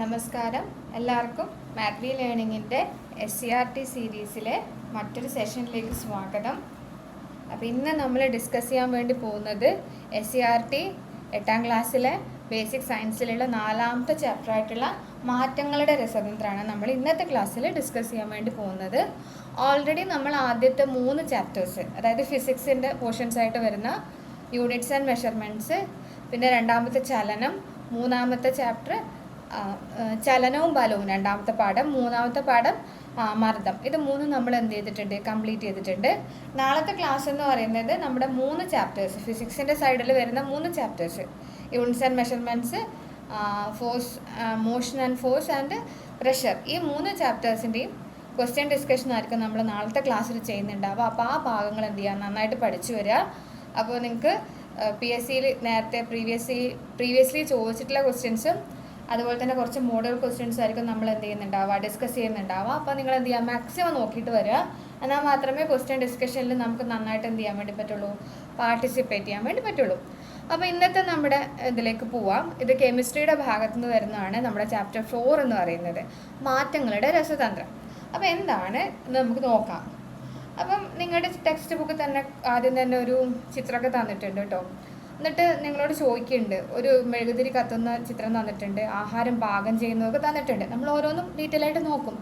നമസ്കാരം. എല്ലാവർക്കും മാത്വി ലേണിങ്ങിൻ്റെ SCERT സീരീസിലെ മറ്റൊരു സെഷനിലേക്ക് സ്വാഗതം. അപ്പോൾ ഇന്ന് നമ്മൾ ഡിസ്കസ് ചെയ്യാൻ വേണ്ടി പോകുന്നത് SCERT 8ാം ക്ലാസ്സിലെ ബേസിക് സയൻസിലുള്ള 4ാമത്തെ ചാപ്റ്ററായിട്ടുള്ള മാറ്റങ്ങളുടെ രസതന്ത്രമാണ് നമ്മൾ ഇന്നത്തെ ക്ലാസ്സിൽ ഡിസ്കസ് ചെയ്യാൻ വേണ്ടി പോകുന്നത്. ഓൾറെഡി നമ്മൾ ആദ്യത്തെ 3 ചാപ്റ്റേഴ്സ്, അതായത് ഫിസിക്സിൻ്റെ പോർഷൻസ് ആയിട്ട് വരുന്ന യൂണിറ്റ്സ് ആൻഡ് മെഷർമെൻറ്റ്സ്, പിന്നെ രണ്ടാമത്തെ ചലനം, മൂന്നാമത്തെ ചാപ്റ്റർ ചലനവും ബലവും രണ്ടാമത്തെ പാഠം, മൂന്നാമത്തെ പാഠം മർദ്ദം, ഇത് മൂന്നും നമ്മൾ എന്ത് ചെയ്തിട്ടുണ്ട്, കംപ്ലീറ്റ് ചെയ്തിട്ടുണ്ട്. നാളത്തെ ക്ലാസ് എന്ന് പറയുന്നത് നമ്മുടെ 3 ചാപ്റ്റേഴ്സ്, ഫിസിക്സിൻ്റെ സൈഡിൽ വരുന്ന 3 chapters, units and measurements, force, motion and force and pressure, ഈ 3 ചാപ്റ്റേഴ്സിൻ്റെയും ക്വസ്റ്റ്യൻ ഡിസ്കഷൻ ആയിരിക്കും നമ്മൾ നാളത്തെ ക്ലാസ്സിൽ ചെയ്യുന്നുണ്ടാവുക. അപ്പോൾ ആ ഭാഗങ്ങൾ എന്ത് ചെയ്യുക, നന്നായിട്ട് പഠിച്ചു വരിക. അപ്പോൾ നിങ്ങൾക്ക് PSCയിൽ നേരത്തെ പ്രീവിയസ്ലി ചോദിച്ചിട്ടുള്ള ക്വസ്റ്റ്യൻസും അതുപോലെ തന്നെ കുറച്ച് മോഡൽ ക്വസ്റ്റ്യൻസ് ആയിരിക്കും നമ്മൾ എന്ത് ചെയ്യുന്നുണ്ടാവുക, ഡിസ്കസ് ചെയ്യുന്നുണ്ടാവുക. അപ്പോൾ നിങ്ങൾ എന്ത് ചെയ്യുക, മാക്സിമം നോക്കിയിട്ട് വരിക. എന്നാൽ മാത്രമേ ക്വസ്റ്റ്യൻ ഡിസ്കഷനിൽ നമുക്ക് നന്നായിട്ട് എന്ത് ചെയ്യാൻ വേണ്ടി പറ്റുള്ളൂ, പാർട്ടിസിപ്പേറ്റ് ചെയ്യാൻ വേണ്ടി പറ്റുള്ളൂ. അപ്പോൾ ഇന്നത്തെ നമ്മുടെ ഇതിലേക്ക് പോവാം. ഇത് കെമിസ്ട്രിയുടെ ഭാഗത്തു നിന്ന് വരുന്നതാണ്. നമ്മുടെ ചാപ്റ്റർ 4 എന്ന് പറയുന്നത് മാറ്റങ്ങളുടെ രസതന്ത്രം. അപ്പോൾ എന്താണ് എന്ന് നമുക്ക് നോക്കാം. അപ്പം നിങ്ങളുടെ ടെക്സ്റ്റ് ബുക്ക് തന്നെ ആദ്യം തന്നെ ഒരു ചിത്രമൊക്കെ തന്നിട്ടുണ്ട് കേട്ടോ. എന്നിട്ട് നിങ്ങളോട് ചോദിക്കുന്നുണ്ട്, ഒരു മെഴുകുതിരി കത്തുന്ന ചിത്രം തന്നിട്ടുണ്ട്, ആഹാരം പാകം ചെയ്യുന്നതൊക്കെ തന്നിട്ടുണ്ട്. നമ്മൾ ഓരോന്നും ഡീറ്റെയിൽ ആയിട്ട് നോക്കും.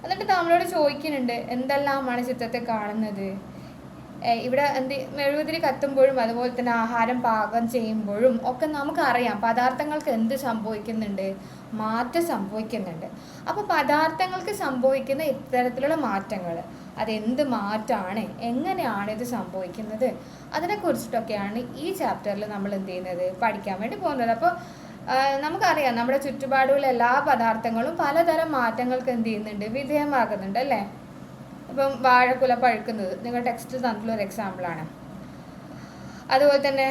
എന്നിട്ട് നമ്മളോട് ചോദിക്കുന്നുണ്ട് എന്തെല്ലാമാണ് ചിത്രത്തെ കാണുന്നത്. ഇവിടെ മെഴുകുതിരി കത്തുമ്പോഴും അതുപോലെ തന്നെ ആഹാരം പാകം ചെയ്യുമ്പോഴും ഒക്കെ നമുക്കറിയാം പദാർത്ഥങ്ങൾക്ക് എന്ത് സംഭവിക്കുന്നുണ്ട്, മാറ്റം സംഭവിക്കുന്നുണ്ട്. അപ്പോൾ പദാർത്ഥങ്ങൾക്ക് സംഭവിക്കുന്ന ഇത്തരത്തിലുള്ള മാറ്റങ്ങൾ, അതെന്ത് മാറ്റമാണ്, എങ്ങനെയാണ് ഇത് സംഭവിക്കുന്നത്, അതിനെക്കുറിച്ചിട്ടൊക്കെയാണ് ഈ ചാപ്റ്ററിൽ നമ്മൾ എന്ത് ചെയ്യുന്നത്, പഠിക്കാൻ വേണ്ടി പോകുന്നത്. അപ്പോൾ നമുക്കറിയാം നമ്മുടെ ചുറ്റുപാടുള്ള എല്ലാ പദാർത്ഥങ്ങളും പലതരം മാറ്റങ്ങൾക്ക് എന്ത് ചെയ്യുന്നുണ്ട്, വിധേയമാകുന്നുണ്ട് അല്ലേ. ഇപ്പം വാഴക്കുല പഴുക്കുന്നത് നിങ്ങളുടെ ടെക്സ്റ്റിൽ തന്നിട്ടുള്ളൊരു എക്സാമ്പിളാണ്. അതുപോലെ തന്നെ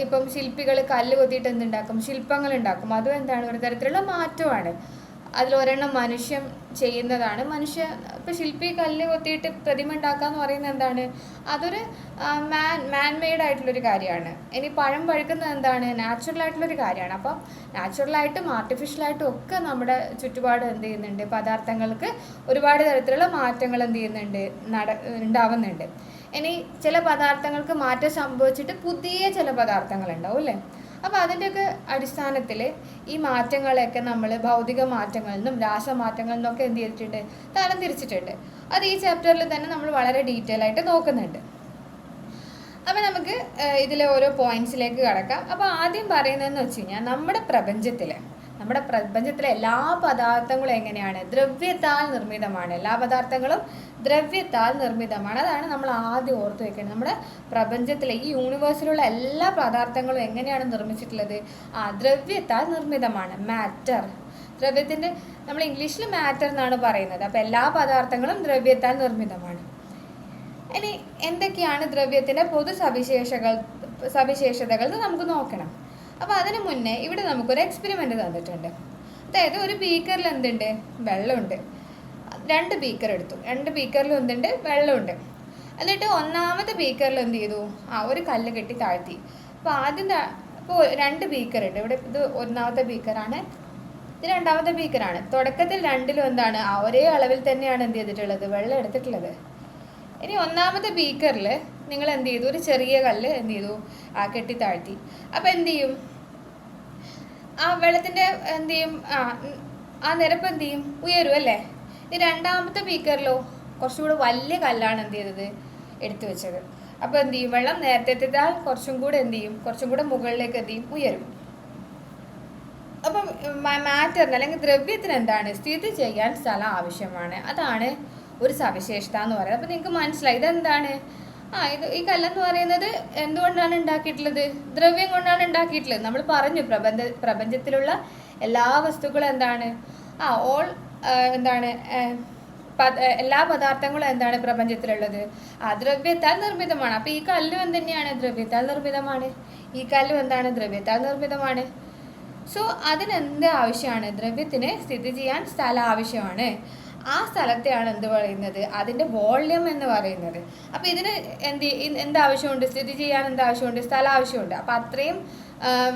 ഇപ്പം ശില്പികൾ കല്ല് കൊത്തിയിട്ട് എന്തുണ്ടാക്കും, ശില്പങ്ങൾ ഉണ്ടാക്കും. അതും എന്താണ്, ഒരു തരത്തിലുള്ള മാറ്റമാണ്. അതിലൊരെണ്ണം മനുഷ്യൻ ചെയ്യുന്നതാണ്. ഇപ്പം ശില്പി കല്ല് കൊത്തിയിട്ട് പ്രതിമ ഉണ്ടാക്കുക എന്ന് പറയുന്നത് എന്താണ്, അതൊരു മാൻ മെയ്ഡ് ആയിട്ടുള്ളൊരു കാര്യമാണ്. ഇനി പഴം പഴുക്കുന്നത് എന്താണ്, നാച്ചുറൽ ആയിട്ടുള്ളൊരു കാര്യമാണ്. അപ്പം നാച്ചുറലായിട്ടും ആർട്ടിഫിഷ്യലായിട്ടും ഒക്കെ നമ്മുടെ ചുറ്റുപാട് എന്ത് ചെയ്യുന്നുണ്ട്, പദാർത്ഥങ്ങൾക്ക് ഒരുപാട് തരത്തിലുള്ള മാറ്റങ്ങൾ എന്ത് ചെയ്യുന്നുണ്ട്, ഉണ്ടാവുന്നുണ്ട്. ഇനി ചില പദാർത്ഥങ്ങൾക്ക് മാറ്റം സംഭവിച്ചിട്ട് പുതിയ ചില പദാർത്ഥങ്ങൾ ഉണ്ടാവും അല്ലേ. അപ്പോൾ അതിൻ്റെയൊക്കെ അടിസ്ഥാനത്തിൽ ഈ മാറ്റങ്ങളെയൊക്കെ നമ്മൾ ഭൗതിക മാറ്റങ്ങളിൽ നിന്നും രാസമാറ്റങ്ങളിൽ നിന്നൊക്കെ എന്ത് ചെയ്തിട്ടുണ്ട്, തരം തിരിച്ചിട്ടുണ്ട്. അത് ഈ ചാപ്റ്ററിൽ തന്നെ നമ്മൾ വളരെ ഡീറ്റെയിൽ ആയിട്ട് നോക്കുന്നുണ്ട്. അപ്പോൾ നമുക്ക് ഇതിലെ ഓരോ പോയിന്റ്സിലേക്ക് കടക്കാം. അപ്പോൾ ആദ്യം പറയുന്നതെന്ന് വെച്ച് കഴിഞ്ഞാൽ നമ്മുടെ പ്രപഞ്ചത്തിലെ എല്ലാ പദാർത്ഥങ്ങളും എങ്ങനെയാണ്, ദ്രവ്യത്താൽ നിർമ്മിതമാണ്. എല്ലാ പദാർത്ഥങ്ങളും ദ്രവ്യത്താൽ നിർമ്മിതമാണ്. അതാണ് നമ്മൾ ആദ്യം ഓർത്ത് വെക്കേണ്ടത്. നമ്മുടെ പ്രപഞ്ചത്തിലെ ഈ യൂണിവേഴ്സിലുള്ള എല്ലാ പദാർത്ഥങ്ങളും എങ്ങനെയാണ് നിർമ്മിച്ചിട്ടുള്ളത്, ദ്രവ്യത്താൽ നിർമ്മിതമാണ്. മാറ്റർ, ദ്രവ്യത്തിൻ്റെ നമ്മൾ ഇംഗ്ലീഷിൽ മാറ്റർ എന്നാണ് പറയുന്നത്. അപ്പോൾ എല്ലാ പദാർത്ഥങ്ങളും ദ്രവ്യത്താൽ നിർമ്മിതമാണ്. ഇനി എന്തൊക്കെയാണ് ദ്രവ്യത്തിൻ്റെ പൊതു സവിശേഷതകൾ എന്ന് നമുക്ക് നോക്കണം. അപ്പോൾ അതിന് മുന്നേ ഇവിടെ നമുക്കൊരു എക്സ്പെരിമെൻ്റ് തന്നിട്ടുണ്ട്. അതായത് ഒരു ബീക്കറിൽ എന്തുണ്ട്, വെള്ളമുണ്ട്. 2 ബീക്കർ എടുത്തു. 2 ബീക്കറിലും എന്തുണ്ട്, വെള്ളമുണ്ട്. എന്നിട്ട് ഒന്നാമത്തെ ബീക്കറിൽ എന്ത് ചെയ്തു, ഒരു കല്ല് കെട്ടി താഴ്ത്തി. അപ്പോൾ 2 ബീക്കർ ഉണ്ട് ഇവിടെ. ഇത് ഒന്നാമത്തെ ബീക്കറാണ്, ഇത് രണ്ടാമത്തെ ബീക്കറാണ്. തുടക്കത്തിൽ രണ്ടിലും എന്താണ്, ഒരേ അളവിൽ തന്നെയാണ് എന്ത് ചെയ്തിട്ടുള്ളത്, വെള്ളം എടുത്തിട്ടുള്ളത്. ഇനി ഒന്നാമത്തെ ബീക്കറിൽ നിങ്ങൾ എന്ത് ചെയ്തു, ഒരു ചെറിയ കല്ല് എന്ത് ചെയ്തു, കെട്ടി താഴ്ത്തി. അപ്പം എന്ത് ചെയ്യും, വെള്ളത്തിൻ്റെ എന്ത് ചെയ്യും, നിരപ്പ് എന്ത് ചെയ്യും, ഉയരും അല്ലേ. ഈ രണ്ടാമത്തെ ബീക്കറിലോ കുറച്ചുകൂടെ വലിയ കല്ലാണ് എന്ത് ചെയ്തത്, എടുത്തു വെച്ചത്. അപ്പോൾ എന്ത് ചെയ്യും, വെള്ളം നേരത്തെ കുറച്ചും കൂടെ മുകളിലേക്ക് എന്ത് ചെയ്യും, ഉയരും. അപ്പം മാറ്ററിന് അല്ലെങ്കിൽ ദ്രവ്യത്തിന് എന്താണ്, സ്ഥിതി ചെയ്യാൻ സ്ഥലം ആവശ്യമാണ്. അതാണ് ഒരു സവിശേഷത എന്ന് പറയുന്നത്. അപ്പോൾ നിങ്ങൾക്ക് മനസ്സിലായി ഇതെന്താണ്, ഈ കല്ലെന്ന് പറയുന്നത് എന്തുകൊണ്ടാണ് ഉണ്ടാക്കിയിട്ടുള്ളത്, ദ്രവ്യം കൊണ്ടാണ് ഉണ്ടാക്കിയിട്ടുള്ളത്. നമ്മൾ പറഞ്ഞു പ്രപഞ്ചത്തിലുള്ള എല്ലാ വസ്തുക്കളും എന്താണ്, എല്ലാ പദാർത്ഥങ്ങളും എന്താണ് പ്രപഞ്ചത്തിലുള്ളത്, ദ്രവ്യത്താൽ നിർമ്മിതമാണ്. അപ്പോൾ ഈ കല്ലും എന്തുതന്നെയാണ്, ദ്രവ്യത്താൽ നിർമ്മിതമാണ്. ഈ കല്ലും എന്താണ്, ദ്രവ്യത്താൽ നിർമ്മിതമാണ്. സോ അതിനെന്ത് ആവശ്യമാണ്, ദ്രവ്യത്തിന് സ്ഥിതി ചെയ്യാൻ സ്ഥലം ആവശ്യമാണ്. ആ സ്ഥലത്തെയാണ് എന്ത് പറയുന്നത്, അതിൻ്റെ വോള്യം എന്ന് പറയുന്നത്. അപ്പോൾ ഇതിന് എന്താവശ്യമുണ്ട്, സ്ഥിതി ചെയ്യാൻ എന്താവശ്യമുണ്ട്, സ്ഥലം ആവശ്യമുണ്ട്. അപ്പോൾ അത്രയും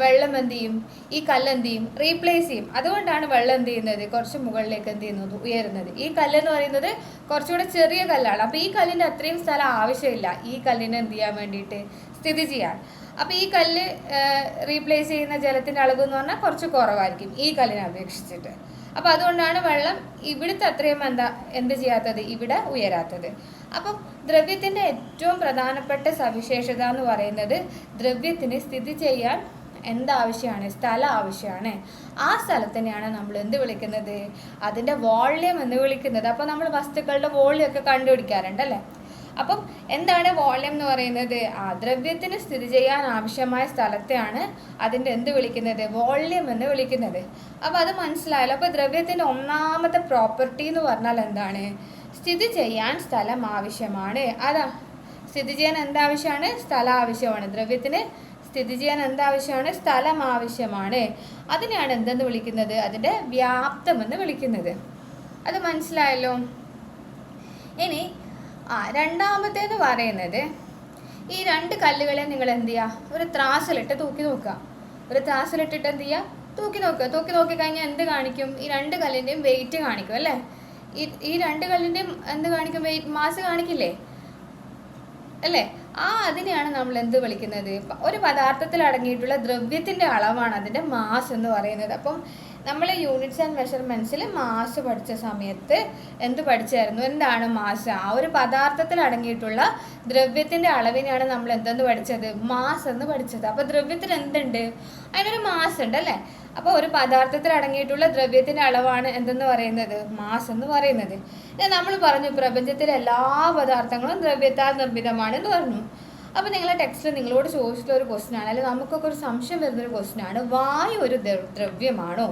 വെള്ളം എന്ത് ചെയ്യും, ഈ കല്ല് എന്ത് ചെയ്യും, റീപ്ലേസ് ചെയ്യും. അതുകൊണ്ടാണ് വെള്ളം എന്ത് ചെയ്യുന്നത്, കുറച്ച് മുകളിലേക്ക് എന്ത് ചെയ്യുന്നത്, ഉയരുന്നത്. ഈ കല്ലെന്ന് പറയുന്നത് കുറച്ചുകൂടെ ചെറിയ കല്ലാണ്. അപ്പോൾ ഈ കല്ലിൻ്റെ അത്രയും സ്ഥലം ആവശ്യമില്ല ഈ കല്ലിനെ എന്ത് ചെയ്യാൻ വേണ്ടിയിട്ട്, സ്ഥിതി ചെയ്യാൻ. അപ്പോൾ ഈ കല്ല് റീപ്ലേസ് ചെയ്യുന്ന ജലത്തിൻ്റെ അളവ് എന്ന് പറഞ്ഞാൽ കുറച്ച് കുറവായിരിക്കും ഈ കല്ലിനെ അപേക്ഷിച്ചിട്ട്. അപ്പോൾ അതുകൊണ്ടാണ് വെള്ളം ഇവിടുത്തെ അത്രയും എന്ത് ചെയ്യാത്തത്, ഇവിടെ ഉയരാത്തത്. അപ്പം ദ്രവ്യത്തിൻ്റെ ഏറ്റവും പ്രധാനപ്പെട്ട സവിശേഷത എന്ന് പറയുന്നത് ദ്രവ്യത്തിന് സ്ഥിതി ചെയ്യാൻ എന്താവശ്യമാണ്, സ്ഥലം ആവശ്യമാണ്. ആ സ്ഥലത്തിനെയാണ് നമ്മൾ എന്ത് വിളിക്കുന്നത്, അതിൻ്റെ വോള്യം എന്ന് വിളിക്കുന്നത്. അപ്പോൾ നമ്മൾ വസ്തുക്കളുടെ വോള്യം ഒക്കെ കണ്ടുപിടിക്കാറുണ്ടല്ലേ. അപ്പം എന്താണ് വോള്യം എന്ന് പറയുന്നത്, ദ്രവ്യത്തിന് സ്ഥിതി ചെയ്യാൻ ആവശ്യമായ സ്ഥലത്തെയാണ് അതിൻ്റെ എന്ത് വിളിക്കുന്നത്, വോള്യം എന്ന് വിളിക്കുന്നത്. അപ്പോൾ അത് മനസ്സിലായല്ലോ. അപ്പോൾ ദ്രവ്യത്തിൻ്റെ ഒന്നാമത്തെ പ്രോപ്പർട്ടി എന്ന് പറഞ്ഞാൽ എന്താണ്, സ്ഥിതി ചെയ്യാൻ സ്ഥലം ആവശ്യമാണ്. അതാ സ്ഥിതി ചെയ്യാൻ എന്താവശ്യമാണ്, സ്ഥലം ആവശ്യമാണ്. ദ്രവ്യത്തിന് സ്ഥിതി ചെയ്യാൻ എന്താവശ്യമാണ്, സ്ഥലം ആവശ്യമാണ്. അതിനെയാണ് എന്തെന്ന് വിളിക്കുന്നത്, അതിൻ്റെ വ്യാപ്തം എന്ന് വിളിക്കുന്നത്. അത് മനസ്സിലായല്ലോ. ഇനി രണ്ടാമത്തേന്ന് പറയുന്നത്, ഈ രണ്ട് കല്ലുകളെ നിങ്ങൾ എന്ത് ചെയ്യുക, ഒരു ത്രാസിലിട്ട് തൂക്കി നോക്കുക. ഒരു ത്രാസിലിട്ടിട്ട് എന്ത് ചെയ്യുക, തൂക്കി നോക്കുക. തൂക്കി നോക്കിക്കഴിഞ്ഞാൽ എന്ത് കാണിക്കും, ഈ രണ്ട് കല്ലിൻ്റെയും വെയിറ്റ് കാണിക്കും അല്ലേ. ഈ രണ്ട് കല്ലിൻ്റെയും എന്ത് കാണിക്കും, വെയിറ്റ്, മാസ് കാണിക്കില്ലേ അല്ലേ. അതിനെയാണ് നമ്മൾ എന്ത് വിളിക്കുന്നത്, ഒരു പദാർത്ഥത്തിൽ അടങ്ങിയിട്ടുള്ള ദ്രവ്യത്തിൻ്റെ അളവാണ് അതിൻ്റെ മാസ് എന്ന് പറയുന്നത്. അപ്പം നമ്മൾ യൂണിറ്റ്സ് ആൻഡ് മെഷർമെൻറ്റ്സിൽ മാസ് പഠിച്ച സമയത്ത് എന്ത് പഠിച്ചായിരുന്നു, എന്താണ് മാസ്, ഒരു പദാർത്ഥത്തിൽ അടങ്ങിയിട്ടുള്ള ദ്രവ്യത്തിൻ്റെ അളവിനെയാണ് നമ്മൾ എന്തെന്ന് പഠിച്ചത്, മാസ് എന്ന് പഠിച്ചത്. അപ്പോൾ ദ്രവ്യത്തിന് എന്തുണ്ട്, അതിനൊരു മാസ് ഉണ്ട് അല്ലേ. അപ്പോൾ ഒരു പദാർത്ഥത്തിൽ അടങ്ങിയിട്ടുള്ള ദ്രവ്യത്തിൻ്റെ അളവാണ് എന്തെന്ന് പറയുന്നത്, മാസ് എന്ന് പറയുന്നത്. നമ്മൾ പറഞ്ഞു പ്രപഞ്ചത്തിലെ എല്ലാ പദാർത്ഥങ്ങളും ദ്രവ്യത്താൽ നിർമ്മിതമാണെന്ന് പറഞ്ഞു. അപ്പോൾ നിങ്ങളെ ടെക്സ്റ്റിൽ നിങ്ങളോട് ചോദിച്ചിട്ടുള്ള ഒരു ക്വസ്റ്റ്യൻ ആണ്, അല്ലെങ്കിൽ നമുക്കൊക്കെ ഒരു സംശയം വരുന്നൊരു ക്വസ്റ്റ്യൻ ആണ്, വായു ഒരു ദ്രവ്യമാണോ,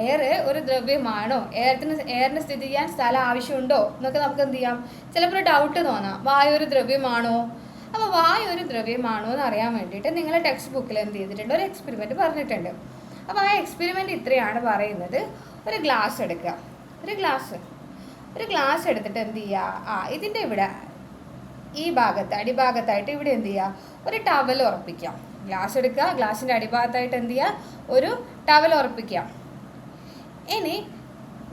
എയർ ഒരു ദ്രവ്യമാണോ, എയറിന് സ്ഥിതി ചെയ്യാൻ സ്ഥലം ആവശ്യമുണ്ടോ എന്നൊക്കെ നമുക്ക് എന്ത് ചെയ്യാം, ചിലപ്പോൾ ഒരു ഡൗട്ട് തോന്നാം. വായു ഒരു ദ്രവ്യമാണോ, അപ്പോൾ വായു ഒരു ദ്രവ്യമാണോ എന്ന് അറിയാൻ വേണ്ടിയിട്ട് നിങ്ങളെ ടെക്സ്റ്റ് ബുക്കിൽ എന്ത് ചെയ്തിട്ടുണ്ട്, ഒരു എക്സ്പെരിമെൻറ്റ് പറഞ്ഞിട്ടുണ്ട്. അപ്പോൾ ആ എക്സ്പെരിമെൻറ്റ് ഇത്രയാണ് പറയുന്നത്. ഒരു ഗ്ലാസ് എടുക്കുക, ഒരു ഗ്ലാസ് എടുത്തിട്ട് എന്ത് ചെയ്യുക, ഇതിൻ്റെ ഇവിടെ ഈ ഭാഗത്ത് അടിഭാഗത്തായിട്ട് ഇവിടെ എന്ത് ചെയ്യുക, ഒരു ടവൽ ഉറപ്പിക്കാം. ഗ്ലാസ് എടുക്കുക, ഗ്ലാസിൻ്റെ അടിഭാഗത്തായിട്ട് എന്ത് ചെയ്യുക, ഒരു ടവൽ ഉറപ്പിക്കാം. ഇനി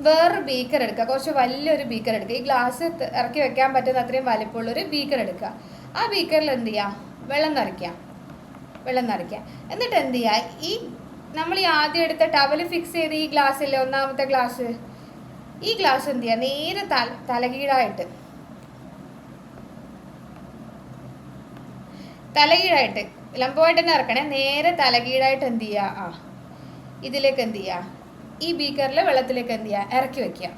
വേറൊരു ബീക്കർ എടുക്കുക, കുറച്ച് വലിയൊരു ബീക്കർ എടുക്കുക. ഈ ഗ്ലാസ് ഇറക്കി വെക്കാൻ പറ്റുന്ന അത്രയും വലിപ്പമുള്ളൊരു ബീക്കർ എടുക്കുക. ആ ബീക്കറിൽ എന്ത് ചെയ്യുക, വെള്ളം നിറയ്ക്കുക. എന്നിട്ട് എന്ത് ചെയ്യുക, ഈ നമ്മൾ ഈ ആദ്യം എടുത്ത ടവൽ ഫിക്സ് ചെയ്ത് ഈ ഗ്ലാസ്സില്ലേ, ഒന്നാമത്തെ ഗ്ലാസ്, ഈ ഗ്ലാസ് എന്ത് ചെയ്യുക, നേരെ തലകീഴായിട്ട് ലംബമായിട്ട് തന്നെ ഇറക്കണേ. നേരെ തലകീഴായിട്ട് എന്ത് ചെയ്യുക, ഇതിലേക്ക് എന്ത് ചെയ്യുക, ഈ ബീക്കറിൽ വെള്ളത്തിലേക്ക് എന്ത് ചെയ്യുക, ഇറക്കി വെക്കുക.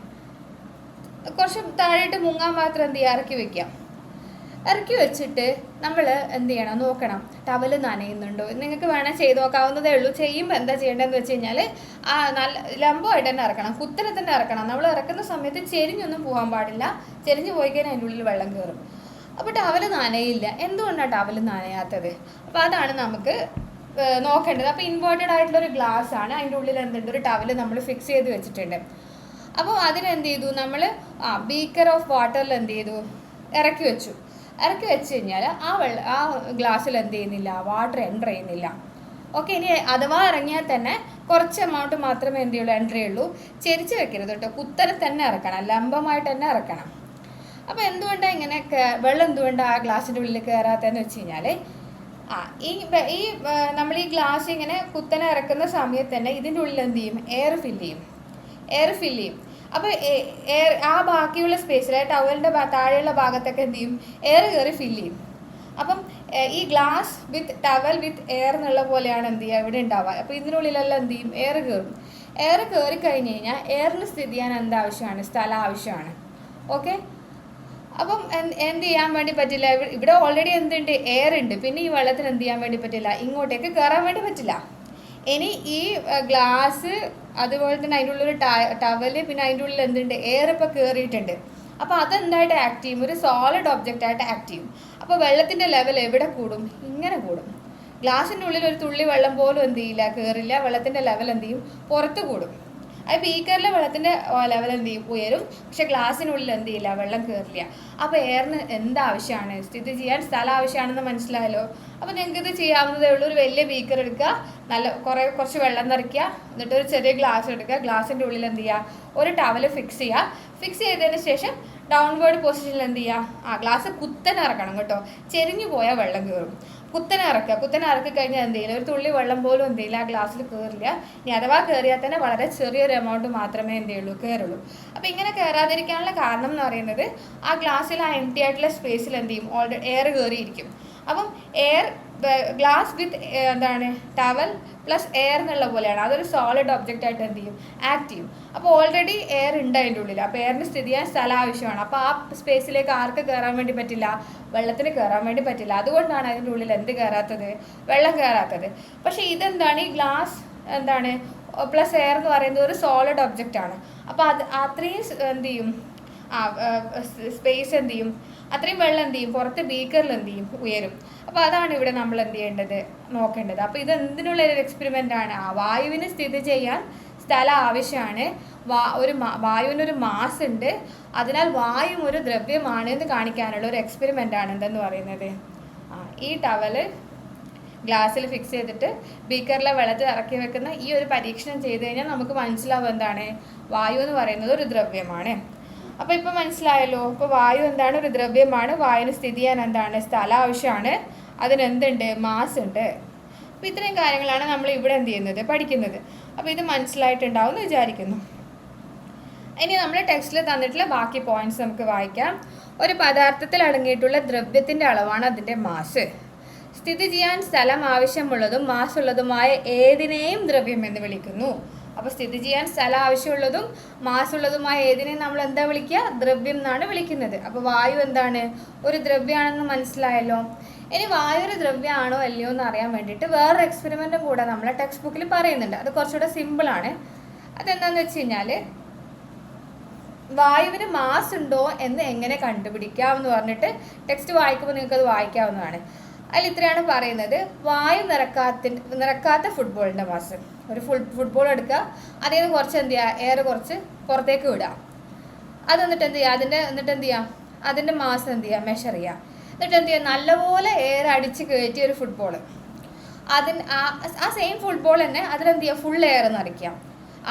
കുറച്ച് താഴെയിട്ട് മുങ്ങാൻ മാത്രം എന്ത് ചെയ്യുക, ഇറക്കി വെച്ചിട്ട് നമ്മൾ എന്ത് ചെയ്യണം, നോക്കണം ടവൽ നനയുന്നുണ്ടോ. നിങ്ങൾക്ക് വേണേൽ ചെയ്ത് നോക്കാവുന്നതേ ഉള്ളൂ. ചെയ്യുമ്പോൾ എന്താ ചെയ്യേണ്ടതെന്ന് വെച്ച് കഴിഞ്ഞാൽ നല്ല ലംബമായിട്ട് തന്നെ ഇറക്കണം, കുത്തനെ തന്നെ ഇറക്കണം. നമ്മൾ ഇറക്കുന്ന സമയത്ത് ചെരിഞ്ഞൊന്നും പോകാൻ പാടില്ല. ചെരിഞ്ഞ് പോയി കഴിഞ്ഞാൽ അതിൻ്റെ ഉള്ളിൽ വെള്ളം കയറും. അപ്പോൾ ടവൽ നനയില്ല. എന്തുകൊണ്ടാണ് ടവൽ നനയാത്തത്, അപ്പോൾ അതാണ് നമുക്ക് നോക്കേണ്ടത്. അപ്പോൾ ഇൻവേർട്ടഡ് ആയിട്ടുള്ളൊരു ഗ്ലാസ് ആണ്, അതിൻ്റെ ഉള്ളിൽ എന്തുണ്ട്, ഒരു ടവൽ നമ്മൾ ഫിക്സ് ചെയ്ത് വെച്ചിട്ടുണ്ട്. അപ്പോൾ അതിനെന്ത് ചെയ്തു, നമ്മൾ ബീക്കർ ഓഫ് വാട്ടറിൽ എന്ത് ചെയ്തു, ഇറക്കി വെച്ച് കഴിഞ്ഞാൽ ആ ഗ്ലാസ്സിൽ എന്ത് ചെയ്യുന്നില്ല, വാട്ടർ എൻ്റർ ചെയ്യുന്നില്ല. ഓക്കെ. ഇനി അഥവാ ഇറങ്ങിയാൽ തന്നെ കുറച്ച് എമൗണ്ട് മാത്രമേ എന്ത് ചെയ്യുള്ളൂ, എൻ്റർ ചെയ്യുള്ളൂ. ചെരിച്ച് വെക്കരുത് കേട്ടോ, കുത്തനെ തന്നെ ഇറക്കണം, ലംബമായിട്ട് തന്നെ ഇറക്കണം. അപ്പോൾ എന്തുകൊണ്ടാണ് ഇങ്ങനെ വെള്ളം എന്തുകൊണ്ടാണ് ആ ഗ്ലാസിൻ്റെ ഉള്ളിൽ കയറാത്തതെന്ന് വെച്ച് കഴിഞ്ഞാൽ, ഈ നമ്മൾ ഈ ഗ്ലാസ് ഇങ്ങനെ കുത്തനെ ഇറക്കുന്ന സമയത്ത് തന്നെ ഇതിൻ്റെ ഉള്ളിൽ എന്ത് ചെയ്യും, എയർ ഫില്ല് ചെയ്യും. അപ്പോൾ ആ ബാക്കിയുള്ള സ്പേസിൽ ടവലിൻ്റെ താഴെയുള്ള ഭാഗത്തൊക്കെ എന്ത് ചെയ്യും, എയർ കയറി ഫില്ല് ചെയ്യും. അപ്പം ഈ glass with towel with air എന്നുള്ള പോലെയാണ് എന്ത് ചെയ്യുക, ഇവിടെ ഉണ്ടാവുക. അപ്പോൾ ഇതിനുള്ളിലെല്ലാം എന്ത് ചെയ്യും, എയർ കയറും. എയർ കയറി കഴിഞ്ഞ് കഴിഞ്ഞാൽ എയറിന് സ്ഥിതി ചെയ്യാൻ എന്താവശ്യമാണ്, സ്ഥലം ആവശ്യമാണ്. ഓക്കെ. അപ്പം എന്ത് ചെയ്യാൻ വേണ്ടി പറ്റില്ല, ഇവിടെ ഓൾറെഡി എന്തുണ്ട്, എയർ ഉണ്ട്. പിന്നെ ഈ വെള്ളത്തിന് എന്ത് ചെയ്യാൻ വേണ്ടി പറ്റില്ല, ഇങ്ങോട്ടേക്ക് കയറാൻ വേണ്ടി പറ്റില്ല. ഇനി ഈ ഗ്ലാസ് അതുപോലെ തന്നെ അതിൻ്റെ ഉള്ളിൽ ടവല്, പിന്നെ അതിൻ്റെ ഉള്ളിൽ എന്തുണ്ട്, എയർ ഇപ്പോൾ കയറിയിട്ടുണ്ട്. അപ്പോൾ അതെന്തായിട്ട് ആക്ട് ചെയ്യും, ഒരു സോളിഡ് ഒബ്ജക്റ്റ് ആയിട്ട് ആക്ട് ചെയ്യും. അപ്പോൾ വെള്ളത്തിൻ്റെ ലെവൽ എവിടെ കൂടും, ഇങ്ങനെ കൂടും. ഗ്ലാസിൻ്റെ ഉള്ളിൽ ഒരു തുള്ളി വെള്ളം പോലും എന്ത് ചെയ്യില്ല, കയറില്ല. വെള്ളത്തിൻ്റെ ലെവൽ എന്ത് ചെയ്യും, പുറത്ത് കൂടും. അത് ബീക്കറിലെ വെള്ളത്തിൻ്റെ ലെവൽ എന്ത് ചെയ്യും, ഉയരും. പക്ഷെ ഗ്ലാസ്സിനുള്ളിൽ എന്ത് ചെയ്യില്ല, വെള്ളം കയറില്ല. അപ്പോൾ എയറിന് എന്താവശ്യമാണ്, സ്ഥിതി ചെയ്യാൻ സ്ഥലം ആവശ്യമാണെന്ന് മനസ്സിലായല്ലോ. അപ്പോൾ നിങ്ങൾക്ക് ഇത് ചെയ്യാവുന്നതേ ഉള്ളൂ. ഒരു വലിയ ബീക്കർ എടുക്കുക, കുറച്ച് വെള്ളം നിറയ്ക്കുക, എന്നിട്ട് ഒരു ചെറിയ ഗ്ലാസ് എടുക്കുക. ഗ്ലാസിൻ്റെ ഉള്ളിൽ എന്ത് ചെയ്യുക, ഒരു ടവൽ ഫിക്സ് ചെയ്യുക. ഫിക്സ് ചെയ്തതിന് ശേഷം ഡൗൺവേർഡ് പൊസിഷനിൽ എന്ത് ചെയ്യുക, ഗ്ലാസ് കുത്തനെ ഇറക്കണം കേട്ടോ. ചെരിഞ്ഞു പോയാൽ വെള്ളം കയറും. കുത്തനെ ഇറക്കി കഴിഞ്ഞാൽ എന്ത് ചെയ്യില്ല, ഒരു തുള്ളി വെള്ളം പോലും എന്ത് ചെയ്യില്ല, ആ ഗ്ലാസ്സിൽ കയറില്ല. ഇനി അഥവാ കയറിയാൽ തന്നെ വളരെ ചെറിയൊരു എമൗണ്ട് മാത്രമേ എന്ത് ചെയ്യുള്ളൂ, കയറുള്ളൂ. അപ്പോൾ ഇങ്ങനെ കയറാതിരിക്കാനുള്ള കാരണം എന്ന് പറയുന്നത് ആ ഗ്ലാസ്സിൽ ആ എംപ്റ്റി ആയിട്ടുള്ള സ്പേസിൽ എന്ത് ചെയ്യും, ഓൾറെഡി എയർ കയറിയിരിക്കും. അപ്പം എയർ ഗ്ലാസ് വിത്ത് എന്താണ് ടവൽ പ്ലസ് എയർ എന്നുള്ള പോലെയാണ്. അതൊരു സോളിഡ് ഒബ്ജക്റ്റ് ആയിട്ട് എന്ത് ചെയ്യും, ആക്ട് ചെയ്യും. അപ്പോൾ ഓൾറെഡി എയർ ഉണ്ട് അതിൻ്റെ ഉള്ളിൽ. അപ്പോൾ എയറിന് സ്ഥിതി ചെയ്യാൻ സ്ഥലം ആവശ്യമാണ്. അപ്പോൾ ആ സ്പേസിലേക്ക് ആർക്ക് കയറാൻ വേണ്ടി പറ്റില്ല, വെള്ളത്തിന് കയറാൻ വേണ്ടി പറ്റില്ല. അതുകൊണ്ടാണ് അതിൻ്റെ ഉള്ളിൽ എന്ത് കയറാത്തത്, വെള്ളം കയറാത്തത്. പക്ഷേ ഇതെന്താണ്, ഈ ഗ്ലാസ് എന്താണ് പ്ലസ് എയർ എന്ന് പറയുന്നത് ഒരു സോളിഡ് ഒബ്ജക്റ്റ് ആണ്. അപ്പോൾ അത്രയും എന്ത് ചെയ്യും, സ്പേസ് എന്ത് ചെയ്യും, അത്രയും വെള്ളം എന്ത് ചെയ്യും, പുറത്ത് ബീക്കറിൽ എന്ത് ചെയ്യും, ഉയരും. അപ്പോൾ അതാണ് ഇവിടെ നമ്മൾ എന്ത് ചെയ്യേണ്ടത്, നോക്കേണ്ടത്. അപ്പോൾ ഇത് എന്തിനുള്ള ഒരു എക്സ്പെരിമെൻ്റ് ആണ്, വായുവിന് സ്ഥിതി ചെയ്യാൻ സ്ഥലം ആവശ്യമാണ്. വായുവിനൊരു മാസ് ഉണ്ട്, അതിനാൽ വായു ഒരു ദ്രവ്യമാണ് എന്ന് കാണിക്കാനുള്ള ഒരു എക്സ്പെരിമെൻ്റ് ആണ് എന്തെന്ന് പറയുന്നത്. ഈ ടവല് ഗ്ലാസ്സിൽ ഫിക്സ് ചെയ്തിട്ട് ബീക്കറിലെ വെള്ളത്തിൽ ഇറക്കി വെക്കുന്ന ഈ ഒരു പരീക്ഷണം ചെയ്ത് കഴിഞ്ഞാൽ നമുക്ക് മനസ്സിലാവും എന്താണ്, വായു എന്ന് പറയുന്നത് ഒരു ദ്രവ്യമാണ്. അപ്പോൾ ഇപ്പോൾ മനസ്സിലായല്ലോ. അപ്പോൾ വായു എന്താണ്, ഒരു ദ്രവ്യമാണ്. വായുവിന് സ്ഥിതി ചെയ്യാൻ എന്താണ്, സ്ഥലം ആവശ്യമാണ്. അതിനെന്തുണ്ട്, മാസ് ഉണ്ട്. അപ്പോൾ ഇത്രയും കാര്യങ്ങളാണ് നമ്മൾ ഇവിടെ എന്ത് ചെയ്യുന്നത്, പഠിക്കുന്നത്. അപ്പോൾ ഇത് മനസ്സിലായിട്ടുണ്ടാവും എന്ന് വിചാരിക്കുന്നു. ഇനി നമ്മൾ ടെക്സ്റ്റിൽ തന്നിട്ടുള്ള ബാക്കി പോയിന്റ്സ് നമുക്ക് വായിക്കാം. ഒരു പദാർത്ഥത്തിൽ അടങ്ങിയിട്ടുള്ള ദ്രവ്യത്തിൻ്റെ അളവാണ് അതിൻ്റെ മാസ്. സ്ഥിതി ചെയ്യാൻ സ്ഥലം ആവശ്യമുള്ളതും മാസ് ഉള്ളതുമായ ഏതിനെയും ദ്രവ്യം എന്ന് വിളിക്കുന്നു. അപ്പോൾ സ്ഥിതി ചെയ്യാൻ സ്ഥലം ആവശ്യമുള്ളതും മാസ് ഉള്ളതുമായ ഏതിനെയും നമ്മൾ എന്താ വിളിക്കുക, ദ്രവ്യം എന്നാണ് വിളിക്കുന്നത്. അപ്പോൾ വായു എന്താണ്, ഒരു ദ്രവ്യമാണെന്ന് മനസ്സിലായല്ലോ. ഇനി വായു ഒരു ദ്രവ്യമാണോ അല്ലയോ എന്ന് അറിയാൻ വേണ്ടിയിട്ട് വേറൊരു എക്സ്പെരിമെൻറ്റും കൂടെ നമ്മളെ ടെക്സ്റ്റ് ബുക്കിൽ പറയുന്നുണ്ട്. അത് കുറച്ചുകൂടെ സിമ്പിളാണ്. അതെന്താണെന്ന് വെച്ച് കഴിഞ്ഞാൽ, വായുവിന് മാസ് ഉണ്ടോ എന്ന് എങ്ങനെ കണ്ടുപിടിക്കാമെന്ന് പറഞ്ഞിട്ട് ടെക്സ്റ്റ് വായിക്കുമ്പോൾ നിങ്ങൾക്കത് വായിക്കാവുന്നതാണ്. അതിൽ ഇത്രയാണ് പറയുന്നത്, വായു നിറക്കാത്ത ഫുട്ബോളിൻ്റെ മാസ്. ഒരു ഫുട്ബോൾ എടുക്കുക, അതിൽ നിന്ന് കുറച്ച് എന്ത് ചെയ്യുക, എയർ കുറച്ച് പുറത്തേക്ക് വിടുക. അത് എന്നിട്ട് എന്ത് ചെയ്യുക, അതിൻ്റെ മാസ് എന്ത് ചെയ്യുക, മെഷർ ചെയ്യുക. എന്നിട്ട് എന്ത് ചെയ്യുക, നല്ലപോലെ എയർ അടിച്ച് കയറ്റിയ ഒരു ഫുട്ബോൾ, ആ സെയിം ഫുട്ബോൾ തന്നെ അതിലെന്ത് ചെയ്യുക, ഫുൾ എയർ നിറയ്ക്കുക.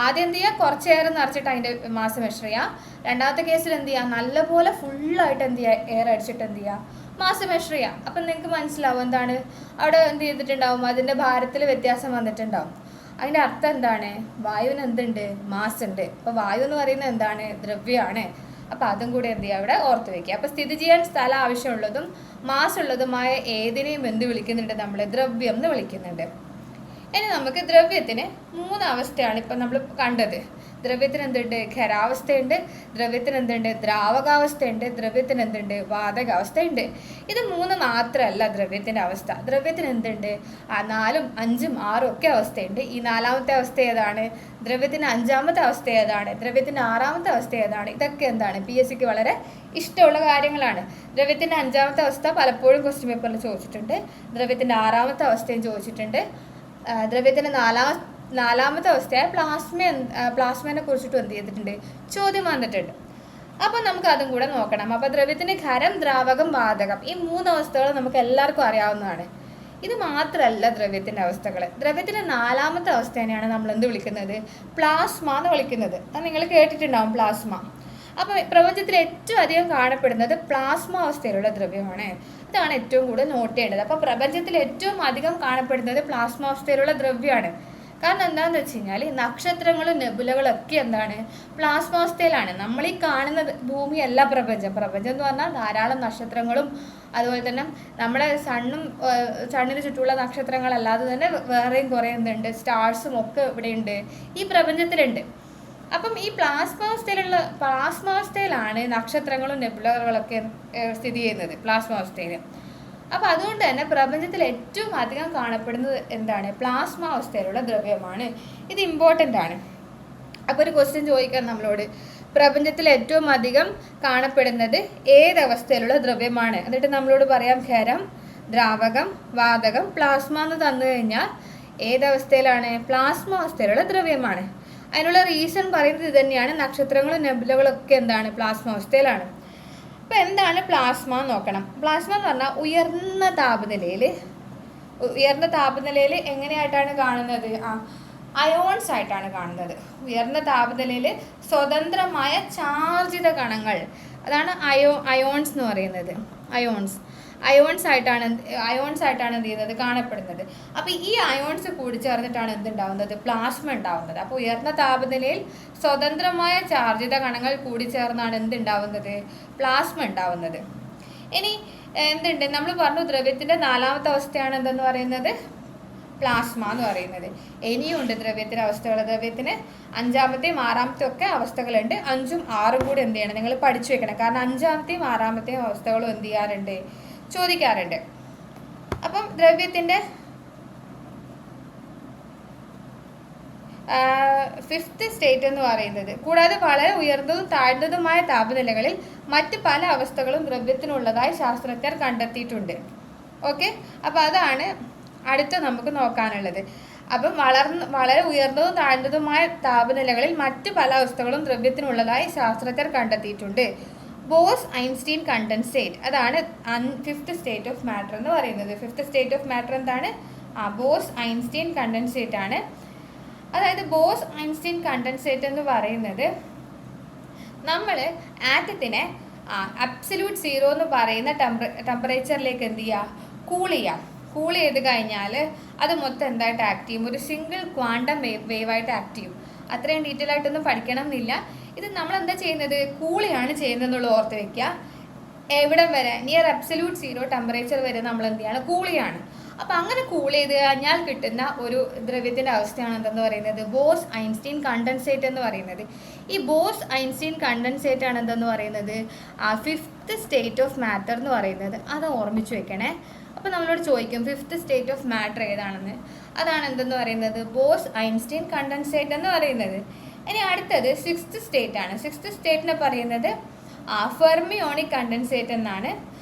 ആദ്യം എന്ത് ചെയ്യുക, കുറച്ച് എയർ നിറച്ചിട്ട് അതിൻ്റെ മാസ് മെഷർ ചെയ്യുക. രണ്ടാമത്തെ കേസിൽ എന്ത് ചെയ്യുക, നല്ലപോലെ ഫുള്ളായിട്ട് എന്ത് ചെയ്യുക, എയർ അടിച്ചിട്ട് എന്ത് ചെയ്യുക, മാസ് മെഷർ ചെയ്യാം. അപ്പം നിങ്ങൾക്ക് മനസ്സിലാവും എന്താണ് അവിടെ എന്ത് ചെയ്തിട്ടുണ്ടാവും, അതിൻ്റെ ഭാരത്തിൽ വ്യത്യാസം വന്നിട്ടുണ്ടാവും. അതിൻ്റെ അർത്ഥം എന്താണ്, വായുവിന് എന്തുണ്ട്, മാസ് ഉണ്ട്. അപ്പോൾ വായു എന്ന് പറയുന്നത് എന്താണ്, ദ്രവ്യമാണ്. അപ്പോൾ അതും കൂടി എന്ത് ചെയ്യുക, അവിടെ ഓർത്ത് വയ്ക്കുക. അപ്പോൾ സ്ഥിതി ചെയ്യാൻ സ്ഥലം ആവശ്യമുള്ളതും മാസ് ഉള്ളതുമായ ഏതിനെയും എന്ത് വിളിക്കുന്നുണ്ട്, നമ്മൾ ദ്രവ്യം എന്ന് വിളിക്കുന്നുണ്ട്. ഇനി നമുക്ക് ദ്രവ്യത്തിന് 3 അവസ്ഥയാണ് ഇപ്പം നമ്മൾ കണ്ടത്. ദ്രവ്യത്തിന് എന്തുണ്ട്, ഖരാവസ്ഥയുണ്ട്. ദ്രവ്യത്തിന് എന്തുണ്ട്, ദ്രാവകാവസ്ഥയുണ്ട്. ദ്രവ്യത്തിന് എന്തുണ്ട്, വാതകാവസ്ഥയുണ്ട്. ഇത് 3 മാത്രമല്ല ദ്രവ്യത്തിൻ്റെ അവസ്ഥ. ദ്രവ്യത്തിന് എന്തുണ്ട്, 4ഉം 5ഉം 6ഉം ഒക്കെ അവസ്ഥയുണ്ട്. ഈ 4ാമത്തെ അവസ്ഥ ഏതാണ്, ദ്രവ്യത്തിൻ്റെ 5ാമത്തെ അവസ്ഥ ഏതാണ്, ദ്രവ്യത്തിൻ്റെ 6ാമത്തെ അവസ്ഥ ഏതാണ്, ഇതൊക്കെ എന്താണ് PSCക്ക് വളരെ ഇഷ്ടമുള്ള കാര്യങ്ങളാണ്. ദ്രവ്യത്തിൻ്റെ 5ാമത്തെ അവസ്ഥ പലപ്പോഴും ക്വസ്റ്റ്യൻ പേപ്പറിൽ ചോദിച്ചിട്ടുണ്ട്. ദ്രവ്യത്തിൻ്റെ 6ാമത്തെ അവസ്ഥയും ചോദിച്ചിട്ടുണ്ട്. ദ്രവ്യത്തിൻ്റെ 4ാമത്തെ അവസ്ഥയായ പ്ലാസ്മേനെ കുറിച്ചിട്ടും എന്ത് ചെയ്തിട്ടുണ്ട്, ചോദ്യം വന്നിട്ടുണ്ട്. അപ്പോൾ നമുക്ക് അതും കൂടെ നോക്കണം. അപ്പോൾ ദ്രവ്യത്തിന് ഖരം, ദ്രാവകം, വാതകം, ഈ 3 അവസ്ഥകൾ നമുക്ക് എല്ലാവർക്കും അറിയാവുന്നതാണ്. ഇത് മാത്രമല്ല ദ്രവ്യത്തിൻ്റെ അവസ്ഥകൾ. ദ്രവ്യത്തിൻ്റെ 4ാമത്തെ അവസ്ഥ തന്നെയാണ് നമ്മൾ എന്ത് വിളിക്കുന്നത്, പ്ലാസ്മ എന്ന് വിളിക്കുന്നത്. അത് നിങ്ങൾ കേട്ടിട്ടുണ്ടാവും, പ്ലാസ്മ. അപ്പോൾ പ്രപഞ്ചത്തിൽ ഏറ്റവും അധികം കാണപ്പെടുന്നത് പ്ലാസ്മ അവസ്ഥയിലുള്ള ദ്രവ്യമാണ്. ഇതാണ് ഏറ്റവും കൂടുതൽ നോട്ട് ചെയ്യേണ്ടത്. അപ്പോൾ പ്രപഞ്ചത്തിൽ ഏറ്റവും അധികം കാണപ്പെടുന്നത് പ്ലാസ്മ അവസ്ഥയിലുള്ള ദ്രവ്യമാണ്. കാരണം എന്താണെന്ന് വെച്ച് കഴിഞ്ഞാൽ നക്ഷത്രങ്ങളും നെബുലകളൊക്കെ എന്താണ്, പ്ലാസ്മ അവസ്ഥയിലാണ്. നമ്മൾ ഈ കാണുന്നത് ഭൂമിയല്ല പ്രപഞ്ചം. പ്രപഞ്ചം എന്ന് പറഞ്ഞാൽ ധാരാളം നക്ഷത്രങ്ങളും അതുപോലെ തന്നെ നമ്മുടെ സണ്ണിന് ചുറ്റുമുള്ള നക്ഷത്രങ്ങളല്ലാതെ തന്നെ വേറെയും കുറേ എന്തുണ്ട്, സ്റ്റാർസും ഒക്കെ ഇവിടെയുണ്ട്, ഈ പ്രപഞ്ചത്തിലുണ്ട്. അപ്പം ഈ പ്ലാസ്മാവസ്ഥയിലാണ് നക്ഷത്രങ്ങളും നെബുലകളൊക്കെ സ്ഥിതി ചെയ്യുന്നത്, പ്ലാസ്മാവസ്ഥയിൽ. അപ്പോൾ അതുകൊണ്ട് തന്നെ പ്രപഞ്ചത്തിൽ ഏറ്റവും അധികം കാണപ്പെടുന്നത് എന്താണ്, പ്ലാസ്മാവസ്ഥയിലുള്ള ദ്രവ്യമാണ്. ഇത് ഇമ്പോർട്ടൻ്റ് ആണ്. അപ്പോൾ ഒരു ക്വസ്റ്റ്യൻ ചോദിക്കാം നമ്മളോട്, പ്രപഞ്ചത്തിൽ ഏറ്റവും അധികം കാണപ്പെടുന്നത് ഏതവസ്ഥയിലുള്ള ദ്രവ്യമാണ്? എന്നിട്ട് നമ്മളോട് പറയാം ഖരം, ദ്രാവകം, വാതകം, പ്ലാസ്മ എന്ന് തന്നു കഴിഞ്ഞാൽ ഏതവസ്ഥയിലാണ്, പ്ലാസ്മ അവസ്ഥയിലുള്ള ദ്രവ്യമാണ്. അതിനുള്ള റീസൺ പറയുന്നത് ഇത് തന്നെയാണ്. നക്ഷത്രങ്ങളും നെബുലകളും ഒക്കെ എന്താണ്, പ്ലാസ്മ അവസ്ഥയിലാണ്. അപ്പോൾ എന്താണ് പ്ലാസ്മ എന്ന് നോക്കണം. പ്ലാസ്മ എന്ന് പറഞ്ഞാൽ ഉയർന്ന താപനിലയിൽ എങ്ങനെയായിട്ടാണ് കാണുന്നത്? അയോൺസ് ആയിട്ടാണ് കാണുന്നത്. ഉയർന്ന താപനിലയിൽ സ്വതന്ത്രമായ ചാർജിത കണങ്ങൾ, അതാണ് അയോൺസ് എന്ന് പറയുന്നത്. അയോൺസ് ആയിട്ടാണ് എന്ത് ചെയ്യുന്നത്, കാണപ്പെടുന്നത്. അപ്പോൾ ഈ അയോൺസ് കൂടി ചേർന്നിട്ടാണ് എന്തുണ്ടാവുന്നത്, പ്ലാസ്മ ഉണ്ടാവുന്നത്. അപ്പോൾ ഉയർന്ന താപനിലയിൽ സ്വതന്ത്രമായ ചാർജിത കണങ്ങൾ കൂടി ചേർന്നാണ് എന്തുണ്ടാവുന്നത്, പ്ലാസ്മ ഉണ്ടാവുന്നത്. ഇനി എന്തുണ്ട്, നമ്മൾ പറഞ്ഞു ദ്രവ്യത്തിൻ്റെ 4ാമത്തെ അവസ്ഥയാണ് എന്തെന്ന് പറയുന്നത്, പ്ലാസ്മ എന്ന് പറയുന്നത്. ഇനിയും ഉണ്ട് ദ്രവ്യത്തിൻ്റെ അവസ്ഥകൾ. ദ്രവ്യത്തിന് 5ാമത്തെയും 6ാമത്തെയും ഒക്കെ അവസ്ഥകളുണ്ട്. 5ഉം 6ഉം കൂടി എന്ത് ചെയ്യണം, നിങ്ങൾ പഠിച്ചു വെക്കണം. കാരണം 5ാമത്തെയും 6ാമത്തെയും അവസ്ഥകളും എന്ത് ചെയ്യാറുണ്ട്, ചോദിക്കാറുണ്ട്. അപ്പം ദ്രവ്യത്തിൻ്റെ 5th സ്റ്റേറ്റ് എന്ന് പറയുന്നത്, കൂടാതെ വളരെ ഉയർന്നതും താഴ്ന്നതുമായ താപനിലകളിൽ മറ്റ് പല അവസ്ഥകളും ദ്രവ്യത്തിനുള്ളതായി ശാസ്ത്രജ്ഞർ കണ്ടെത്തിയിട്ടുണ്ട്. ഓക്കെ, അപ്പോൾ അതാണ് അടുത്ത നമുക്ക് നോക്കാനുള്ളത്. അപ്പം വളരെ ഉയർന്നതും താഴ്ന്നതുമായ താപനിലകളിൽ മറ്റ് പല അവസ്ഥകളും ദ്രവ്യത്തിനുള്ളതായി ശാസ്ത്രജ്ഞർ കണ്ടെത്തിയിട്ടുണ്ട്. ബോസ് ഐൻസ്റ്റീൻ കണ്ടൻസേറ്റ്, അതാണ് 5th സ്റ്റേറ്റ് ഓഫ് മാറ്റർ എന്ന് പറയുന്നത്. 5th സ്റ്റേറ്റ് ഓഫ് മാറ്റർ എന്താണ്, ബോസ് ഐൻസ്റ്റീൻ കണ്ടൻസേറ്റ് ആണ്. അതായത് ബോസ് ഐൻസ്റ്റീൻ കണ്ടൻസേറ്റ് എന്ന് പറയുന്നത്, നമ്മൾ ആറ്റത്തിനെ അബ്സല്യൂട്ട് സീറോ എന്ന് പറയുന്ന ടെമ്പറേച്ചറിലേക്ക് എന്ത് ചെയ്യുക, കൂൾ ചെയ്ത് കഴിഞ്ഞാൽ അത് മൊത്തം എന്തായിട്ട് ആക്ട് ചെയ്യും, ഒരു സിംഗിൾ ക്വാണ്ടം വേവായിട്ട് ആക്ട് ചെയ്യും. അത്രയും ഡീറ്റെയിൽ ആയിട്ടൊന്നും പഠിക്കണം എന്നില്ല. ഇത് നമ്മൾ എന്താ ചെയ്യുന്നത്, കൂളിയാണ് ചെയ്യുന്നതെന്നുള്ളത് ഓർത്ത് വെക്കുക. എവിടം വരെ, നിയർ അബ്സല്യൂട്ട് സീറോ ടെമ്പറേച്ചർ വരെ നമ്മൾ എന്ത് ചെയ്യാണ്, കൂളിയാണ്. അപ്പോൾ അങ്ങനെ കൂൾ ചെയ്ത് കഴിഞ്ഞാൽ കിട്ടുന്ന ഒരു ദ്രവ്യത്തിൻ്റെ അവസ്ഥയാണ് എന്തെന്ന് പറയുന്നത്, ബോസ് ഐൻസ്റ്റീൻ കണ്ടൻസേറ്റ് എന്ന് പറയുന്നത്. ഈ ബോസ് ഐൻസ്റ്റീൻ കണ്ടൻസേറ്റ് ആണ് എന്തെന്ന് പറയുന്നത്, 5th സ്റ്റേറ്റ് ഓഫ് മാറ്റർ എന്ന് പറയുന്നത്. അത് ഓർമ്മിച്ച് വെക്കണേ. അപ്പോൾ നമ്മളോട് ചോദിക്കും 5th സ്റ്റേറ്റ് ഓഫ് മാറ്റർ ഏതാണെന്ന്. അതാണ് എന്തെന്ന് പറയുന്നത്, ബോസ് ഐൻസ്റ്റീൻ കണ്ടൻസേറ്റ് എന്ന് പറയുന്നത്. ഇനി അടുത്തത് 6th സ്റ്റേറ്റ് ആണ്. 6th സ്റ്റേറ്റിനെ പറയുന്നത് ഫെർമിയോണിക് കണ്ടൻസേറ്റ് എന്നാണ്.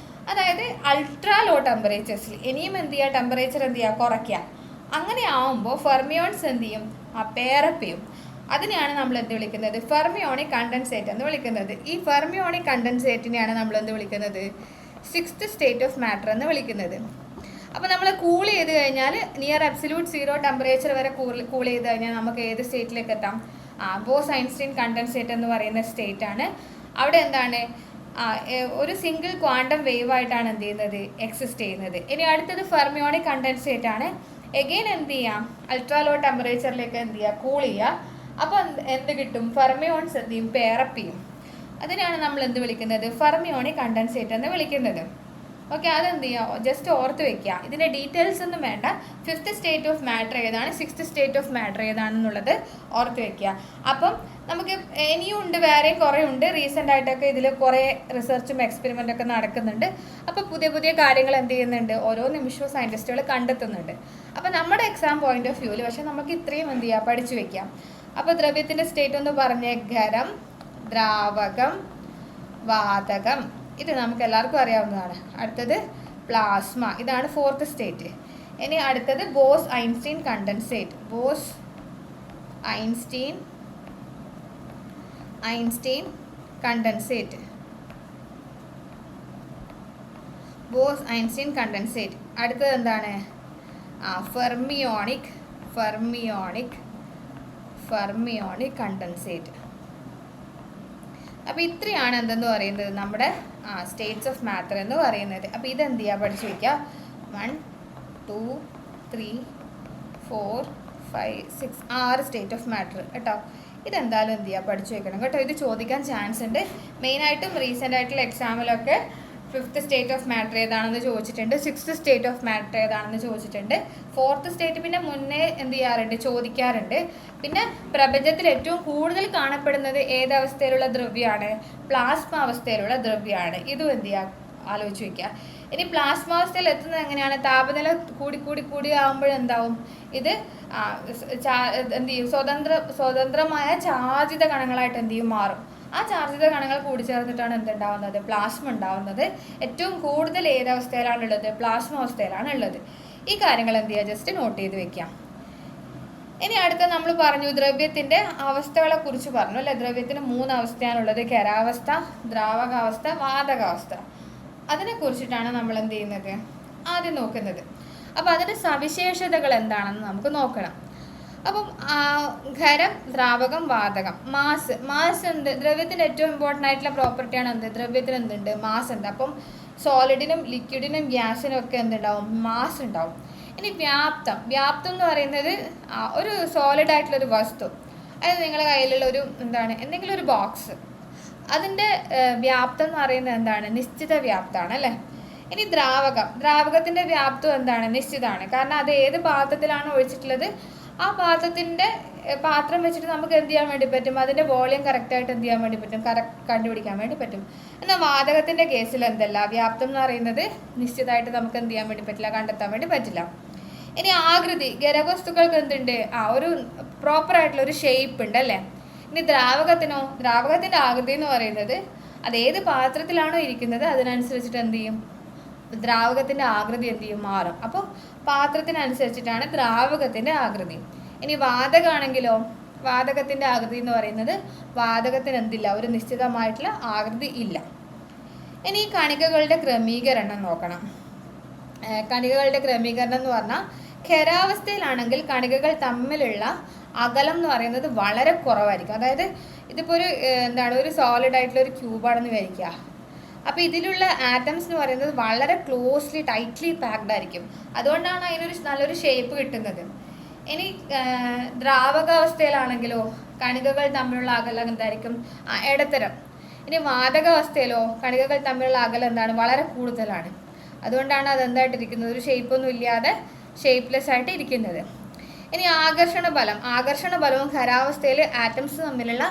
അതായത് അൾട്രാ ലോ ടെമ്പറേച്ചേഴ്സിൽ ഇനിയും എന്ത് ചെയ്യുക, ടെമ്പറേച്ചർ എന്ത് ചെയ്യുക, കുറയ്ക്കുക. അങ്ങനെ ആവുമ്പോൾ ഫെർമിയോൺസ് എന്ത് ചെയ്യും, പേരപ്പ് ചെയ്യും. അതിനെയാണ് നമ്മൾ എന്ത് വിളിക്കുന്നത്, ഫെർമിയോണിക് കണ്ടൻസേറ്റ് എന്ന് വിളിക്കുന്നത്. ഈ ഫെർമിയോണിക് കണ്ടൻസേറ്റിനെയാണ് നമ്മൾ എന്ത് വിളിക്കുന്നത്, 6th സ്റ്റേറ്റ് ഓഫ് മാറ്റർ എന്ന് വിളിക്കുന്നത്. അപ്പോൾ നമ്മൾ കൂൾ ചെയ്ത് കഴിഞ്ഞാൽ നിയർ അബ്സല്യൂട്ട് സീറോ ടെമ്പറേച്ചർ വരെ കൂൾ ചെയ്ത് കഴിഞ്ഞാൽ നമുക്ക് ഏത് സ്റ്റേറ്റിലേക്ക് എത്താം, ബോസ് ഐൻസ്റ്റീൻ കണ്ടൻസേറ്റ് എന്ന് പറയുന്ന സ്റ്റേറ്റ് ആണ്. അവിടെ എന്താണ്, ഒരു സിംഗിൾ ക്വാണ്ടം വേവ് ആയിട്ടാണ് എന്ത് ചെയ്യുന്നത്, എക്സിസ്റ്റ് ചെയ്യുന്നത്. ഇനി അടുത്തത് ഫെർമിയോണിക് കണ്ടൻസേറ്റ് ആണ്. എഗെയിൻ എന്ത് ചെയ്യാം, അൾട്രാ ലോ ടെമ്പറേച്ചറിലേക്ക് എന്ത് ചെയ്യുക, കൂൾ ചെയ്യുക. അപ്പോൾ എന്ത് കിട്ടും, ഫെർമിയോൺസ് എന്ത് ചെയ്യും, പേരപ്പ് ചെയ്യും. അതിനാണ് നമ്മൾ എന്ത് വിളിക്കുന്നത്, ഫെർമിയോണിക് കണ്ടൻസേറ്റ് എന്ന് വിളിക്കുന്നത്. ഓക്കെ, അതെന്ത് ചെയ്യുക, ജസ്റ്റ് ഓർത്ത് വെക്കുക. ഇതിൻ്റെ ഡീറ്റെയിൽസ് ഒന്നും വേണ്ട. 5th സ്റ്റേറ്റ് ഓഫ് മാറ്റർ ഏതാണ്, 6th സ്റ്റേറ്റ് ഓഫ് മാറ്റർ ഏതാണെന്നുള്ളത് ഓർത്ത് വെക്കുക. അപ്പം നമുക്ക് ഇനിയും ഉണ്ട്, വേറെയും കുറേ ഉണ്ട്. റീസെൻ്റ് ആയിട്ടൊക്കെ ഇതിൽ കുറേ റിസർച്ചും എക്സ്പെരിമെൻ്റൊക്കെ നടക്കുന്നുണ്ട്. അപ്പോൾ പുതിയ പുതിയ കാര്യങ്ങൾ എന്ത് ചെയ്യുന്നുണ്ട്, ഓരോ നിമിഷവും സയൻറ്റിസ്റ്റുകൾ കണ്ടെത്തുന്നുണ്ട്. അപ്പോൾ നമ്മുടെ എക്സാം പോയിന്റ് ഓഫ് വ്യൂവിൽ പക്ഷേ നമുക്ക് ഇത്രയും എന്ത് ചെയ്യുക, പഠിച്ചു വെക്കാം. അപ്പോൾ ദ്രവ്യത്തിൻ്റെ സ്റ്റേറ്റ് ഒന്ന് പറഞ്ഞേ, ഖരം, ദ്രാവകം, വാതകം. ഇത് നമുക്ക് എല്ലാവർക്കും അറിയാവുന്നതാണ്. അടുത്തത് പ്ലാസ്മ, ഇതാണ് 4th സ്റ്റേറ്റ്. ഇനി അടുത്തത് boss Einstein condensate. Boss Einstein condensate. Boss Einstein condensate. അടുത്തത് എന്താണ്, ഫെർമിയോണിക് കണ്ടൻസേറ്റ്. അപ്പോൾ ഇത്രയാണ് എന്തെന്ന് പറയുന്നത്, നമ്മുടെ സ്റ്റേറ്റ്സ് ഓഫ് മാറ്റർ എന്ന് പറയുന്നത്. അപ്പോൾ ഇതെന്ത് ചെയ്യുക, പഠിച്ചു വയ്ക്കുക. 1 2 3 4 5 6 6 സ്റ്റേറ്റ് ഓഫ് മാറ്റർ കേട്ടോ. ഇതെന്തായാലും എന്ത് ചെയ്യുക, പഠിച്ചു വെക്കണം കേട്ടോ. ഇത് ചോദിക്കാൻ ചാൻസ് ഉണ്ട്. മെയിനായിട്ടും റീസെൻ്റ് ആയിട്ടുള്ള എക്സാമിലൊക്കെ 5th സ്റ്റേറ്റ് ഓഫ് മാറ്റർ ഏതാണെന്ന് ചോദിച്ചിട്ടുണ്ട്, 6th സ്റ്റേറ്റ് ഓഫ് മാറ്റർ ഏതാണെന്ന് ചോദിച്ചിട്ടുണ്ട്. 4th സ്റ്റേറ്റ് പിന്നെ മുന്നേ എന്ത് ചെയ്യാറുണ്ട്, ചോദിക്കാറുണ്ട്. പിന്നെ പ്രപഞ്ചത്തിൽ ഏറ്റവും കൂടുതൽ കാണപ്പെടുന്നത് ഏതവസ്ഥയിലുള്ള ദ്രവ്യമാണ്, പ്ലാസ്മ അവസ്ഥയിലുള്ള ദ്രവ്യമാണ്. ഇതും എന്ത് ചെയ്യുക, ആലോചിച്ച് വയ്ക്കുക. ഇനി പ്ലാസ്മ അവസ്ഥയിൽ എത്തുന്നത് എങ്ങനെയാണ്, താപനില കൂടി ആകുമ്പോഴെന്താവും, ഇത് എന്ത് ചെയ്യും, സ്വതന്ത്രമായ ചാർജിത കണങ്ങളായിട്ട് എന്ത് ചെയ്യും, മാറും. ആ ചാർജിത കണങ്ങൾ കൂടിച്ചേർന്നിട്ടാണ് എന്തുണ്ടാവുന്നത്, പ്ലാസ്മ ഉണ്ടാവുന്നത്. ഏറ്റവും കൂടുതൽ ഏതവസ്ഥയിലാണുള്ളത്, പ്ലാസ്മ അവസ്ഥയിലാണ് ഉള്ളത്. ഈ കാര്യങ്ങൾ എന്ത് ചെയ്യുക, ജസ്റ്റ് നോട്ട് ചെയ്ത് വെക്കാം. ഇനി അടുത്ത നമ്മൾ പറഞ്ഞു ദ്രവ്യത്തിൻ്റെ അവസ്ഥകളെ കുറിച്ച് പറഞ്ഞു അല്ലേ. ദ്രവ്യത്തിന് 3 അവസ്ഥയാണുള്ളത്: ഖരാവസ്ഥ, ദ്രാവകാവസ്ഥ, വാതകാവസ്ഥ. അതിനെക്കുറിച്ചിട്ടാണ് നമ്മൾ എന്ത് ചെയ്യുന്നത്, ആദ്യം നോക്കുന്നത്. അപ്പോൾ അതിൻ്റെ സവിശേഷതകൾ എന്താണെന്ന് നമുക്ക് നോക്കണം. അപ്പം ഖരം, ദ്രാവകം, വാതകം. മാസ് എന്ത്, ദ്രവ്യത്തിൻ്റെ ഏറ്റവും ഇമ്പോർട്ടൻ്റ് ആയിട്ടുള്ള പ്രോപ്പർട്ടിയാണ് എന്ത്, ദ്രവ്യത്തിന് എന്തുണ്ട്, മാസ് ഉണ്ട്. അപ്പം സോളിഡിനും ലിക്വിഡിനും ഗ്യാസിനും ഒക്കെ എന്തുണ്ടാവും, മാസ് ഉണ്ടാവും. ഇനി വ്യാപ്തം എന്ന് പറയുന്നത് ഒരു സോളിഡ് ആയിട്ടുള്ളൊരു വസ്തു, അതായത് നിങ്ങളുടെ കയ്യിലുള്ള ഒരു എന്തെങ്കിലും ഒരു ബോക്സ്, അതിൻ്റെ വ്യാപ്തം എന്ന് പറയുന്നത് എന്താണ്, നിശ്ചിത വ്യാപ്തമാണ് അല്ലേ. ഇനി ദ്രാവകത്തിൻ്റെ വ്യാപ്തം എന്താണ്, നിശ്ചിതമാണ്. കാരണം അത് ഏത് പാത്രത്തിലാണ് ഒഴിച്ചിട്ടുള്ളത്, ആ പാത്രം വെച്ചിട്ട് നമുക്ക് എന്ത് ചെയ്യാൻ വേണ്ടി പറ്റും, അതിൻ്റെ വോളിയം കറക്റ്റായിട്ട് എന്ത് ചെയ്യാൻ വേണ്ടി പറ്റും, കണ്ടുപിടിക്കാൻ വേണ്ടി പറ്റും. എന്നാൽ വാതകത്തിൻ്റെ കേസിൽ എന്തല്ല, വ്യാപ്തം എന്ന് പറയുന്നത് നിശ്ചിതമായിട്ട് നമുക്ക് എന്ത് ചെയ്യാൻ വേണ്ടി പറ്റില്ല, കണ്ടെത്താൻ വേണ്ടി പറ്റില്ല. ഇനി ആകൃതി, ഖരവസ്തുക്കൾക്ക് എന്തുണ്ട്, ഒരു പ്രോപ്പറായിട്ടുള്ള ഒരു ഷേപ്പ് ഉണ്ട് അല്ലേ. ഇനി ദ്രാവകത്തിൻ്റെ ആകൃതി എന്ന് പറയുന്നത് അത് ഏത് പാത്രത്തിലാണോ ഇരിക്കുന്നത് അതിനനുസരിച്ചിട്ട് എന്ത് ചെയ്യും, ദ്രാവകത്തിൻ്റെ ആകൃതി എന്ത് ചെയ്യും, മാറും. അപ്പോൾ പാത്രത്തിനനുസരിച്ചിട്ടാണ് ദ്രാവകത്തിൻ്റെ ആകൃതി. ഇനി വാതകമാണെങ്കിലോ, വാതകത്തിൻ്റെ ആകൃതി എന്ന് പറയുന്നത് വാതകത്തിന് എന്തില്ല, ഒരു നിശ്ചിതമായിട്ടുള്ള ആകൃതി ഇല്ല. ഇനി കണികകളുടെ ക്രമീകരണം നോക്കണം. കണികകളുടെ ക്രമീകരണം എന്ന് പറഞ്ഞാൽ ഖരാവസ്ഥയിലാണെങ്കിൽ കണികകൾ തമ്മിലുള്ള അകലം എന്ന് പറയുന്നത് വളരെ കുറവായിരിക്കും. അതായത് ഇതിപ്പോൾ ഒരു സോളിഡ് ആയിട്ടുള്ള ഒരു ക്യൂബാണെന്ന് വിചാരിക്കുക. അപ്പോൾ ഇതിലുള്ള ആറ്റംസ് എന്ന് പറയുന്നത് വളരെ ക്ലോസ്ലി ടൈറ്റ്ലി പാക്ഡ് ആയിരിക്കും. അതുകൊണ്ടാണ് അതിനൊരു നല്ലൊരു ഷേപ്പ് കിട്ടുന്നത്. ഇനി ദ്രാവകാവസ്ഥയിലാണെങ്കിലോ കണികകൾ തമ്മിലുള്ള അകലം എന്തായിരിക്കും, ഇടത്തരം. ഇനി വാതകാവസ്ഥയിലോ കണികകൾ തമ്മിലുള്ള അകലം എന്താണ്, വളരെ കൂടുതലാണ്. അതുകൊണ്ടാണ് അതെന്തായിട്ടിരിക്കുന്നത്, ഒരു ഷേപ്പൊന്നും ഇല്ലാതെ ഷേപ്പ്ലെസ് ആയിട്ട് ഇരിക്കുന്നത്. ഇനി ആകർഷണ ബലവും ഖരാവസ്ഥയിൽ ആറ്റംസ് തമ്മിലുള്ള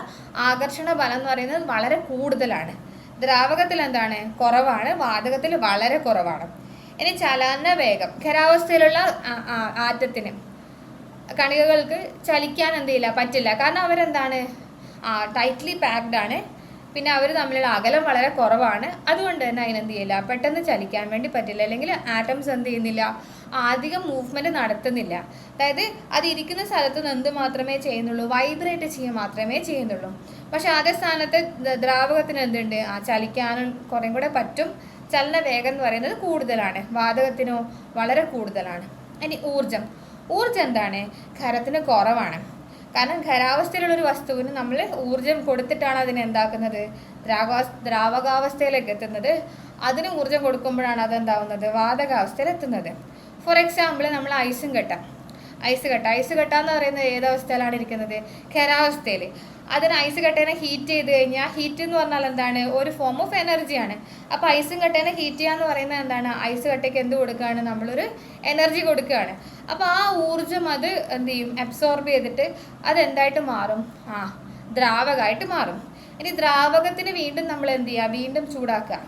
ആകർഷണ ബലം എന്ന് പറയുന്നത് വളരെ കൂടുതലാണ്. ദ്രാവകത്തിൽ എന്താണ്, കുറവാണ്, വാതകത്തിൽ വളരെ കുറവാണ്. ഇനി ചലന വേഗം, ഖരാവസ്ഥയിലുള്ള ആറ്റത്തിന്, കണികകൾക്ക് ചലിക്കാൻ എന്തില്ല, പറ്റില്ല. കാരണം അവരെന്താണ്, ടൈറ്റ്ലി പാക്ഡ് ആണ്. പിന്നെ അവർ തമ്മിലുള്ള അകലം വളരെ കുറവാണ്. അതുകൊണ്ട് തന്നെ അതിനെന്ത് ചെയ്യില്ല, പെട്ടെന്ന് ചലിക്കാൻ വേണ്ടി പറ്റില്ല. അല്ലെങ്കിൽ ആറ്റംസ് എന്ത് ചെയ്യുന്നില്ല, അധികം മൂവ്മെൻറ്റ് നടത്തുന്നില്ല. അതായത് അത് ഇരിക്കുന്ന സ്ഥലത്ത് നിന്ന് എന്ത് മാത്രമേ ചെയ്യുന്നുള്ളൂ, വൈബ്രേറ്റ് ചെയ്യുക മാത്രമേ ചെയ്യുന്നുള്ളൂ. പക്ഷെ അതേ സ്ഥാനത്ത് ദ്രാവകത്തിന് എന്തുണ്ട്, ചലിക്കാനും കുറേ കൂടെ പറ്റും. ചലന വേഗം എന്ന് പറയുന്നത് കൂടുതലാണ്, വാതകത്തിനോ വളരെ കൂടുതലാണ്. ഇനി ഊർജം എന്താണ്, ഖരത്തിന് കുറവാണ്. കാരണം ഖരാവസ്ഥയിലുള്ളൊരു വസ്തുവിന് നമ്മൾ ഊർജം കൊടുത്തിട്ടാണ് അതിനെ എന്താക്കുന്നത്, ദ്രാവകാവസ്ഥയിലേക്ക് എത്തുന്നത്. അതിന് ഊർജം കൊടുക്കുമ്പോഴാണ് അതെന്താവുന്നത്, വാതകാവസ്ഥയിൽ എത്തുന്നത്. ഫോർ എക്സാമ്പിൾ നമ്മൾ ഐസ് കട്ട എന്ന് പറയുന്നത് ഏതവസ്ഥയിലാണ് ഇരിക്കുന്നത്, ഖരാവസ്ഥയിൽ. അതിന് ഐസ് കട്ടേനെ ഹീറ്റ് ചെയ്ത് കഴിഞ്ഞാൽ, ഹീറ്റ് എന്ന് പറഞ്ഞാൽ എന്താണ്, ഒരു ഫോം ഓഫ് എനർജിയാണ്. അപ്പോൾ ഐസും കട്ടേനെ ഹീറ്റ് ചെയ്യുക എന്ന് പറയുന്നത് എന്താണ്, ഐസ് കട്ടയ്ക്ക് എന്ത് കൊടുക്കുകയാണ്, നമ്മളൊരു എനർജി കൊടുക്കുകയാണ്. അപ്പോൾ ആ ഊർജം അത് എന്ത് ചെയ്യും, അബ്സോർബ് ചെയ്തിട്ട് അതെന്തായിട്ട് മാറും, ദ്രാവകമായിട്ട് മാറും. ഇനി ദ്രാവകത്തിന് വീണ്ടും നമ്മൾ എന്ത് ചെയ്യുക, വീണ്ടും ചൂടാക്കുക,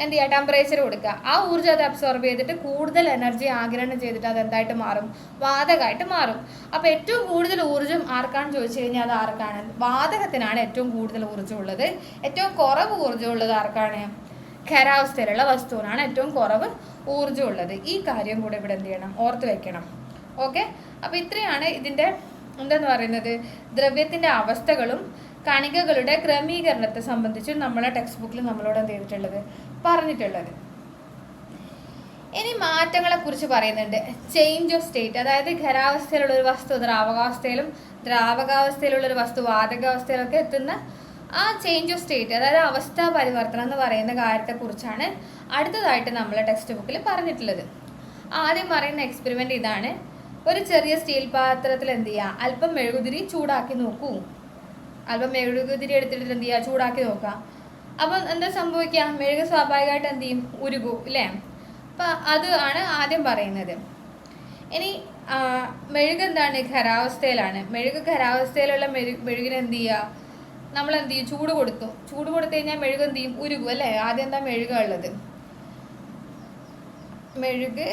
എന്ത് ചെയ്യുക, ടെമ്പറേച്ചർ കൊടുക്കുക. ആ ഊർജ്ജം അത് അബ്സോർബ് ചെയ്തിട്ട് കൂടുതൽ എനർജി ആഗിരണം ചെയ്തിട്ട് അത് എന്തായിട്ട് മാറും, വാതകമായിട്ട് മാറും. അപ്പോൾ ഏറ്റവും കൂടുതൽ ഊർജ്ജം ആർക്കാണെന്ന് ചോദിച്ചു കഴിഞ്ഞാൽ അത് ആർക്കാണ്, വാതകത്തിനാണ് ഏറ്റവും കൂടുതൽ ഊർജ്ജം ഉള്ളത്. ഏറ്റവും കുറവ് ഊർജ്ജം ഉള്ളത് ആർക്കാണ്, ഖരാവസ്ഥയിലുള്ള വസ്തുവിനാണ് ഏറ്റവും കുറവ് ഊർജ്ജം ഉള്ളത്. ഈ കാര്യം കൂടെ ഇവിടെ എന്ത് ചെയ്യണം, ഓർത്ത് വെക്കണം. ഓക്കെ, അപ്പോൾ ഇത്രയാണ് ഇതിൻ്റെ എന്തെന്ന് പറയുന്നത്, ദ്രവ്യത്തിൻ്റെ അവസ്ഥകളും കണികകളുടെ ക്രമീകരണത്തെ സംബന്ധിച്ച് നമ്മളെ ടെക്സ്റ്റ് ബുക്കിൽ നമ്മളോട് എന്ത് ചെയ്തിട്ടുള്ളത്, പറഞ്ഞിട്ടുള്ളത്. ഇനി മാറ്റങ്ങളെ കുറിച്ച് പറയുന്നുണ്ട്. ചേഞ്ച് ഓഫ് സ്റ്റേറ്റ്, അതായത് ഖരാവസ്ഥയിലുള്ളൊരു വസ്തു ദ്രാവകാവസ്ഥയിലും ദ്രാവകാവസ്ഥയിലുള്ളൊരു വസ്തു വാതകാവസ്ഥയിലൊക്കെ എത്തുന്ന ആ ചേഞ്ച് ഓഫ് സ്റ്റേറ്റ്, അതായത് അവസ്ഥാ പരിവർത്തനം എന്ന് പറയുന്ന കാര്യത്തെക്കുറിച്ചാണ് അടുത്തതായിട്ട് നമ്മളെ ടെക്സ്റ്റ് ബുക്കിൽ പറഞ്ഞിട്ടുള്ളത്. ആദ്യം പറയുന്ന എക്സ്പെരിമെൻ്റ് ഇതാണ്. ഒരു ചെറിയ സ്റ്റീൽ പാത്രത്തിൽ എന്ത് ചെയ്യുക, അല്പം മെഴുകുതിരി ചൂടാക്കി നോക്കൂ. അല്പം മെഴുകുതിരി എടുത്തിട്ട് എന്ത് ചെയ്യുക, ചൂടാക്കി നോക്കുക. അപ്പം എന്താ സംഭവിക്കുക, മെഴുക് സ്വാഭാവികമായിട്ട് എന്ത് ചെയ്യും, ഉരുകും അല്ലേ. അപ്പം അത് ആണ് ആദ്യം പറയുന്നത്. ഇനി മെഴുക് എന്താണ്, ഖരാവസ്ഥയിലാണ്. ഖരാവസ്ഥയിലുള്ള മെഴുകിന് എന്ത് ചെയ്യുക, നമ്മളെന്ത് ചെയ്യും, ചൂട് കൊടുത്തു കഴിഞ്ഞാൽ മെഴുക് എന്ത് ചെയ്യും, ഉരുകും അല്ലേ. ആദ്യം എന്താ മെഴുക ഉള്ളത്, മെഴുക്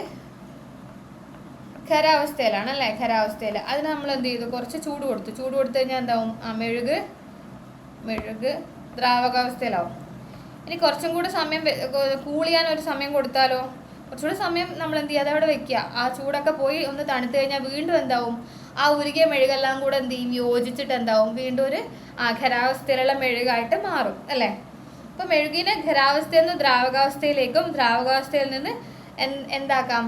ഖരാവസ്ഥയിലാണ് അല്ലേ. ഖരാവസ്ഥയിൽ അതിന് നമ്മൾ എന്ത് ചെയ്തു, കുറച്ച് ചൂട് കൊടുത്തു കഴിഞ്ഞാൽ എന്താവും, മെഴുക് ദ്രാവകാവസ്ഥയിലാവും. ഇനി കുറച്ചും കൂടി സമയം കൂൾ ചെയ്യാൻ ഒരു സമയം കൊടുത്താലോ, കുറച്ചുകൂടി സമയം നമ്മൾ എന്ത് ചെയ്യുക, അതവിടെ വെക്കുക. ആ ചൂടൊക്കെ പോയി ഒന്ന് തണുത്ത് കഴിഞ്ഞാൽ വീണ്ടും എന്താവും, ആ ഉരുകിയ മെഴുകെല്ലാം കൂടെ എന്ത് ചെയ്യും, യോജിച്ചിട്ട് എന്താവും, വീണ്ടും ഒരു ഖരാവസ്ഥയിലുള്ള മെഴുകായിട്ട് മാറും അല്ലേ. അപ്പോൾ മെഴുകിനെ ഖരാവസ്ഥയിൽ നിന്ന് ദ്രാവകാവസ്ഥയിലേക്കും ദ്രാവകാവസ്ഥയിൽ നിന്ന് എന്താക്കാം,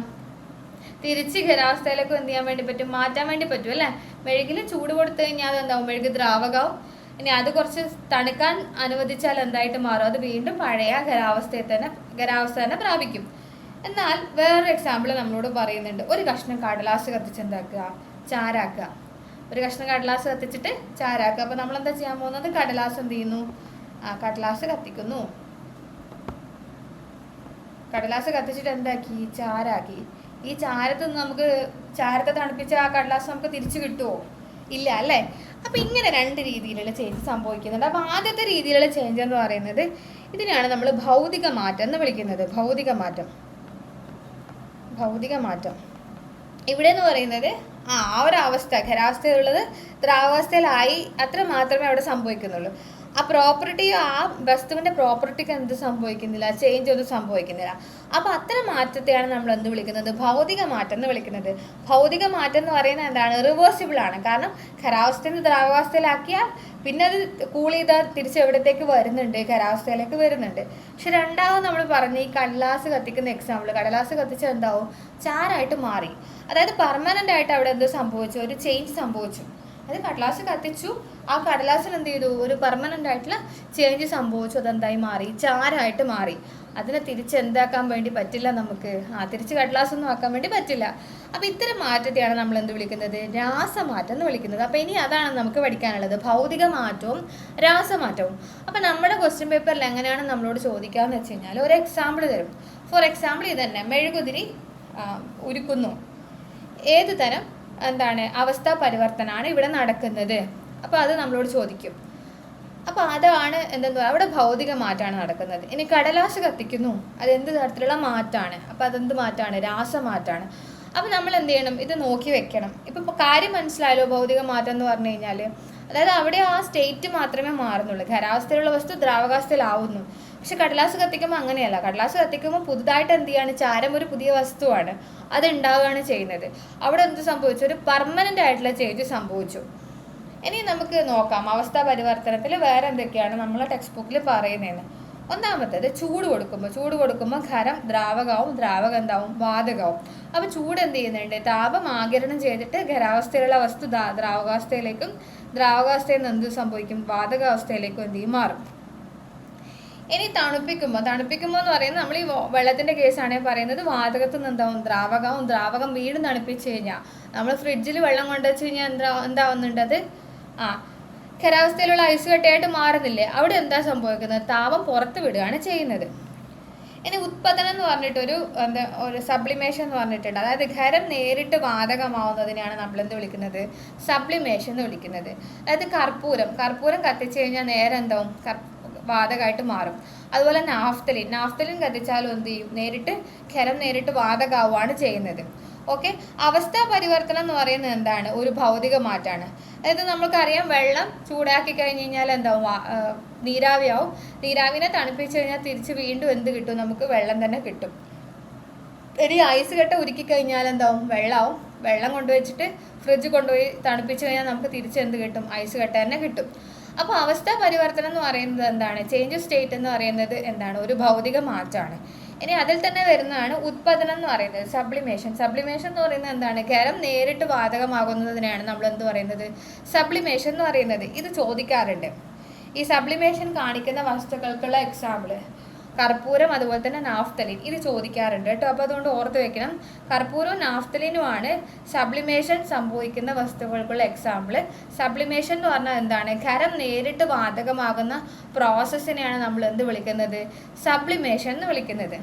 തിരിച്ച് ഖരാവസ്ഥയിലേക്കും എന്ത് ചെയ്യാൻ വേണ്ടി പറ്റും, മാറ്റാൻ വേണ്ടി പറ്റും അല്ലേ. മെഴുകിൽ ചൂട് കൊടുത്തു കഴിഞ്ഞാൽ അതെന്താവും, മെഴുക് ദ്രാവകമാവും. ഇനി അത് കുറച്ച് തണുക്കാൻ അനുവദിച്ചാൽ എന്തായിട്ട് മാറും, അത് വീണ്ടും പഴയ ഖരാവസ്ഥ തന്നെ പ്രാപിക്കും. എന്നാൽ വേറൊരു എക്സാമ്പിൾ നമ്മളോട് പറയുന്നുണ്ട്. ഒരു കഷ്ണം കടലാസ് കത്തിച്ച് എന്താക്കുക, ചാരാക്കുക. ഒരു കഷ്ണം കടലാസ് കത്തിച്ചിട്ട് ചാരാക്കുക. അപ്പോൾ നമ്മളെന്താ ചെയ്യാൻ പോകുന്നത്, കടലാസ് എന്ത് ചെയ്യുന്നു, കടലാസ് കത്തിക്കുന്നു. കടലാസ് കത്തിച്ചിട്ട് എന്താക്കി, ചാരാക്കി. ഈ ചാരത്ത് നമുക്ക് ചാരത്തെ തണുപ്പിച്ച ആ കടലാസ് നമുക്ക് തിരിച്ചു കിട്ടുമോ, ഇല്ല അല്ലേ. അപ്പം ഇങ്ങനെ രണ്ട് രീതിയിലുള്ള ചേഞ്ച് സംഭവിക്കുന്നുണ്ട്. അപ്പോൾ ആദ്യത്തെ രീതിയിലുള്ള ചേഞ്ച് എന്ന് പറയുന്നത് ഇതിനെയാണ് നമ്മൾ ഭൗതിക മാറ്റം എന്ന് വിളിക്കുന്നത്. ഭൗതിക മാറ്റം ഇവിടെ എന്ന് പറയുന്നത് ആ ഒരു അവസ്ഥ, ഖരാവസ്ഥയിലുള്ളത് ദ്രാവാവസ്ഥയിലായി, അത്ര മാത്രമേ അവിടെ സംഭവിക്കുന്നുള്ളൂ. ആ പ്രോപ്പർട്ടി, ആ വസ്തുവിൻ്റെ പ്രോപ്പർട്ടിക്ക് എന്ത് സംഭവിക്കുന്നില്ല, ചേഞ്ച് ഒന്നും സംഭവിക്കുന്നില്ല. അപ്പോൾ അത്തരം മാറ്റത്തെയാണ് നമ്മൾ എന്ത് വിളിക്കുന്നത്, ഭൗതിക മാറ്റം എന്ന് വിളിക്കുന്നത്. ഭൗതിക മാറ്റം എന്ന് പറയുന്നത് എന്താണ്, റിവേഴ്സിബിൾ ആണ്. കാരണം ഖരാവസ്ഥയിൽ നിന്ന് ദ്രാവാവസ്ഥയിലാക്കിയാൽ പിന്നെ അത് കൂൾ ചെയ്താൽ തിരിച്ച് എവിടത്തേക്ക് വരുന്നുണ്ട്, ഖരാവസ്ഥയിലേക്ക് വരുന്നുണ്ട്. പക്ഷെ രണ്ടാമത് നമ്മൾ പറഞ്ഞ ഈ കടലാസ് കത്തിക്കുന്ന എക്സാമ്പിൾ, കടലാസ് കത്തിച്ച് എന്താവും, ചാരായിട്ട് മാറി. അതായത് പെർമനൻ്റ് ആയിട്ട് അവിടെ എന്ത് സംഭവിച്ചു, ഒരു ചേഞ്ച് സംഭവിച്ചു. അത് കടലാസ് കത്തിച്ചു, ആ കടലാസിന് എന്ത് ചെയ്തു, ഒരു പെർമനൻ്റ് ആയിട്ടുള്ള ചേഞ്ച് സംഭവിച്ചു. അതെന്തായി മാറി, ചാരായിട്ട് മാറി. അതിനെ തിരിച്ച് എന്താക്കാൻ വേണ്ടി പറ്റില്ല നമുക്ക്, തിരിച്ച് കടലാസൊന്നും ആക്കാൻ വേണ്ടി പറ്റില്ല. അപ്പോൾ ഇത്തരം മാറ്റത്തെയാണ് നമ്മൾ എന്ത് വിളിക്കുന്നത്, രാസമാറ്റം എന്ന് വിളിക്കുന്നത്. അപ്പോൾ ഇനി അതാണ് നമുക്ക് പഠിക്കാനുള്ളത്, ഭൗതിക മാറ്റവും രാസമാറ്റവും. അപ്പോൾ നമ്മുടെ ക്വസ്റ്റ്യൻ പേപ്പറിൽ എങ്ങനെയാണ് നമ്മളോട് ചോദിക്കാമെന്ന് വെച്ച് കഴിഞ്ഞാൽ ഒരു എക്സാമ്പിൾ തരും. ഫോർ എക്സാമ്പിൾ ഇത് തന്നെ, മെഴുകുതിരി ഉരുക്കുന്നു. ഏത് തരം അവസ്ഥാ പരിവർത്തനമാണ് ഇവിടെ നടക്കുന്നത്, അപ്പോൾ അത് നമ്മളോട് ചോദിക്കും. അപ്പോൾ അതാണ് അവിടെ ഭൗതിക മാറ്റമാണ് നടക്കുന്നത്. ഇനി കടലാസ് കത്തിക്കുന്നു, അതെന്ത് തരത്തിലുള്ള മാറ്റമാണ്, അപ്പോൾ അതെന്ത് മാറ്റമാണ്, രാസമാറ്റമാണ്. അപ്പോൾ നമ്മൾ എന്ത് ചെയ്യണം, ഇത് നോക്കി വെക്കണം. ഇപ്പം കാര്യം മനസ്സിലായല്ലോ, ഭൗതിക മാറ്റം എന്ന് പറഞ്ഞു കഴിഞ്ഞാൽ അതായത് അവിടെ ആ സ്റ്റേറ്റ് മാത്രമേ മാറുന്നുള്ളൂ. ഖരാവസ്ഥയിലുള്ള വസ്തു ദ്രാവകാവസ്ഥയിലാവുന്നു. പക്ഷെ കടലാസ് കത്തിക്കുമ്പോൾ അങ്ങനെയല്ല. കടലാസ് കത്തിക്കുമ്പോൾ പുതുതായിട്ട് എന്ത് ചെയ്യാണ്, ചാരം ഒരു പുതിയ വസ്തുവാണ്, അത് ഉണ്ടാവുകയാണ് ചെയ്യുന്നത്. അവിടെ എന്ത് സംഭവിച്ചു, ഒരു പെർമനൻ്റ് ആയിട്ടുള്ള ചേഞ്ച് സംഭവിച്ചു. ഇനി നമുക്ക് നോക്കാം അവസ്ഥാ പരിവർത്തനത്തിൽ വേറെ എന്തൊക്കെയാണ് നമ്മളെ ടെക്സ്റ്റ് ബുക്കിൽ പറയുന്നതെന്ന്. ഒന്നാമത്തേത് ചൂട് കൊടുക്കുമ്പോൾ ഖരം ദ്രാവകവും, ദ്രാവകം എന്താവും, വാതകവും. അപ്പോൾ ചൂട് എന്ത് ചെയ്യുന്നുണ്ട്, താപം ആഗിരണം ചെയ്തിട്ട് ഖരാവസ്ഥയിലുള്ള വസ്തു ദ്രാവകാവസ്ഥയിലേക്കും, ദ്രാവകാവസ്ഥയിൽ നിന്ന് എന്ത് സംഭവിക്കും, വാതകാവസ്ഥയിലേക്കും എന്ത് ചെയ്യും, മാറും. ഇനി തണുപ്പിക്കുമ്പോൾ എന്ന് പറയുന്നത് നമ്മൾ ഈ വെള്ളത്തിൻ്റെ കേസാണെങ്കിൽ പറയുന്നത് വാതകത്തിൽ നിന്ന് എന്താവും, ദ്രാവകം വീണ്ടും തണുപ്പിച്ച് കഴിഞ്ഞാൽ, നമ്മൾ ഫ്രിഡ്ജിൽ വെള്ളം കൊണ്ടുവച്ച് കഴിഞ്ഞാൽ എന്താവുന്നുണ്ട്, അത് ഖരാവസ്ഥയിലുള്ള ഐസ് കട്ടയായിട്ട് മാറുന്നില്ലേ, അവിടെ എന്താ സംഭവിക്കുന്നത്, താപം പുറത്ത് വിടുകയാണ് ചെയ്യുന്നത്. ഇനി ഉത്പാദനം എന്ന് പറഞ്ഞിട്ട് ഒരു സബ്ലിമേഷൻ എന്ന് പറഞ്ഞിട്ടുണ്ട്. അതായത് ഖരം നേരിട്ട് വാതകമാവുന്നതിനെയാണ് നമ്മൾ എന്ത് വിളിക്കുന്നത്, സബ്ലിമേഷൻ എന്ന് വിളിക്കുന്നത്. അതായത് കർപ്പൂരം കത്തിച്ചു കഴിഞ്ഞാൽ നേരെ എന്താവും, വാതകമായിട്ട് മാറും. അതുപോലെ നാഫ്തലിൻ കത്തിച്ചാലും എന്ത് ചെയ്യും, ഖരം നേരിട്ട് വാതകമാവുകയാണ് ചെയ്യുന്നത്. ഓക്കെ, അവസ്ഥാ പരിവർത്തനം എന്ന് പറയുന്നത് എന്താണ്, ഒരു ഭൗതിക മാറ്റമാണ്. അതായത് നമുക്കറിയാം, വെള്ളം ചൂടാക്കി കഴിഞ്ഞ് കഴിഞ്ഞാൽ എന്താവും, നീരാവിയാവും. നീരാവിനെ തണുപ്പിച്ച് കഴിഞ്ഞാൽ തിരിച്ച് വീണ്ടും എന്ത് കിട്ടും, നമുക്ക് വെള്ളം തന്നെ കിട്ടും. ഒരു ഐസ് കട്ട ഉരുക്കി കഴിഞ്ഞാൽ എന്താവും, വെള്ളമാവും. വെള്ളം കൊണ്ടുവച്ചിട്ട് ഫ്രിഡ്ജ് കൊണ്ടുപോയി തണുപ്പിച്ച് കഴിഞ്ഞാൽ നമുക്ക് തിരിച്ച് എന്ത് കിട്ടും, ഐസ് കട്ട തന്നെ കിട്ടും. അപ്പോൾ അവസ്ഥാ പരിവർത്തനം എന്ന് പറയുന്നത് എന്താണ്, ചേഞ്ച് ഓഫ് സ്റ്റേറ്റ് എന്ന് പറയുന്നത് എന്താണ്, ഒരു ഭൗതിക മാറ്റമാണ്. ഇനി അതിൽ തന്നെ വരുന്നതാണ് ഉത്പാദനം എന്ന് പറയുന്നത്, സബ്ലിമേഷൻ എന്ന് പറയുന്നത് എന്താണ്, ഖരം നേരിട്ട് വാതകമാകുന്നതിനെയാണ് നമ്മൾ എന്ത് പറയുന്നത്, സബ്ലിമേഷൻ എന്ന് പറയുന്നത്. ഇത് ചോദിക്കാറുണ്ട്. ഈ സബ്ലിമേഷൻ കാണിക്കുന്ന വസ്തുക്കൾക്കുള്ള എക്സാമ്പിൾ കർപ്പൂരം, അതുപോലെ തന്നെ നാഫ്തലിൻ, ഇത് ചോദിക്കാറുണ്ട് കേട്ടോ. അപ്പോൾ അതുകൊണ്ട് ഓർത്ത് വെക്കണം, കർപ്പൂരവും നാഫ്തലിനുമാണ് സബ്ലിമേഷൻ സംഭവിക്കുന്ന വസ്തുക്കൾക്കുള്ള എക്സാമ്പിൾ. സബ്ലിമേഷൻ എന്ന് പറഞ്ഞാൽ എന്താണ്, ഖരം നേരിട്ട് വാതകമാകുന്ന പ്രോസസ്സിനെയാണ് നമ്മൾ എന്ത് വിളിക്കുന്നത്, സബ്ലിമേഷൻ എന്ന് വിളിക്കുന്നത്.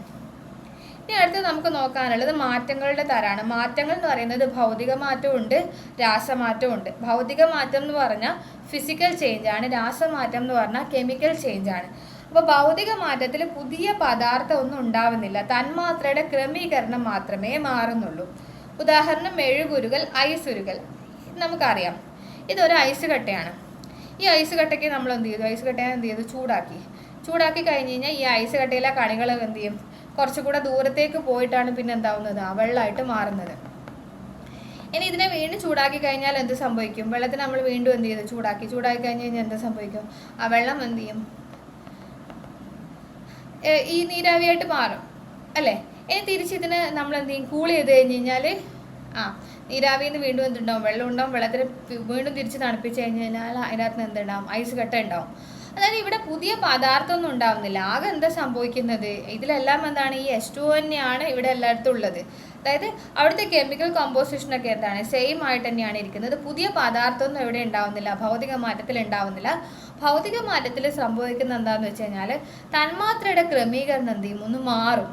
ഇനി അടുത്ത് നമുക്ക് നോക്കാനുള്ളത് മാറ്റങ്ങളുടെ തരമാണ്. മാറ്റങ്ങൾ എന്ന് പറയുന്നത് ഭൗതിക മാറ്റവും ഉണ്ട്, രാസമാറ്റവും ഉണ്ട്. ഭൗതിക മാറ്റം എന്ന് പറഞ്ഞാൽ ഫിസിക്കൽ ചേഞ്ചാണ്, രാസമാറ്റം എന്ന് പറഞ്ഞാൽ കെമിക്കൽ ചേഞ്ചാണ്. അപ്പോൾ ഭൗതിക മാറ്റത്തിൽ പുതിയ പദാർത്ഥം ഒന്നും ഉണ്ടാവുന്നില്ല, തന്മാത്രയുടെ ക്രമീകരണം മാത്രമേ മാറുന്നുള്ളൂ. ഉദാഹരണം മെഴുകുരുകൽ, ഐസുരുകൽ. നമുക്കറിയാം, ഇതൊരു ഐസ് കട്ടയാണ്. ഈ ഐസ് കട്ടയ്ക്ക് നമ്മൾ എന്ത് ചെയ്തു, ചൂടാക്കി കഴിഞ്ഞ് കഴിഞ്ഞാൽ ഈ ഐസ് കട്ടയിലെ കണികൾ എന്ത് ചെയ്യും, കുറച്ചുകൂടെ ദൂരത്തേക്ക് പോയിട്ടാണ് പിന്നെ എന്താവുന്നത്, വെള്ളമായിട്ട് മാറുന്നത്. ഇനി ഇതിനെ വീണ്ടും ചൂടാക്കി കഴിഞ്ഞാൽ എന്ത് സംഭവിക്കും? വെള്ളത്തിന് നമ്മൾ വീണ്ടും എന്ത് ചെയ്തു? ചൂടാക്കി കഴിഞ്ഞ് കഴിഞ്ഞാൽ എന്ത് സംഭവിക്കും? ആ വെള്ളം എന്ത് ചെയ്യും? ഈ നീരാവിയായിട്ട് മാറും അല്ലേ? ഇനി തിരിച്ച് ഇതിന് നമ്മൾ എന്ത് ചെയ്യും? കൂൾ ചെയ്ത് കഴിഞ്ഞ് കഴിഞ്ഞാൽ നീരാവിയിൽ നിന്ന് വീണ്ടും എന്തുണ്ടാവും? വെള്ളം ഉണ്ടാവും. വെള്ളത്തിന് വീണ്ടും തിരിച്ച് തണുപ്പിച്ച് കഴിഞ്ഞ് കഴിഞ്ഞാൽ അതിനകത്ത് നിന്ന് എന്തുണ്ടാവും? ഐസ് കട്ട ഉണ്ടാവും. അതായത് ഇവിടെ പുതിയ പദാർത്ഥമൊന്നും ഉണ്ടാവുന്നില്ല. ആകെ എന്താ സംഭവിക്കുന്നത്? ഇതിലെല്ലാം എന്താണ്? ഈ H2O തന്നെയാണ് ഇവിടെ എല്ലായിടത്തും ഉള്ളത്. അതായത് അവിടുത്തെ കെമിക്കൽ കോമ്പോസിഷനൊക്കെ എന്താണ്? സെയിം ആയിട്ട് തന്നെയാണ് ഇരിക്കുന്നത്. പുതിയ പദാർത്ഥമൊന്നും എവിടെ ഉണ്ടാവുന്നില്ല, ഭൗതിക മാറ്റത്തിൽ ഉണ്ടാവുന്നില്ല. ഭൗതിക മാറ്റത്തിൽ സംഭവിക്കുന്ന എന്താണെന്ന് വെച്ച് കഴിഞ്ഞാൽ തന്മാത്രയുടെ ക്രമീകരണം എന്ത് ചെയ്യും? ഒന്ന് മാറും.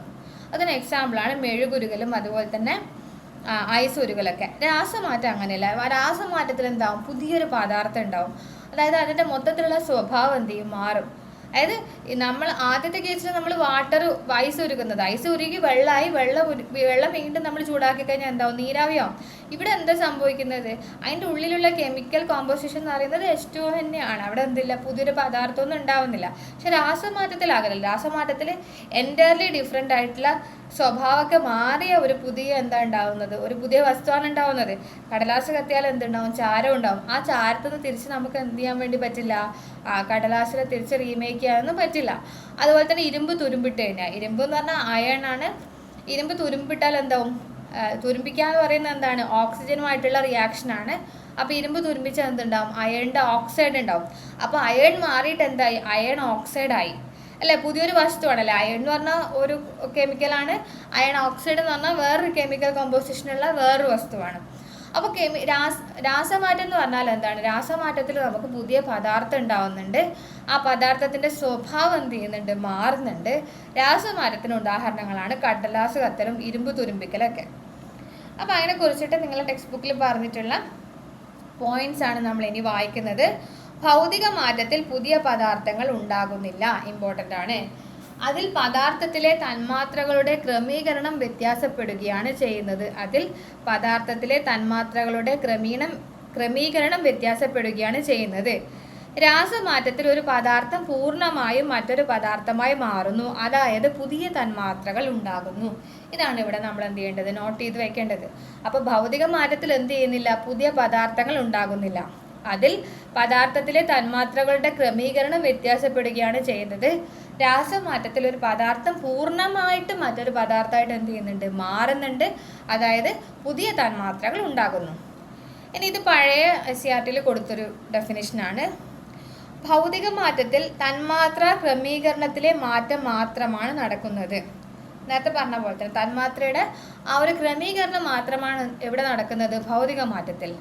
അതിന് എക്സാമ്പിളാണ് മെഴുകുരുകലും അതുപോലെ തന്നെ ഐസ് ഉരുകലൊക്കെ. രാസമാറ്റം അങ്ങനെയല്ല. രാസമാറ്റത്തിൽ എന്താവും? പുതിയൊരു പദാർത്ഥം ഉണ്ടാവും. അതായത് അതിൻ്റെ മൊത്തത്തിലുള്ള സ്വഭാവം എന്ത് ചെയ്യും? മാറും. അതായത് നമ്മൾ ആദ്യത്തെ കേസിൽ നമ്മൾ ഐസ് ഉരുകുന്നത്, ഐസ് ഉരുകി വെള്ളമായി, വെള്ളം വീണ്ടും നമ്മൾ ചൂടാക്കി കഴിഞ്ഞാൽ എന്താവും? നീരാവിയാവും. ഇവിടെ എന്താ സംഭവിക്കുന്നത്? അതിൻ്റെ ഉള്ളിലുള്ള കെമിക്കൽ കോമ്പോസിഷൻ എന്ന് പറയുന്നത് H2O തന്നെയാണ്. അവിടെ എന്തില്ല? പുതിയൊരു പദാർത്ഥമൊന്നും ഉണ്ടാവുന്നില്ല. പക്ഷെ രാസമാറ്റത്തിലാകലില്ല. രാസമാറ്റത്തിൽ എൻറ്റയർലി ഡിഫറെൻ്റ് ആയിട്ടുള്ള സ്വഭാവമൊക്കെ മാറിയ ഒരു പുതിയ എന്താ ഉണ്ടാവുന്നത്? ഒരു പുതിയ വസ്തുവാണ് ഉണ്ടാവുന്നത്. കടലാസ് കത്തിയാൽ എന്തുണ്ടാവും? ചാരം ഉണ്ടാവും. ആ ചാരത്തിൽ നിന്ന് തിരിച്ച് നമുക്ക് എന്ത് ചെയ്യാൻ വേണ്ടി പറ്റില്ല? കടലാസിനെ തിരിച്ച് റീമേക്ക് ചെയ്യാനൊന്നും പറ്റില്ല. അതുപോലെ തന്നെ ഇരുമ്പ് തുരുമ്പിട്ട് കഴിഞ്ഞാൽ, ഇരുമ്പ് എന്ന് പറഞ്ഞാൽ അയൺ ആണ്. ഇരുമ്പ് തുരുമ്പിട്ടാൽ എന്താവും? തുരുമ്പിക്കുക എന്ന് പറയുന്നത് എന്താണ്? ഓക്സിജനുമായിട്ടുള്ള റിയാക്ഷനാണ്. അപ്പോൾ ഇരുമ്പ് തുരുമ്പിച്ചാൽ എന്തുണ്ടാവും? അയണിൻ്റെ ഓക്സൈഡ് ഉണ്ടാവും. അപ്പോൾ അയൺ മാറിയിട്ട് എന്തായി? അയൺ ഓക്സൈഡായി അല്ലേ? പുതിയൊരു വസ്തുവാണല്ലേ. അയൺ എന്ന് പറഞ്ഞാൽ ഒരു കെമിക്കലാണ്. അയൺ ഓക്സൈഡ് എന്ന് പറഞ്ഞാൽ വേറൊരു കെമിക്കൽ കോമ്പോസിഷനുള്ള വേറൊരു വസ്തുവാണ്. അപ്പോൾ രാസമാറ്റം എന്ന് പറഞ്ഞാൽ എന്താണ്? രാസമാറ്റത്തിൽ നമുക്ക് പുതിയ പദാർത്ഥം ഉണ്ടാവുന്നുണ്ട്. ആ പദാർത്ഥത്തിൻ്റെ സ്വഭാവം എന്ത് ചെയ്യുന്നുണ്ട്? മാറുന്നുണ്ട്. രാസമാറ്റത്തിന് ഉദാഹരണങ്ങളാണ് കടലാസ് കത്തലും ഇരുമ്പ് തുരുമ്പിക്കലൊക്കെ. അപ്പോൾ അതിനെക്കുറിച്ചിട്ട് നിങ്ങളുടെ ടെക്സ്റ്റ് ബുക്കിൽ പറഞ്ഞിട്ടുള്ള പോയിന്റ്സ് ആണ് നമ്മൾ ഇനി വായിക്കുന്നത്. ഭൗതിക മാറ്റത്തിൽ പുതിയ പദാർത്ഥങ്ങൾ ഉണ്ടാകുന്നില്ല. ഇമ്പോർട്ടൻ്റ് ആണ്. അതിൽ പദാർത്ഥത്തിലെ തന്മാത്രകളുടെ ക്രമീകരണം വ്യത്യാസപ്പെടുകയാണ് ചെയ്യുന്നത്. ക്രമീകരണം വ്യത്യാസപ്പെടുകയാണ് ചെയ്യുന്നത്. രാസമാറ്റത്തിൽ ഒരു പദാർത്ഥം പൂർണ്ണമായും മറ്റൊരു പദാർത്ഥമായി മാറുന്നു. അതായത് പുതിയ തന്മാത്രകൾ ഉണ്ടാകുന്നു. ഇതാണ് ഇവിടെ നമ്മൾ എന്ത് ചെയ്യേണ്ടത്? നോട്ട് ചെയ്ത് വെക്കേണ്ടത്. അപ്പോൾ ഭൗതിക മാറ്റത്തിൽ എന്ത് ചെയ്യുന്നില്ല? പുതിയ പദാർത്ഥങ്ങൾ ഉണ്ടാകുന്നില്ല. അതിൽ പദാർത്ഥത്തിലെ തന്മാത്രകളുടെ ക്രമീകരണം വ്യത്യാസപ്പെടുകയാണ് ചെയ്യുന്നത്. രാസമാറ്റത്തിൽ ഒരു പദാർത്ഥം പൂർണ്ണമായിട്ട് മറ്റൊരു പദാർത്ഥമായിട്ട് എന്ത് ചെയ്യുന്നുണ്ട്? മാറുന്നുണ്ട്. അതായത് പുതിയ തന്മാത്രകൾ ഉണ്ടാകുന്നു. ഇനി ഇത് പഴയ SCERT കൊടുത്തൊരു ഡെഫിനിഷനാണ്. ഭൗതിക മാറ്റത്തിൽ തന്മാത്ര ക്രമീകരണത്തിലെ മാറ്റം മാത്രമാണ് നടക്കുന്നത്. നേരത്തെ പറഞ്ഞ പോലെ തന്നെ തന്മാത്രയുടെ ആ ഒരു ക്രമീകരണം മാത്രമാണ് എവിടെ നടക്കുന്നത്? ഭൗതിക മാറ്റത്തിൽ.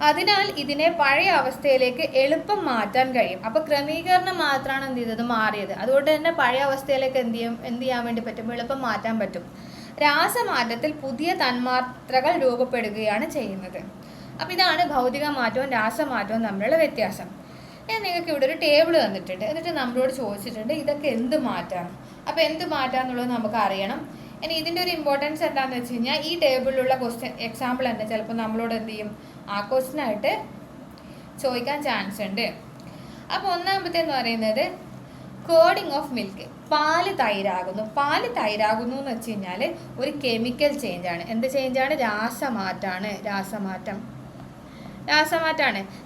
അതിനാൽ ഇതിനെ പഴയ അവസ്ഥയിലേക്ക് എളുപ്പം മാറ്റാൻ കഴിയും. അപ്പോൾ ക്രമീകരണം മാത്രമാണ് എന്ത് ചെയ്തത്? മാറിയത്. അതുകൊണ്ട് തന്നെ പഴയ അവസ്ഥയിലേക്ക് എന്ത് ചെയ്യാൻ വേണ്ടി പറ്റും? എളുപ്പം മാറ്റാൻ പറ്റും. രാസമാറ്റത്തിൽ പുതിയ തന്മാത്രകൾ രൂപപ്പെടുകയാണ് ചെയ്യുന്നത്. അപ്പോൾ ഇതാണ് ഭൗതിക മാറ്റവും രാസമാറ്റവും തമ്മിലുള്ള വ്യത്യാസം. നിങ്ങൾക്ക് ഇവിടെ ഒരു ടേബിൾ തന്നിട്ടുണ്ട്. എന്നിട്ട് നമ്മളോട് ചോദിച്ചിട്ടുണ്ട് ഇതൊക്കെ എന്ത് മാറ്റാണ്. അപ്പോൾ എന്ത് മാറ്റാന്നുള്ളത് നമുക്ക് അറിയണം. ഇനി ഇതിൻ്റെ ഒരു ഇമ്പോർട്ടൻസ് എന്താണെന്ന് വെച്ച് കഴിഞ്ഞാൽ ഈ ടേബിളിലുള്ള ക്വസ്റ്റ്യൻ എക്സാമ്പിൾ തന്നെ ചിലപ്പോൾ നമ്മളോട് എന്ത് ചെയ്യും? ആ ക്വസ്റ്റ്യനായിട്ട് ചോദിക്കാൻ ചാൻസ് ഉണ്ട്. അപ്പോൾ ഒന്നാമത്തേന്ന് പറയുന്നത് കേർഡിങ് ഓഫ് മിൽക്ക്. പാല് തൈരാകുന്നു. പാല് തൈരാകുന്നു എന്ന് വെച്ച് കഴിഞ്ഞാൽ ഒരു കെമിക്കൽ ചേഞ്ചാണ്. എന്ത് ചേഞ്ചാണ്? രാസമാറ്റമാണ്.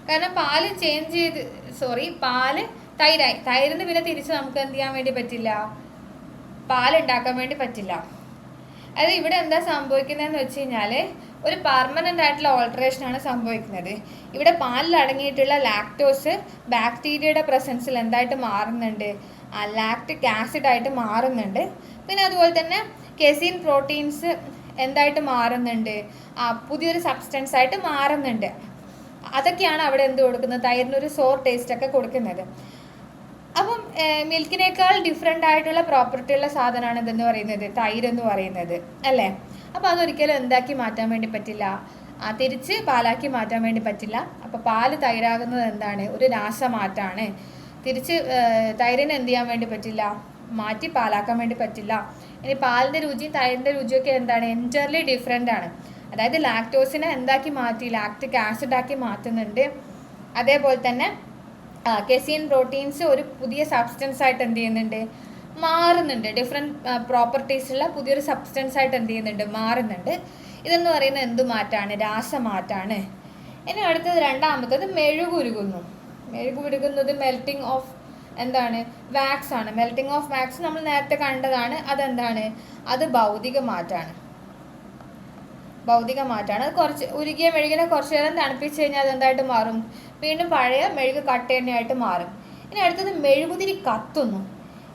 കാരണം പാല് പാല് തൈരായി. തൈരിന് പിന്നെ തിരിച്ച് നമുക്ക് എന്ത് ചെയ്യാൻ വേണ്ടി പറ്റില്ല? പാലുണ്ടാക്കാൻ വേണ്ടി പറ്റില്ല. അതായത് ഇവിടെ എന്താ സംഭവിക്കുന്നതെന്ന് വെച്ച് കഴിഞ്ഞാൽ ഒരു പെർമനൻ്റ് ആയിട്ടുള്ള ഓൾട്ടറേഷനാണ് സംഭവിക്കുന്നത്. ഇവിടെ പാലിൽ അടങ്ങിയിട്ടുള്ള ലാക്ടോസ് ബാക്ടീരിയയുടെ പ്രസൻസിൽ എന്തായിട്ട് മാറുന്നുണ്ട്? ലാക്റ്റിക് ആസിഡായിട്ട് മാറുന്നുണ്ട്. പിന്നെ അതുപോലെ തന്നെ കെസിൻ പ്രോട്ടീൻസ് എന്തായിട്ട് മാറുന്നുണ്ട്? പുതിയൊരു സബ്സ്റ്റൻസ് ആയിട്ട് മാറുന്നുണ്ട്. അതൊക്കെയാണ് അവിടെ എന്ത് കൊടുക്കുന്നത്? തൈരിനൊരു സോർ ടേസ്റ്റ് ഒക്കെ കൊടുക്കുന്നത്. അപ്പം മിൽക്കിനേക്കാൾ ഡിഫറെൻ്റ് ആയിട്ടുള്ള പ്രോപ്പർട്ടി ഉള്ള സാധനമാണ് ഇതെന്ന് പറയുന്നത്, തൈരെന്ന് പറയുന്നത് അല്ലേ? അപ്പോൾ അതൊരിക്കലും എന്താക്കി മാറ്റാൻ വേണ്ടി പറ്റില്ല? തിരിച്ച് പാലാക്കി മാറ്റാൻ വേണ്ടി പറ്റില്ല. അപ്പോൾ പാല് തൈരാകുന്നത് എന്താണ്? ഒരു രാസമാറ്റാണ്. തിരിച്ച് തൈരിനെ എന്ത് ചെയ്യാൻ വേണ്ടി പറ്റില്ല? മാറ്റി പാലാക്കാൻ വേണ്ടി പറ്റില്ല. ഇനി പാലിൻ്റെ രുചിയും തൈരിൻ്റെ രുചിയൊക്കെ എന്താണ്? എൻറ്റയർലി ഡിഫറെൻ്റ് ആണ്. അതായത് ലാക്ടോസിനെ എന്താക്കി മാറ്റി? ലാക്റ്റിക് ആസിഡാക്കി മാറ്റുന്നുണ്ട്. അതേപോലെ തന്നെ കെസിൻ പ്രോട്ടീൻസ് ഒരു പുതിയ സബ്സ്റ്റൻസ് ആയിട്ട് എന്ത് ചെയ്യുന്നുണ്ട്? മാറുന്നുണ്ട്. ഡിഫറെൻറ്റ് പ്രോപ്പർട്ടീസുള്ള പുതിയൊരു സബ്സ്റ്റൻസ് ആയിട്ട് എന്ത് ചെയ്യുന്നുണ്ട്? മാറുന്നുണ്ട്. ഇതെന്ന് പറയുന്നത് എന്ത് മാറ്റാണ്? രാസമാറ്റാണ്. ഇനി അടുത്തത് രണ്ടാമത്തത് മെഴുകുരുകുന്നു. മെഴുകുരുകുന്നത് മെൽറ്റിംഗ് ഓഫ് എന്താണ്? വാക്സ് ആണ്. മെൽറ്റിംഗ് ഓഫ് വാക്സ് നമ്മൾ നേരത്തെ കണ്ടതാണ്. അതെന്താണ്? അത് ഭൗതിക മാറ്റാണ്. ഭൗതിക മാറ്റാണ്. അത് കുറച്ച് ഉരുകിയ മെഴുകിനെ കുറച്ച് നേരം തണുപ്പിച്ച് കഴിഞ്ഞാൽ അതെന്തായിട്ട് മാറും? വീണ്ടും പഴയ മെഴുക് കട്ടയെണ്ണയായിട്ട് മാറും. ഇനി അടുത്തത് മെഴുകുതിരി കത്തുന്നു.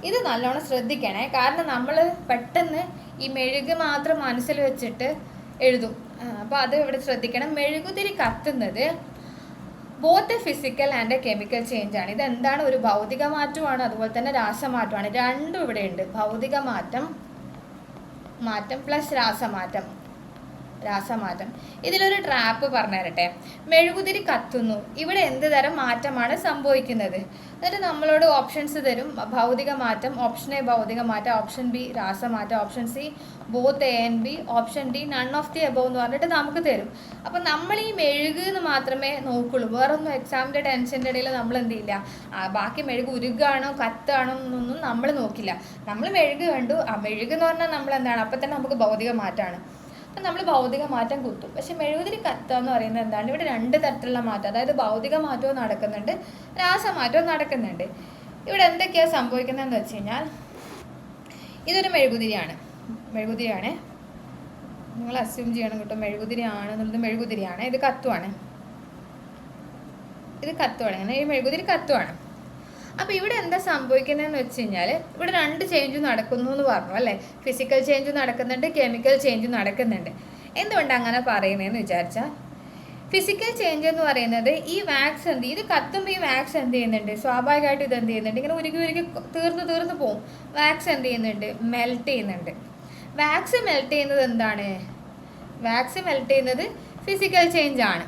ഇത് നല്ലോണം ശ്രദ്ധിക്കണേ. കാരണം നമ്മൾ പെട്ടെന്ന് ഈ മെഴുക് മാത്രം മനസ്സിൽ വെച്ചിട്ട് എഴുതും. അപ്പോൾ അത് ഇവിടെ ശ്രദ്ധിക്കണം. മെഴുകുതിരി കത്തുന്നത് both physical and chemical change ആണ്. ഇതെന്താണ്? ഒരു ഭൗതിക മാറ്റമാണ്, അതുപോലെ തന്നെ രാസമാറ്റമാണ്. രണ്ടും ഇവിടെ ഉണ്ട്. ഭൗതിക മാറ്റം പ്ലസ് രാസമാറ്റം. ഇതിലൊരു ട്രാപ്പ് പറഞ്ഞു തരട്ടെ. മെഴുകുതിരി കത്തുന്നു. ഇവിടെ എന്ത് തരം മാറ്റമാണ് സംഭവിക്കുന്നത്? എന്നിട്ട് നമ്മളോട് ഓപ്ഷൻസ് തരും. ഭൗതിക മാറ്റം, ഓപ്ഷൻ എ ഭൗതിക മാറ്റം, ഓപ്ഷൻ ബി രാസമാറ്റം, option C both A and B, option D none of the above എന്ന് പറഞ്ഞിട്ട് നമുക്ക് തരും. അപ്പം നമ്മൾ ഈ മെഴുക് എന്ന് മാത്രമേ നോക്കുള്ളൂ. വേറൊന്നും എക്സാമിൻ്റെ ടെൻഷൻ്റെ ഇടയിൽ നമ്മൾ എന്ത് ചെയ്യില്ല, ബാക്കി മെഴുക് ഉരുകാണോ കത്താണോ എന്നൊന്നും നമ്മൾ നോക്കില്ല. നമ്മൾ മെഴുക് കണ്ടു, ആ മെഴുക് എന്ന് പറഞ്ഞാൽ നമ്മൾ എന്താണ്? അപ്പം തന്നെ നമുക്ക് ഭൗതിക മാറ്റമാണ്. അപ്പം നമ്മൾ ഭൗതിക മാറ്റം കുത്തും. പക്ഷെ മെഴുകുതിരി കത്തുക എന്ന് പറയുന്നത് എന്താണ്? ഇവിടെ രണ്ട് തരത്തിലുള്ള മാറ്റം, അതായത് ഭൗതിക മാറ്റവും നടക്കുന്നുണ്ട്, രാസമാറ്റവും നടക്കുന്നുണ്ട്. ഇവിടെ എന്തൊക്കെയാണ് സംഭവിക്കുന്നതെന്ന് വെച്ച് കഴിഞ്ഞാൽ, ഇതൊരു മെഴുകുതിരിയാണ്. നിങ്ങൾ അസ്യൂം ചെയ്യണം കേട്ടോ, മെഴുകുതിരിയാണ് എന്നുള്ളത്. മെഴുകുതിരിയാണ്. ഇത് കത്തുവാണ്. അങ്ങനെ ഈ മെഴുകുതിരി കത്തുവാണ്. അപ്പോൾ ഇവിടെ എന്താ സംഭവിക്കുന്നതെന്ന് വെച്ച് കഴിഞ്ഞാൽ, ഇവിടെ രണ്ട് ചേഞ്ച് നടക്കുന്നു എന്ന് പറഞ്ഞു അല്ലേ? ഫിസിക്കൽ ചേഞ്ച് നടക്കുന്നുണ്ട്, കെമിക്കൽ ചേഞ്ച് നടക്കുന്നുണ്ട്. എന്തുകൊണ്ടാണ് അങ്ങനെ പറയുന്നതെന്ന് വിചാരിച്ചാൽ, ഫിസിക്കൽ ചേഞ്ച് എന്ന് പറയുന്നത് ഈ വാക്സ് ഇത് കത്തുമ്പോൾ ഈ വാക്സ് എന്ത് ചെയ്യുന്നുണ്ട്? സ്വാഭാവികമായിട്ട് ഇത് എന്ത് ചെയ്യുന്നുണ്ട്? ഇങ്ങനെ ഉരുകി തീർന്നു പോകും. വാക്സ് എന്ത് ചെയ്യുന്നുണ്ട്? മെൽറ്റ് ചെയ്യുന്നുണ്ട്. വാക്സ് മെൽറ്റ് ചെയ്യുന്നത് എന്താണ്? വാക്സ് മെൽറ്റ് ചെയ്യുന്നത് ഫിസിക്കൽ ചേഞ്ച് ആണ്.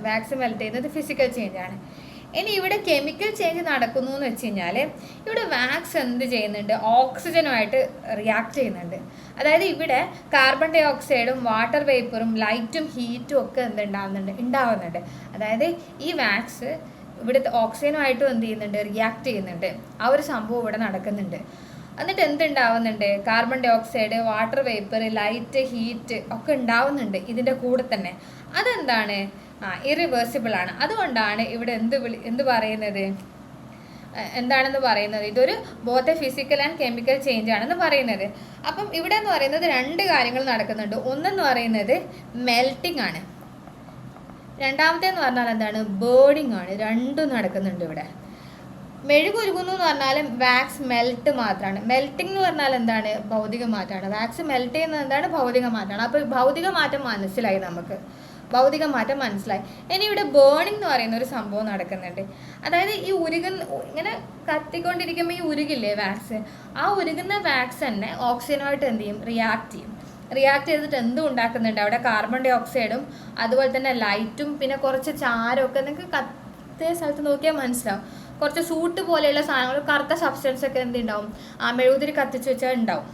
വാക്സ് മെൽറ്റ് ചെയ്യുന്നത് ഫിസിക്കൽ ചേഞ്ച് ആണ്. ഇനി ഇവിടെ കെമിക്കൽ ചേഞ്ച് നടക്കുന്നു എന്ന് വെച്ച് കഴിഞ്ഞാൽ, ഇവിടെ വാക്സ് എന്ത് ചെയ്യുന്നുണ്ട്? ഓക്സിജനുമായിട്ട് റിയാക്ട് ചെയ്യുന്നുണ്ട്. അതായത് ഇവിടെ കാർബൺ ഡൈ ഓക്സൈഡും വാട്ടർ വേപ്പറും ലൈറ്റും ഹീറ്റും ഒക്കെ ഉണ്ടാവുന്നുണ്ട്. അതായത് ഈ വാക്സ് ഇവിടുത്തെ ഓക്സിജനുമായിട്ടും എന്ത് ചെയ്യുന്നുണ്ട്? റിയാക്ട് ചെയ്യുന്നുണ്ട്. ആ ഒരു സംഭവം ഇവിടെ നടക്കുന്നുണ്ട്. എന്നിട്ട് എന്തുണ്ടാവുന്നുണ്ട്? Carbon dioxide, water vapour, light, heat ഒക്കെ ഉണ്ടാവുന്നുണ്ട് ഇതിൻ്റെ കൂടെ തന്നെ. അതെന്താണ്? ഇറിവേഴ്സിബിൾ ആണ്. അതുകൊണ്ടാണ് ഇവിടെ എന്താണെന്ന് പറയുന്നത്? ഇതൊരു both physical and chemical change ആണെന്ന് പറയുന്നത്. അപ്പം ഇവിടെ എന്ന് പറയുന്നത് രണ്ട് കാര്യങ്ങൾ നടക്കുന്നുണ്ട്. ഒന്നെന്ന് പറയുന്നത് മെൽറ്റിംഗ് ആണ്. രണ്ടാമത്തേന്ന് പറഞ്ഞാൽ എന്താണ്? ബേണിംഗ് ആണ്. രണ്ടും നടക്കുന്നുണ്ട് ഇവിടെ. മെഴുകുരുകുന്നു എന്ന് പറഞ്ഞാലും വാക്സ് മെൽറ്റ് മാത്രമാണ്. മെൽറ്റിംഗ് എന്ന് പറഞ്ഞാൽ എന്താണ്? ഭൗതിക മാറ്റമാണ്. വാക്സ് മെൽറ്റ് ചെയ്യുന്നത് എന്താണ്? ഭൗതിക മാറ്റമാണ്. അപ്പോൾ ഭൗതിക മാറ്റം മനസ്സിലായി നമുക്ക്. ഇനി ഇവിടെ ബേണിംഗ് എന്ന് പറയുന്ന ഒരു സംഭവം നടക്കുന്നുണ്ട്. അതായത് ഈ ഇങ്ങനെ കത്തിക്കൊണ്ടിരിക്കുമ്പോൾ ഈ ഉരുകില്ലേ വാക്സ്, ആ ഉരുകുന്ന വാക്സ് തന്നെ ഓക്സിജനുമായിട്ട് എന്ത് ചെയ്യും? റിയാക്ട് ചെയ്തിട്ട് എന്തും ഉണ്ടാക്കുന്നുണ്ട്? അവിടെ കാർബൺ ഡൈ ഓക്സൈഡും അതുപോലെ തന്നെ ലൈറ്റും പിന്നെ കുറച്ച് ചാരമൊക്കെ നിങ്ങൾക്ക് കത്തിയ സ്ഥലത്ത് നോക്കിയാൽ മനസ്സിലാവും. കുറച്ച് സൂട്ട് പോലെയുള്ള സാധനങ്ങൾ, കറുത്ത സബ്സ്റ്റൻസ് ഒക്കെ എന്തുണ്ടാവും? ആ മെഴുകുതിരി കത്തിച്ച് വെച്ചാൽ ഉണ്ടാവും.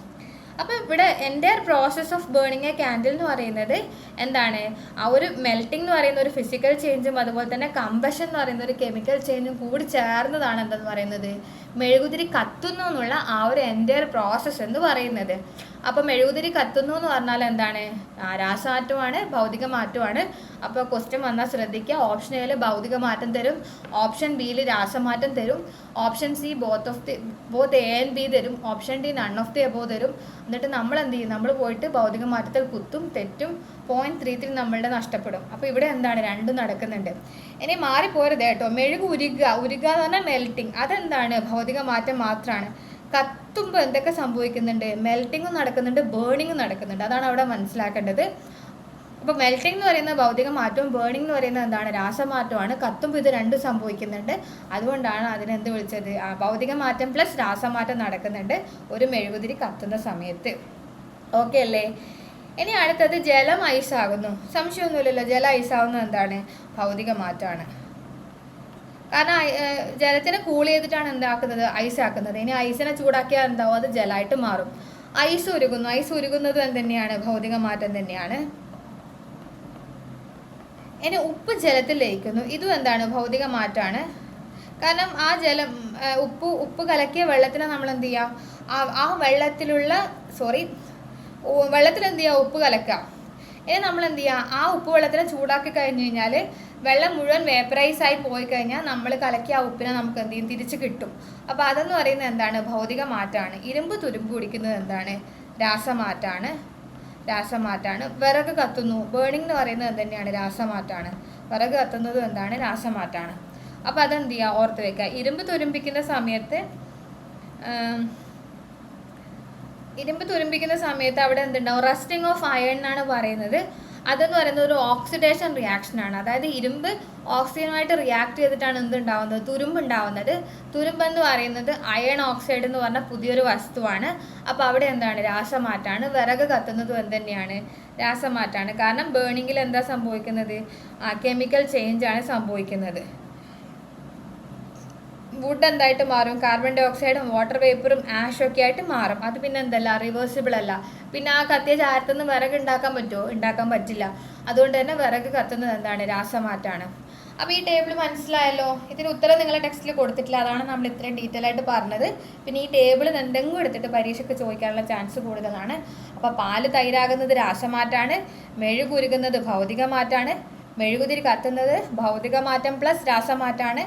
അപ്പോൾ ഇവിടെ entire process of burning A candle എന്ന് പറയുന്നത് എന്താണ്? ആ ഒരു മെൽറ്റിംഗ് എന്ന് പറയുന്ന ഒരു ഫിസിക്കൽ ചേഞ്ചും അതുപോലെ തന്നെ കമ്പഷൻ എന്ന് പറയുന്ന ഒരു കെമിക്കൽ ചേഞ്ചും കൂടി ചേർന്നതാണ് എന്തെന്ന് പറയുന്നത്? മെഴുകുതിരി കത്തുന്നു എന്നുള്ള ആ ഒരു എൻ്റയർ പ്രോസസ്സ് എന്ന് പറയുന്നത്. അപ്പോൾ മെഴുകുതിരി കത്തുന്നു എന്ന് പറഞ്ഞാൽ എന്താണ്? രാസമാറ്റമാണ്, ഭൗതിക മാറ്റമാണ്. അപ്പോൾ ക്വസ്റ്റ്യൻ വന്നാൽ ശ്രദ്ധിക്കുക. ഓപ്ഷൻ എയിൽ ഭൗതിക മാറ്റം തരും, ഓപ്ഷൻ ബിയിൽ രാസമാറ്റം തരും, option C both A and B തരും, option D none of the above തരും. എന്നിട്ട് നമ്മൾ എന്ത് ചെയ്യും? നമ്മൾ പോയിട്ട് ഭൗതിക മാറ്റത്തിൽ കുത്തും, തെറ്റും. 0.33 നമ്മളുടെ നഷ്ടപ്പെടും. അപ്പോൾ ഇവിടെ എന്താണ്? രണ്ടും നടക്കുന്നുണ്ട്. ഇനി മാറിപ്പോരുത് കേട്ടോ. മെഴുക് ഉരുക എന്ന് പറഞ്ഞാൽ മെൽറ്റിംഗ്. അതെന്താണ്? ഭൗതിക മാറ്റം മാത്രമാണ്. കത്തുമ്പോൾ എന്തൊക്കെ സംഭവിക്കുന്നുണ്ട്? മെൽറ്റിങ്ങും നടക്കുന്നുണ്ട്, ബേണിങ്ങും നടക്കുന്നുണ്ട്. അതാണ് അവിടെ മനസ്സിലാക്കേണ്ടത്. അപ്പോൾ മെൽറ്റിംഗ് എന്ന് പറയുന്നത് ഭൗതിക മാറ്റവും ബേണിംഗ് എന്ന് പറയുന്നത് എന്താണ്? രാസമാറ്റമാണ്. കത്തുമ്പോൾ ഇത് രണ്ടും സംഭവിക്കുന്നുണ്ട്. അതുകൊണ്ടാണ് അതിനെന്ത് വിളിച്ചത്? ഭൗതിക മാറ്റം പ്ലസ് രാസമാറ്റം നടക്കുന്നുണ്ട് ഒരു മെഴുകുതിരി കത്തുന്ന സമയത്ത്. ഓക്കെ അല്ലേ? ഇനി അടുത്തത് ജലം ഐസാകുന്നു. സംശയമൊന്നുമില്ലല്ലോ, ജലം ഐസാകുന്നത് എന്താണ്? ഭൗതിക മാറ്റമാണ്. കാരണം ജലത്തിനെ കൂൾ ചെയ്തിട്ടാണ് എന്താക്കുന്നത്? ഐസ് ആക്കുന്നത്. ഇനി ഐസിനെ ചൂടാക്കിയാൽ എന്താവും? അത് ജലമായിട്ട് മാറും. ഐസ് ഉരുകുന്നതും എന്തുതന്നെയാണ്? ഭൗതിക മാറ്റം തന്നെയാണ്. ഇനി ഉപ്പ് ജലത്തിൽ ലയിക്കുന്നു. ഇതും എന്താണ്? ഭൗതിക മാറ്റമാണ്. കാരണം ആ ജലം ഉപ്പ് കലക്കിയ വെള്ളത്തിനെ നമ്മൾ എന്ത് ചെയ്യുക? ആ വെള്ളത്തിലുള്ള വെള്ളത്തിൽ എന്ത് ചെയ്യുക, ഉപ്പ് കലക്കുക. ഇനി നമ്മൾ എന്ത് ചെയ്യുക, ആ ഉപ്പ് വെള്ളത്തിനെ ചൂടാക്കി കഴിഞ്ഞ് കഴിഞ്ഞാൽ വെള്ളം മുഴുവൻ വേപ്പറൈസായി പോയി കഴിഞ്ഞാൽ നമ്മൾ കലക്കിയ ആ ഉപ്പിനെ നമുക്ക് എന്ത് ചെയ്യും, തിരിച്ച് കിട്ടും. അപ്പോൾ അതെന്ന് പറയുന്നത് എന്താണ്, ഭൗതിക മാറ്റമാണ്. ഇരുമ്പ് തുരുമ്പ് പിടിക്കുന്നത് എന്താണ്, രാസമാറ്റാണ്. വിറക് കത്തുന്നു, ബേണിംഗ് എന്ന് പറയുന്നത് എന്ത് രാസമാറ്റാണ്. വിറക് കത്തുന്നതും എന്താണ്, രാസമാറ്റാണ്. അപ്പോൾ അതെന്ത് ചെയ്യുക, ഓർത്ത് വെക്കുക. ഇരുമ്പ് തുരുമ്പിക്കുന്ന സമയത്ത് അവിടെ എന്തുണ്ടാവും, റസ്റ്റിംഗ് ഓഫ് അയൺ എന്നാണ് പറയുന്നത്. അതെന്ന് പറയുന്നത് ഒരു ഓക്സിഡേഷൻ റിയാക്ഷനാണ്. അതായത് ഇരുമ്പ് ഓക്സിജനുമായിട്ട് റിയാക്ട് ചെയ്തിട്ടാണ് എന്തുണ്ടാവുന്നത്, തുരുമ്പ് ഉണ്ടാവുന്നത്. തുരുമ്പെന്ന് പറയുന്നത് അയൺ ഓക്സൈഡ് എന്ന് പറഞ്ഞ പുതിയൊരു വസ്തുവാണ്. അപ്പോൾ അവിടെ എന്താണ്, രാസമാറ്റാണ്. വിറക് കത്തുന്നതും എന്തുതന്നെയാണ്, രാസമാറ്റാണ്. കാരണം ബേണിങ്ങിൽ എന്താ സംഭവിക്കുന്നത്, കെമിക്കൽ ചേഞ്ചാണ് സംഭവിക്കുന്നത്. വുഡ് എന്തായിട്ട് മാറും, കാർബൺ ഡൈ ഓക്സൈഡും വാട്ടർ വേപ്പറും ആഷും ഒക്കെ ആയിട്ട് മാറും. അത് പിന്നെ എന്തല്ല, റിവേഴ്സിബിൾ അല്ല. പിന്നെ ആ കത്തിയ ചാരത്തുനിന്ന് വിറക് ഉണ്ടാക്കാൻ പറ്റുമോ, ഉണ്ടാക്കാൻ പറ്റില്ല. അതുകൊണ്ട് തന്നെ വിറക് കത്തുന്നത് എന്താണ്, രാസമാറ്റാണ്. അപ്പോൾ ഈ ടേബിൾ മനസ്സിലായല്ലോ. ഇതിന് ഉത്തരം നിങ്ങളുടെ ടെക്സ്റ്റിൽ കൊടുത്തിട്ടില്ല, അതാണ് നമ്മൾ ഇത്രയും ഡീറ്റെയിൽ ആയിട്ട് പറഞ്ഞത്. പിന്നെ ഈ ടേബിൾ എന്തെങ്കിലും എടുത്തിട്ട് പരീക്ഷയ്ക്ക് ചോദിക്കാനുള്ള ചാൻസ് കൂടുതലാണ്. അപ്പോൾ പാല് തൈരാകുന്നത് രാസമാറ്റാണ്, മെഴുകുരുകുന്നത് ഭൗതിക മാറ്റാണ്, മെഴുകുതിരി കത്തുന്നത് ഭൗതിക മാറ്റം പ്ലസ് രാസമാറ്റാണ്,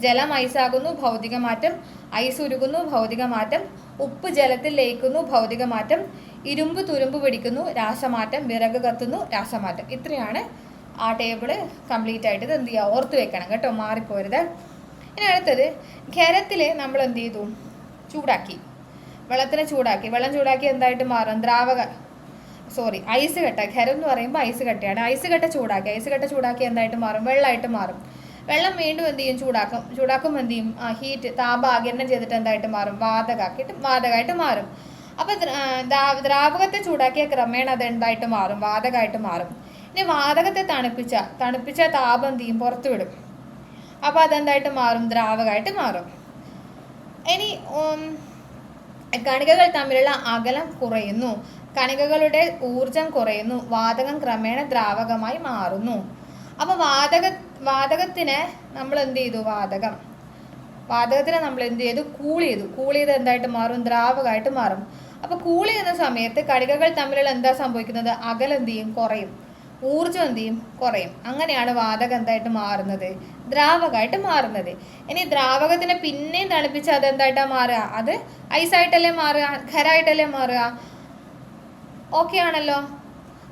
ജലം ഐസാകുന്നു ഭൗതിക മാറ്റം, ഐസ് ഉരുകുന്നു ഭൗതിക മാറ്റം, ഉപ്പ് ജലത്തിൽ ലയിക്കുന്നു ഭൗതിക മാറ്റം, ഇരുമ്പ് തുരുമ്പ് പിടിക്കുന്നു രാസമാറ്റം, വിറക് കത്തുന്നു രാസമാറ്റം. ഇത്രയാണ് ആ ടേബിള് കംപ്ലീറ്റ് ആയിട്ട്. ഇത് എന്ത് ചെയ്യുക, ഓർത്ത് വെക്കണം കേട്ടോ, മാറിപ്പോരുത്. ഇനി അടുത്തത്, ഖരത്തിൽ നമ്മൾ എന്ത് ചെയ്തു, ചൂടാക്കി, വെള്ളത്തിനെ ചൂടാക്കി. വെള്ളം ചൂടാക്കി എന്തായിട്ട് മാറും, ഐസ് കട്ട. ഖരം എന്ന് പറയുമ്പോൾ ഐസ് കട്ടയാണ്. ഐസ് കട്ട ചൂടാക്കി എന്തായിട്ട് മാറും, വെള്ളമായിട്ട് മാറും. വെള്ളം വീണ്ടും എന്ത് ചെയ്യും, ചൂടാക്കുമ്പോൾ എന്ത് ചെയ്യും, ഹീറ്റ് താപ ആഗിരണം ചെയ്തിട്ട് എന്തായിട്ട് മാറും, വാതകമായിട്ട് മാറും. അപ്പോൾ ദ്രാവകത്തെ ചൂടാക്കിയ ക്രമേണ അത് എന്തായിട്ട് മാറും, വാതകമായിട്ട് മാറും. ഇനി വാതകത്തെ തണുപ്പിച്ച താപം എന്ത് ചെയ്യും, പുറത്തു വിടും. അപ്പോൾ അതെന്തായിട്ട് മാറും, ദ്രാവകമായിട്ട് മാറും. ഇനി കണികകൾ തമ്മിലുള്ള അകലം കുറയുന്നു, കണികകളുടെ ഊർജം കുറയുന്നു, വാതകം ക്രമേണ ദ്രാവകമായി മാറുന്നു. അപ്പോൾ വാതകത്തിനെ നമ്മൾ എന്ത് ചെയ്തു, വാതകത്തിനെ നമ്മൾ എന്ത് ചെയ്തു, കൂൾ ചെയ്ത് എന്തായിട്ട് മാറും, ദ്രാവകമായിട്ട് മാറും. അപ്പോൾ കൂൾ ചെയ്യുന്ന സമയത്ത് കണികകൾ തമ്മിലുള്ള എന്താ സംഭവിക്കുന്നത്, അകലം എന്ത് ചെയ്യും, കുറയും, ഊർജ്ജം എന്ത് ചെയ്യും, കുറയും. അങ്ങനെയാണ് വാതകം എന്തായിട്ട് മാറുന്നത്, ദ്രാവകമായിട്ട് മാറുന്നത്. ഇനി ദ്രാവകത്തിനെ പിന്നെയും തണുപ്പിച്ച് അതെന്തായിട്ടാണ് മാറുക, അത് ഐസായിട്ടല്ലേ മാറുക, ഖരായിട്ടല്ലേ മാറുക. ഓക്കെ ആണല്ലോ.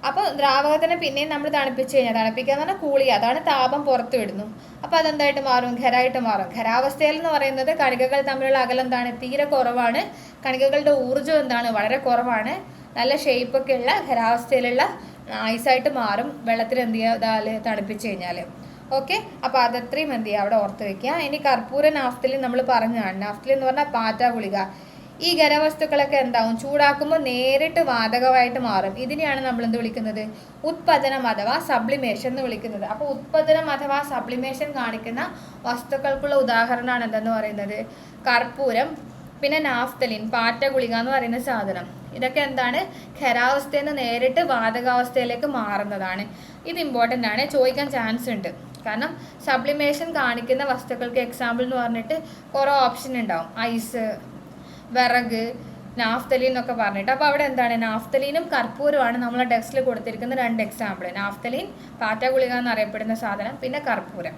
അപ്പോൾ ദ്രാവകത്തിനെ പിന്നെയും നമ്മൾ തണുപ്പിച്ച് കഴിഞ്ഞാൽ, തണുപ്പിക്കുക എന്ന് പറഞ്ഞാൽ കൂൾ ചെയ്യുക, അതാണ് താപം പുറത്തു വിടുന്നു. അപ്പോൾ അതെന്തായിട്ട് മാറും, ഖരായിട്ട് മാറും. ഖരാവസ്ഥയിൽ എന്ന് പറയുന്നത് കണികകൾ തമ്മിലുള്ള അകലം എന്താണ്, തീരെ കുറവാണ്. കണികകളുടെ ഊർജ്ജം എന്താണ്, വളരെ കുറവാണ്. നല്ല ഷേപ്പൊക്കെ ഉള്ള ഖരാവസ്ഥയിലുള്ള ഐസായിട്ട് മാറും വെള്ളത്തിൽ എന്ത് ചെയ്യുക, തണുപ്പിച്ച് കഴിഞ്ഞാൽ. ഓക്കെ, അപ്പോൾ അതത്രയും എന്ത് ചെയ്യുക, അവിടെ ഓർത്ത് വെക്കുക. ഇനി കർപ്പൂര, നാഫ്തലിൻ നമ്മൾ പറഞ്ഞതാണ്. നാഫ്തലിൻ എന്ന് പറഞ്ഞാൽ പാറ്റ ഗുളിക. ഈ ഖരവസ്തുക്കളൊക്കെ എന്താവും, ചൂടാക്കുമ്പോൾ നേരിട്ട് വാതകമായിട്ട് മാറും. ഇതിനെയാണ് നമ്മൾ എന്ത് വിളിക്കുന്നത്, ഉത്പതനം അഥവാ സബ്ലിമേഷൻ എന്ന് വിളിക്കുന്നത്. അപ്പോൾ ഉത്പതനം അഥവാ സബ്ലിമേഷൻ കാണിക്കുന്ന വസ്തുക്കൾക്കുള്ള ഉദാഹരണമാണ് എന്തെന്ന് പറയുന്നത്, കർപ്പൂരം, പിന്നെ നാഫ്തലിൻ, പാറ്റ ഗുളിക എന്ന് പറയുന്ന സാധനം. ഇതൊക്കെ എന്താണ്, ഖരാവസ്ഥയിൽ നിന്ന് നേരിട്ട് വാതകാവസ്ഥയിലേക്ക് മാറുന്നതാണ്. ഇത് ഇമ്പോർട്ടൻ്റ് ആണ്, ചോദിക്കാൻ ചാൻസ് ഉണ്ട്. കാരണം സബ്ലിമേഷൻ കാണിക്കുന്ന വസ്തുക്കൾക്ക് എക്സാമ്പിൾ എന്ന് പറഞ്ഞിട്ട് കുറേ ഓപ്ഷൻ ഉണ്ടാവും, ഐസ്, വിറക്, നാഫ്തലീൻ എന്നൊക്കെ പറഞ്ഞിട്ട്. അപ്പോൾ അവിടെ എന്താണ്, നാഫ്തലീനും കർപ്പൂരമാണ് നമ്മളെ ടെക്സ്റ്റിൽ കൊടുത്തിരിക്കുന്ന 2 എക്സാമ്പിൾ. നാഫ്തലീൻ പാറ്റ ഗുളിക എന്നറിയപ്പെടുന്ന സാധനം, പിന്നെ കർപ്പൂരം.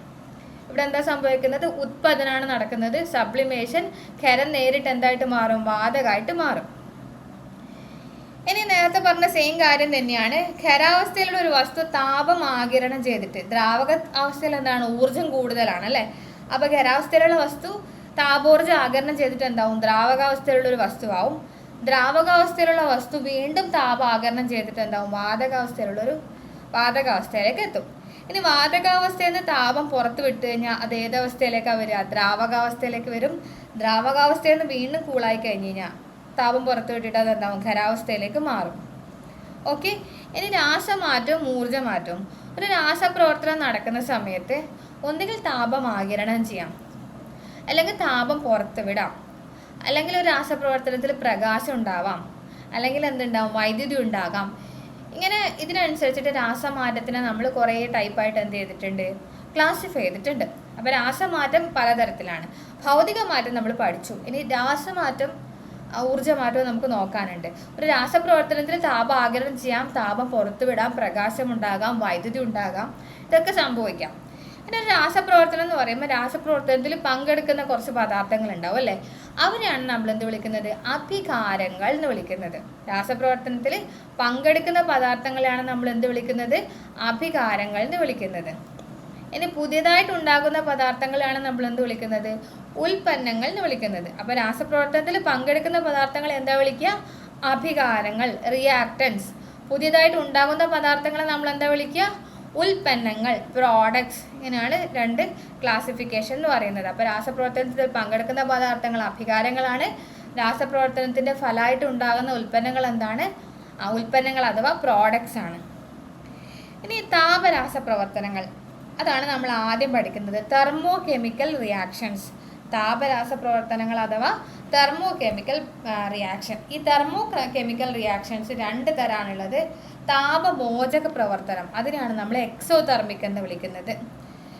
ഇവിടെ എന്താ സംഭവിക്കുന്നത്, ഉത്പതനാണ് നടക്കുന്നത്, സബ്ലിമേഷൻ. ഖരം നേരിട്ട് എന്തായിട്ട് മാറും, വാതകമായിട്ട് മാറും. ഇനി നേരത്തെ പറഞ്ഞ സെയിം കാര്യം തന്നെയാണ്. ഖരാവസ്ഥയിലുള്ള ഒരു വസ്തു താപം ആഗിരണം ചെയ്തിട്ട്, ദ്രാവക അവസ്ഥയിൽ എന്താണ്, ഊർജം കൂടുതലാണ് അല്ലേ. അപ്പോൾ ഖരാവസ്ഥയിലുള്ള വസ്തു താപോർജ്ജം ആഗിരണം ചെയ്തിട്ട് എന്താവും, ദ്രാവകാവസ്ഥയിലുള്ള ഒരു വസ്തുവാകും. ദ്രാവകാവസ്ഥയിലുള്ള വസ്തു വീണ്ടും താപം ആഗിരണം ചെയ്തിട്ട് എന്താവും, വാതകാവസ്ഥയിലേക്ക് എത്തും. ഇനി വാതകാവസ്ഥയിൽ നിന്ന് താപം പുറത്ത് വിട്ട് കഴിഞ്ഞാൽ അത് ഏതവസ്ഥയിലേക്കാണ് വരിക, ദ്രാവകാവസ്ഥയിലേക്ക് വരും. ദ്രാവകാവസ്ഥയിൽ നിന്ന് വീണ്ടും കൂളായി കഴിഞ്ഞ് കഴിഞ്ഞാൽ താപം പുറത്ത് വിട്ടിട്ട് അത് എന്താവും, ഖരാവസ്ഥയിലേക്ക് മാറും. ഓക്കെ, ഇനി രാസമാറ്റവും ഊർജ്ജമാറ്റവും. ഒരു രാസപ്രവർത്തനം നടക്കുന്ന സമയത്ത് ഒന്നുകിൽ താപം ആഗിരണം ചെയ്യാം, അല്ലെങ്കിൽ താപം പുറത്ത് വിടാം, അല്ലെങ്കിൽ ഒരു രാസപ്രവർത്തനത്തിൽ പ്രകാശം ഉണ്ടാവാം, അല്ലെങ്കിൽ എന്തുണ്ടാവും, വൈദ്യുതി ഉണ്ടാകാം. ഇങ്ങനെ ഇതിനനുസരിച്ചിട്ട് രാസമാറ്റത്തിനെ നമ്മൾ കുറേ ടൈപ്പായിട്ട് എന്ത് ചെയ്തിട്ടുണ്ട്, ക്ലാസിഫൈ ചെയ്തിട്ടുണ്ട്. അപ്പോൾ രാസമാറ്റം പലതരത്തിലാണ്. ഭൗതിക മാറ്റം നമ്മൾ പഠിച്ചു. ഇനി രാസമാറ്റം ഊർജ്ജമാറ്റവും നമുക്ക് നോക്കാനുണ്ട്. ഒരു രാസപ്രവർത്തനത്തിൽ താപം ആഗിരണം ചെയ്യാം, താപം പുറത്തുവിടാം, പ്രകാശമുണ്ടാകാം, വൈദ്യുതി ഉണ്ടാകാം, ഇതൊക്കെ സംഭവിക്കാം. പിന്നെ ഒരു രാസപ്രവർത്തനം എന്ന് പറയുമ്പോൾ രാസപ്രവർത്തനത്തിൽ പങ്കെടുക്കുന്ന കുറച്ച് പദാർത്ഥങ്ങൾ ഉണ്ടാവും അല്ലേ, അവരെയാണ് നമ്മൾ എന്ത് വിളിക്കുന്നത്? അഭികാരങ്ങൾ എന്ന് വിളിക്കുന്നത്. രാസപ്രവർത്തനത്തിൽ പങ്കെടുക്കുന്ന പദാർത്ഥങ്ങളെയാണ് നമ്മൾ എന്ത് വിളിക്കുന്നത്? അഭികാരങ്ങൾ എന്ന് വിളിക്കുന്നത്. ഇനി പുതിയതായിട്ട് ഉണ്ടാകുന്ന പദാർത്ഥങ്ങളാണ് നമ്മൾ എന്ത് വിളിക്കുന്നത്? ഉൽപ്പന്നങ്ങൾ എന്ന് വിളിക്കുന്നത്. അപ്പോൾ രാസപ്രവർത്തനത്തിൽ പങ്കെടുക്കുന്ന പദാർത്ഥങ്ങൾ എന്താ വിളിക്കുക? അഭികാരങ്ങൾ, റിയാക്ടൻസ്. പുതിയതായിട്ട് ഉണ്ടാകുന്ന പദാർത്ഥങ്ങളെ നമ്മൾ എന്താ വിളിക്കുക? ഉൽപ്പന്നങ്ങൾ, പ്രോഡക്ട്സ്. ഇങ്ങനെയാണ് 2 ക്ലാസിഫിക്കേഷൻ എന്ന് പറയുന്നത്. അപ്പോൾ രാസപ്രവർത്തനത്തിൽ പങ്കെടുക്കുന്ന പദാർത്ഥങ്ങൾ അഭികാരങ്ങളാണ്. രാസപ്രവർത്തനത്തിൻ്റെ ഫലമായിട്ട് ഉണ്ടാകുന്ന ഉൽപ്പന്നങ്ങൾ എന്താണ്? ഉൽപ്പന്നങ്ങൾ അഥവാ പ്രോഡക്ട്സ് ആണ്. ഇനി താപരാസപ്രവർത്തനങ്ങൾ, അതാണ് നമ്മൾ ആദ്യം പഠിക്കുന്നത്. തെർമോ കെമിക്കൽ റിയാക്ഷൻസ്, താപരാസപ്രവർത്തനങ്ങൾ അഥവാ തെർമോ കെമിക്കൽ റിയാക്ഷൻ. ഈ തെർമോ കെമിക്കൽ റിയാക്ഷൻസ് 2 തരമാണുള്ളത്. താപമോചക പ്രവർത്തനം, അതിനാണ് നമ്മൾ എക്സോതെർമിക് എന്ന് വിളിക്കുന്നത്.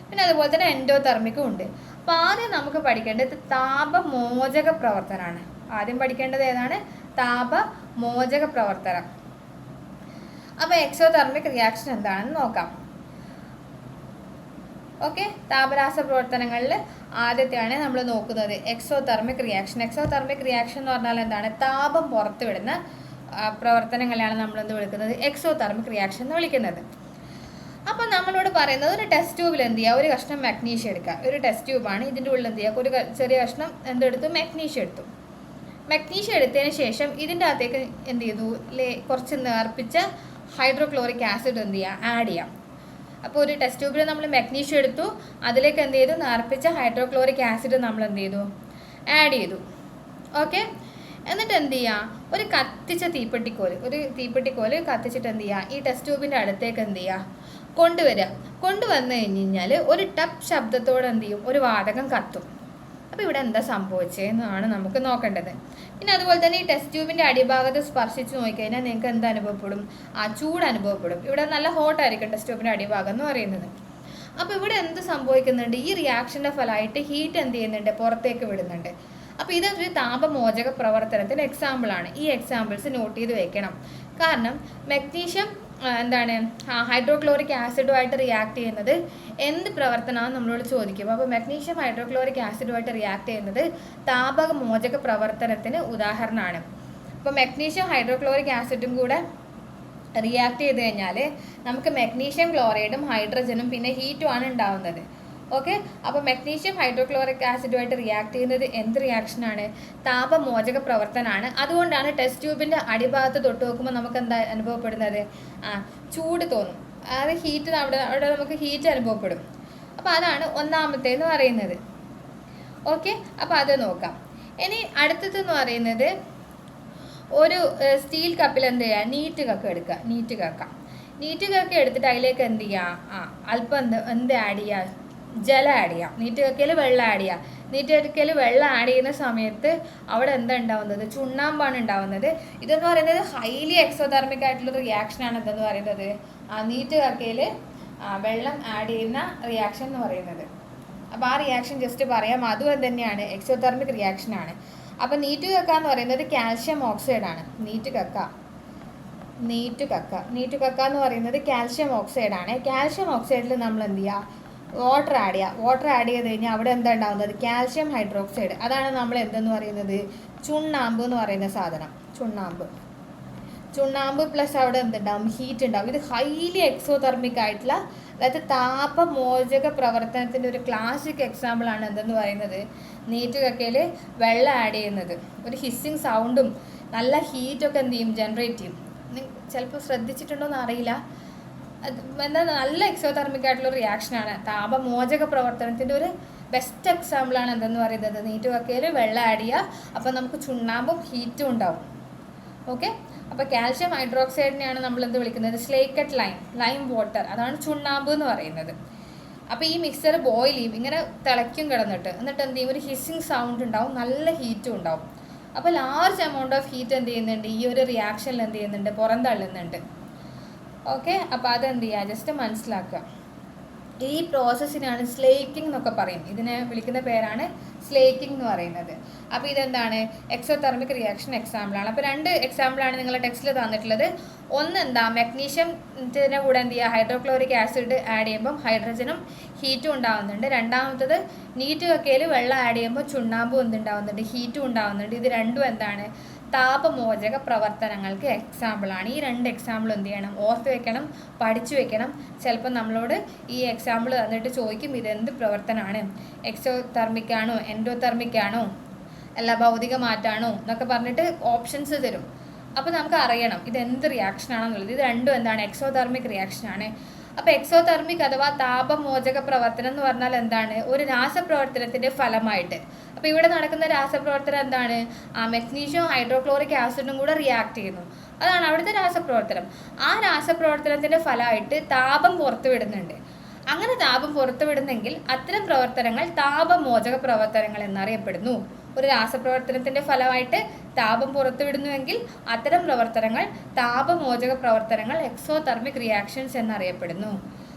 പിന്നെ അതുപോലെ തന്നെ എൻഡോതെർമിക്കും ഉണ്ട്. അപ്പോൾ ആദ്യം നമുക്ക് പഠിക്കേണ്ടത് താപമോചക പ്രവർത്തനമാണ്. ആദ്യം പഠിക്കേണ്ടത് ഏതാണ്? താപമോചക പ്രവർത്തനം. അപ്പോൾ എക്സോതെർമിക് റിയാക്ഷൻ എന്താണെന്ന് നോക്കാം. ഓക്കെ, താപരാസ പ്രവർത്തനങ്ങളിൽ ആദ്യത്തെയാണ് നമ്മൾ നോക്കുന്നത് എക്സോതെർമിക് റിയാക്ഷൻ. എക്സോതെർമിക് റിയാക്ഷൻ എന്ന് പറഞ്ഞാൽ എന്താണ്? താപം പുറത്തുവിടുന്ന പ്രവർത്തനങ്ങളെയാണ് നമ്മൾ എന്ത് വിളിക്കുന്നത്? എക്സോതെർമിക് റിയാക്ഷൻ എന്ന് വിളിക്കുന്നത്. അപ്പോൾ നമ്മളോട് പറയുന്നത് ഒരു ടെസ്റ്റ് ട്യൂബിൽ എന്ത് ചെയ്യുക? ഒരു കഷ്ണം മാഗ്നീഷ്യം എടുക്കുക. ഒരു ടെസ്റ്റ് ട്യൂബാണ്, ഇതിൻ്റെ ഉള്ളിൽ എന്ത് ചെയ്യുക? ഒരു ചെറിയ കഷ്ണം എന്തെടുത്തു? മാഗ്നീഷ്യം എടുത്തു. മാഗ്നീഷ്യം എടുത്തതിന് ശേഷം ഇതിൻ്റെ അകത്തേക്ക് എന്ത് ചെയ്തു? കുറച്ച് നേർപ്പിച്ച ഹൈഡ്രോക്ലോറിക് ആസിഡ് എന്ത് ചെയ്യുക? ആഡ് ചെയ്യാം. അപ്പോൾ ഒരു ടെസ്റ്റ് ട്യൂബിൽ നമ്മൾ മാഗ്നീഷ്യം എടുത്തു, അതിലേക്ക് എന്ത് ചെയ്തു? നേർപ്പിച്ച ഹൈഡ്രോക്ലോറിക് ആസിഡ് നമ്മൾ എന്ത് ചെയ്തു? ആഡ് ചെയ്തു. ഓക്കെ, എന്നിട്ട് എന്ത് ചെയ്യുക? ഒരു കത്തിച്ച തീപ്പെട്ടിക്കോല് കത്തിച്ചിട്ട് എന്ത് ചെയ്യുക? ഈ ടെസ്റ്റ് ട്യൂബിൻ്റെ അടുത്തേക്ക് എന്ത് ചെയ്യുക? കൊണ്ടുവരിക. കൊണ്ടുവന്നു കഴിഞ്ഞാൽ ഒരു ടപ്പ് ശബ്ദത്തോടെ എന്ത് ചെയ്യും? ഒരു വാതകം കത്തും. അപ്പോൾ ഇവിടെ എന്താ സംഭവിച്ചതെന്നാണ് നമുക്ക് നോക്കേണ്ടത്. പിന്നെ അതുപോലെ തന്നെ ഈ ടെസ്റ്റ് ട്യൂബിൻ്റെ അടിഭാഗത്ത് സ്പർശിച്ച് നോക്കിക്കഴിഞ്ഞാൽ നിങ്ങൾക്ക് എന്ത് അനുഭവപ്പെടും? ചൂട് അനുഭവപ്പെടും. ഇവിടെ നല്ല ഹോട്ടായിരിക്കും ടെസ്റ്റ് ട്യൂബിൻ്റെ അടിഭാഗം എന്ന് പറയുന്നത്. അപ്പോൾ ഇവിടെ എന്ത് സംഭവിക്കുന്നുണ്ട്? ഈ റിയാക്ഷൻ്റെ ഫലമായിട്ട് ഹീറ്റ് എന്ത് ചെയ്യുന്നുണ്ട്? പുറത്തേക്ക് വിടുന്നുണ്ട്. അപ്പോൾ ഇതൊരു താപമോചക പ്രവർത്തനത്തിന് എക്സാമ്പിളാണ്. ഈ എക്സാമ്പിൾസ് നോട്ട് ചെയ്ത് വെക്കണം. കാരണം മാഗ്നീഷ്യം എന്താണ് ഹൈഡ്രോക്ലോറിക് ആസിഡുമായിട്ട് റിയാക്ട് ചെയ്യുന്നത് എന്ത് പ്രവർത്തനമാണ് നമ്മളോട് ചോദിക്കും. അപ്പോൾ മാഗ്നീഷ്യം ഹൈഡ്രോക്ലോറിക് ആസിഡുമായിട്ട് റിയാക്ട് ചെയ്യുന്നത് താപമോചക പ്രവർത്തനത്തിന് ഉദാഹരണമാണ്. അപ്പോൾ മാഗ്നീഷ്യം ഹൈഡ്രോക്ലോറിക് ആസിഡും കൂടെ റിയാക്ട് ചെയ്ത് കഴിഞ്ഞാൽ നമുക്ക് മാഗ്നീഷ്യം ക്ലോറൈഡും ഹൈഡ്രജനും പിന്നെ ഹീറ്റുമാണ് ഉണ്ടാവുന്നത്. ഓക്കെ, അപ്പോൾ മാഗ്നീഷ്യം ഹൈഡ്രോക്ലോറിക് ആസിഡുമായിട്ട് റിയാക്ട് ചെയ്യുന്നത് എന്ത് റിയാക്ഷനാണ്? താപമോചക പ്രവർത്തനമാണ്. അതുകൊണ്ടാണ് ടെസ്റ്റ് ട്യൂബിൻ്റെ അടിഭാഗത്ത് തൊട്ട് നോക്കുമ്പോൾ നമുക്ക് എന്താ അനുഭവപ്പെടുന്നത്? ചൂട് തോന്നും. അത് ഹീറ്റ് അവിടെ നമുക്ക് ഹീറ്റ് അനുഭവപ്പെടും. അപ്പോൾ അതാണ് ഒന്നാമത്തേന്ന് പറയുന്നത്. ഓക്കെ, അപ്പോൾ അത് നോക്കാം. ഇനി അടുത്തതെന്ന് പറയുന്നത് ഒരു സ്റ്റീൽ കപ്പിൽ എന്ത് ചെയ്യുക? നീറ്റ് കക്ക എടുക്കുക. നീറ്റ് കക്ക എടുത്തിട്ട് അതിലേക്ക് എന്ത് ചെയ്യുക? അല്പം എന്ത് ആഡ് ചെയ്യുക? ജലം ആഡ് ചെയ്യാം. നീറ്റ് കക്കയിൽ വെള്ളം ആഡ് ചെയ്യാം. നീറ്റ് കക്കയിൽ വെള്ളം ആഡ് ചെയ്യുന്ന സമയത്ത് അവിടെ എന്താ ഉണ്ടാവുന്നത്? ചുണ്ണാമ്പാണ് ഉണ്ടാവുന്നത്. ഇതെന്ന് പറയുന്നത് ഹൈലി എക്സോതെർമിക് ആയിട്ടുള്ള റിയാക്ഷനാണ്. എന്തെന്ന് പറയുന്നത്? നീറ്റ് കക്കയിൽ വെള്ളം ആഡ് ചെയ്യുന്ന റിയാക്ഷൻ എന്ന് പറയുന്നത്. അപ്പോൾ ആ റിയാക്ഷൻ ജസ്റ്റ് പറയാം. അതും തന്നെയാണ് എക്സോതെർമിക് റിയാക്ഷനാണ്. അപ്പോൾ നീറ്റ് കക്ക എന്ന് പറയുന്നത് കാൽഷ്യം ഓക്സൈഡാണ്. നീറ്റ് കക്ക എന്ന് പറയുന്നത് കാൽഷ്യം ഓക്സൈഡാണ്. കാൽഷ്യം ഓക്സൈഡിൽ നമ്മൾ എന്ത് ചെയ്യുക? വാട്ടർ ആഡ് ചെയ്ത് കഴിഞ്ഞാൽ അവിടെ എന്താ ഉണ്ടാകുന്നത്? Calcium hydroxide. അതാണ് നമ്മൾ എന്തെന്ന് പറയുന്നത്? ചുണ്ണാമ്പ് എന്ന് പറയുന്ന സാധനം. ചുണ്ണാമ്പ് പ്ലസ് അവിടെ എന്തുണ്ടാവും? ഹീറ്റ് ഉണ്ടാവും. ഇത് ഹൈലി എക്സോതെർമിക് ആയിട്ടുള്ള, അതായത് താപമോചക പ്രവർത്തനത്തിൻ്റെ ഒരു ക്ലാസിക് എക്സാമ്പിളാണ് എന്തെന്ന് പറയുന്നത്? നീറ്റ് കക്കയിൽ വെള്ളം ആഡ് ചെയ്യുന്നത്. ഒരു ഹിസ്സിങ് സൗണ്ടും നല്ല ഹീറ്റൊക്കെ എന്ത് ചെയ്യും? ജനറേറ്റ് ചെയ്യും. ചിലപ്പോൾ ശ്രദ്ധിച്ചിട്ടുണ്ടോയെന്ന് അറിയില്ല. എന്താ നല്ല എക്സോതെർമിക് ആയിട്ടുള്ള റിയാക്ഷനാണ്. താപമോചക പ്രവർത്തനത്തിൻ്റെ ഒരു ബെസ്റ്റ് എക്സാമ്പിളാണ് എന്തെന്ന് പറയുന്നത്? നീറ്റ് കക്കയിൽ വെള്ളം ആഡ് ചെയ്യുക. അപ്പോൾ നമുക്ക് ചുണ്ണാമ്പും ഹീറ്റും ഉണ്ടാവും. ഓക്കെ, അപ്പോൾ കാൽഷ്യം ഹൈഡ്രോക്സൈഡിനെയാണ് നമ്മൾ എന്ത് വിളിക്കുന്നത്? Slaked lime water. അതാണ് ചുണ്ണാമ്പ് എന്ന് പറയുന്നത്. അപ്പോൾ ഈ മിക്സർ ബോയിൽ ചെയ്യും, ഇങ്ങനെ തിളയ്ക്കും കിടന്നിട്ട്. എന്നിട്ട് എന്ത് ചെയ്യും? ഒരു ഹിസ്സിങ് സൗണ്ട് ഉണ്ടാവും, നല്ല ഹീറ്റും ഉണ്ടാവും. അപ്പോൾ ലാർജ് എമൗണ്ട് ഓഫ് ഹീറ്റ് എന്ത് ചെയ്യുന്നുണ്ട്? ഈ ഒരു റിയാക്ഷനിൽ എന്ത് ചെയ്യുന്നുണ്ട്? പുറന്തള്ളുന്നുണ്ട്. ഓക്കെ, അപ്പോൾ അതെന്ത് ചെയ്യുക? ജസ്റ്റ് മനസ്സിലാക്കുക. ഈ പ്രോസസ്സിനാണ് സ്ലേക്കിംഗ് എന്നൊക്കെ പറയും. ഇതിനെ വിളിക്കുന്ന പേരാണ് സ്ലേക്കിംഗ് എന്ന് പറയുന്നത്. അപ്പോൾ ഇതെന്താണ്? എക്സോതെർമിക് റിയാക്ഷൻ എക്സാമ്പിളാണ്. അപ്പോൾ 2 എക്സാമ്പിളാണ് നിങ്ങളുടെ ടെക്സ്റ്റിൽ തന്നിട്ടുള്ളത്. ഒന്ന് എന്താ, മെഗ്നീഷ്യത്തിൻ്റെ കൂടെ എന്ത് ചെയ്യുക, ഹൈഡ്രോക്ലോറിക് ആസിഡ് ആഡ് ചെയ്യുമ്പം ഹൈഡ്രജനും ഹീറ്റും ഉണ്ടാകുന്നുണ്ട്. രണ്ടാമത്തത് നീറ്റ് കക്കയിൽ വെള്ളം ആഡ് ചെയ്യുമ്പോൾ ചുണ്ണാമ്പും എന്തുണ്ടാവുന്നുണ്ട്, ഹീറ്റും ഉണ്ടാകുന്നുണ്ട്. ഇത് രണ്ടും എന്താണ്, താപമോചക പ്രവർത്തനങ്ങൾക്ക് എക്സാമ്പിളാണ്. ഈ 2 എക്സാമ്പിൾ എന്ത് ചെയ്യണം, ഓർത്ത് വെക്കണം, പഠിച്ചു വെക്കണം. ചിലപ്പോൾ നമ്മളോട് ഈ എക്സാമ്പിൾ തന്നിട്ട് ചോദിക്കും ഇതെന്ത് പ്രവർത്തനമാണ്, എക്സോതെർമിക് ആണോ എൻഡോതെർമിക് ആണോ അല്ല ഭൗതിക മാറ്റാണോ എന്നൊക്കെ പറഞ്ഞിട്ട് ഓപ്ഷൻസ് തരും. അപ്പോൾ നമുക്ക് അറിയണം ഇതെന്ത് റിയാക്ഷനാണെന്നുള്ളത്. ഇത് രണ്ടും എന്താണ്, എക്സോതെർമിക് റിയാക്ഷനാണ്. അപ്പോൾ എക്സോതെർമിക് അഥവാ താപമോചക പ്രവർത്തനം എന്ന് പറഞ്ഞാൽ എന്താണ്, ഒരു രാസപ്രവർത്തനത്തിൻ്റെ ഫലമായിട്ട്. അപ്പോൾ ഇവിടെ നടക്കുന്ന രാസപ്രവർത്തനം എന്താണ്, മെഗ്നീഷ്യം ഹൈഡ്രോക്ലോറിക് ആസിഡും കൂടെ റിയാക്ട് ചെയ്യുന്നു. അതാണ് അവിടുത്തെ രാസപ്രവർത്തനം. ആ രാസപ്രവർത്തനത്തിൻ്റെ ഫലമായിട്ട് താപം പുറത്തുവിടുന്നുണ്ട്. അങ്ങനെ താപം പുറത്തുവിടുന്നെങ്കിൽ അത്തരം പ്രവർത്തനങ്ങൾ താപമോചക പ്രവർത്തനങ്ങൾ എന്നറിയപ്പെടുന്നു. ഒരു രാസപ്രവർത്തനത്തിൻ്റെ ഫലമായിട്ട് താപം പുറത്തുവിടുന്നുവെങ്കിൽ അത്തരം പ്രവർത്തനങ്ങൾ താപമോചക പ്രവർത്തനങ്ങൾ എക്സോതെർമിക് റിയാക്ഷൻസ് എന്നറിയപ്പെടുന്നു.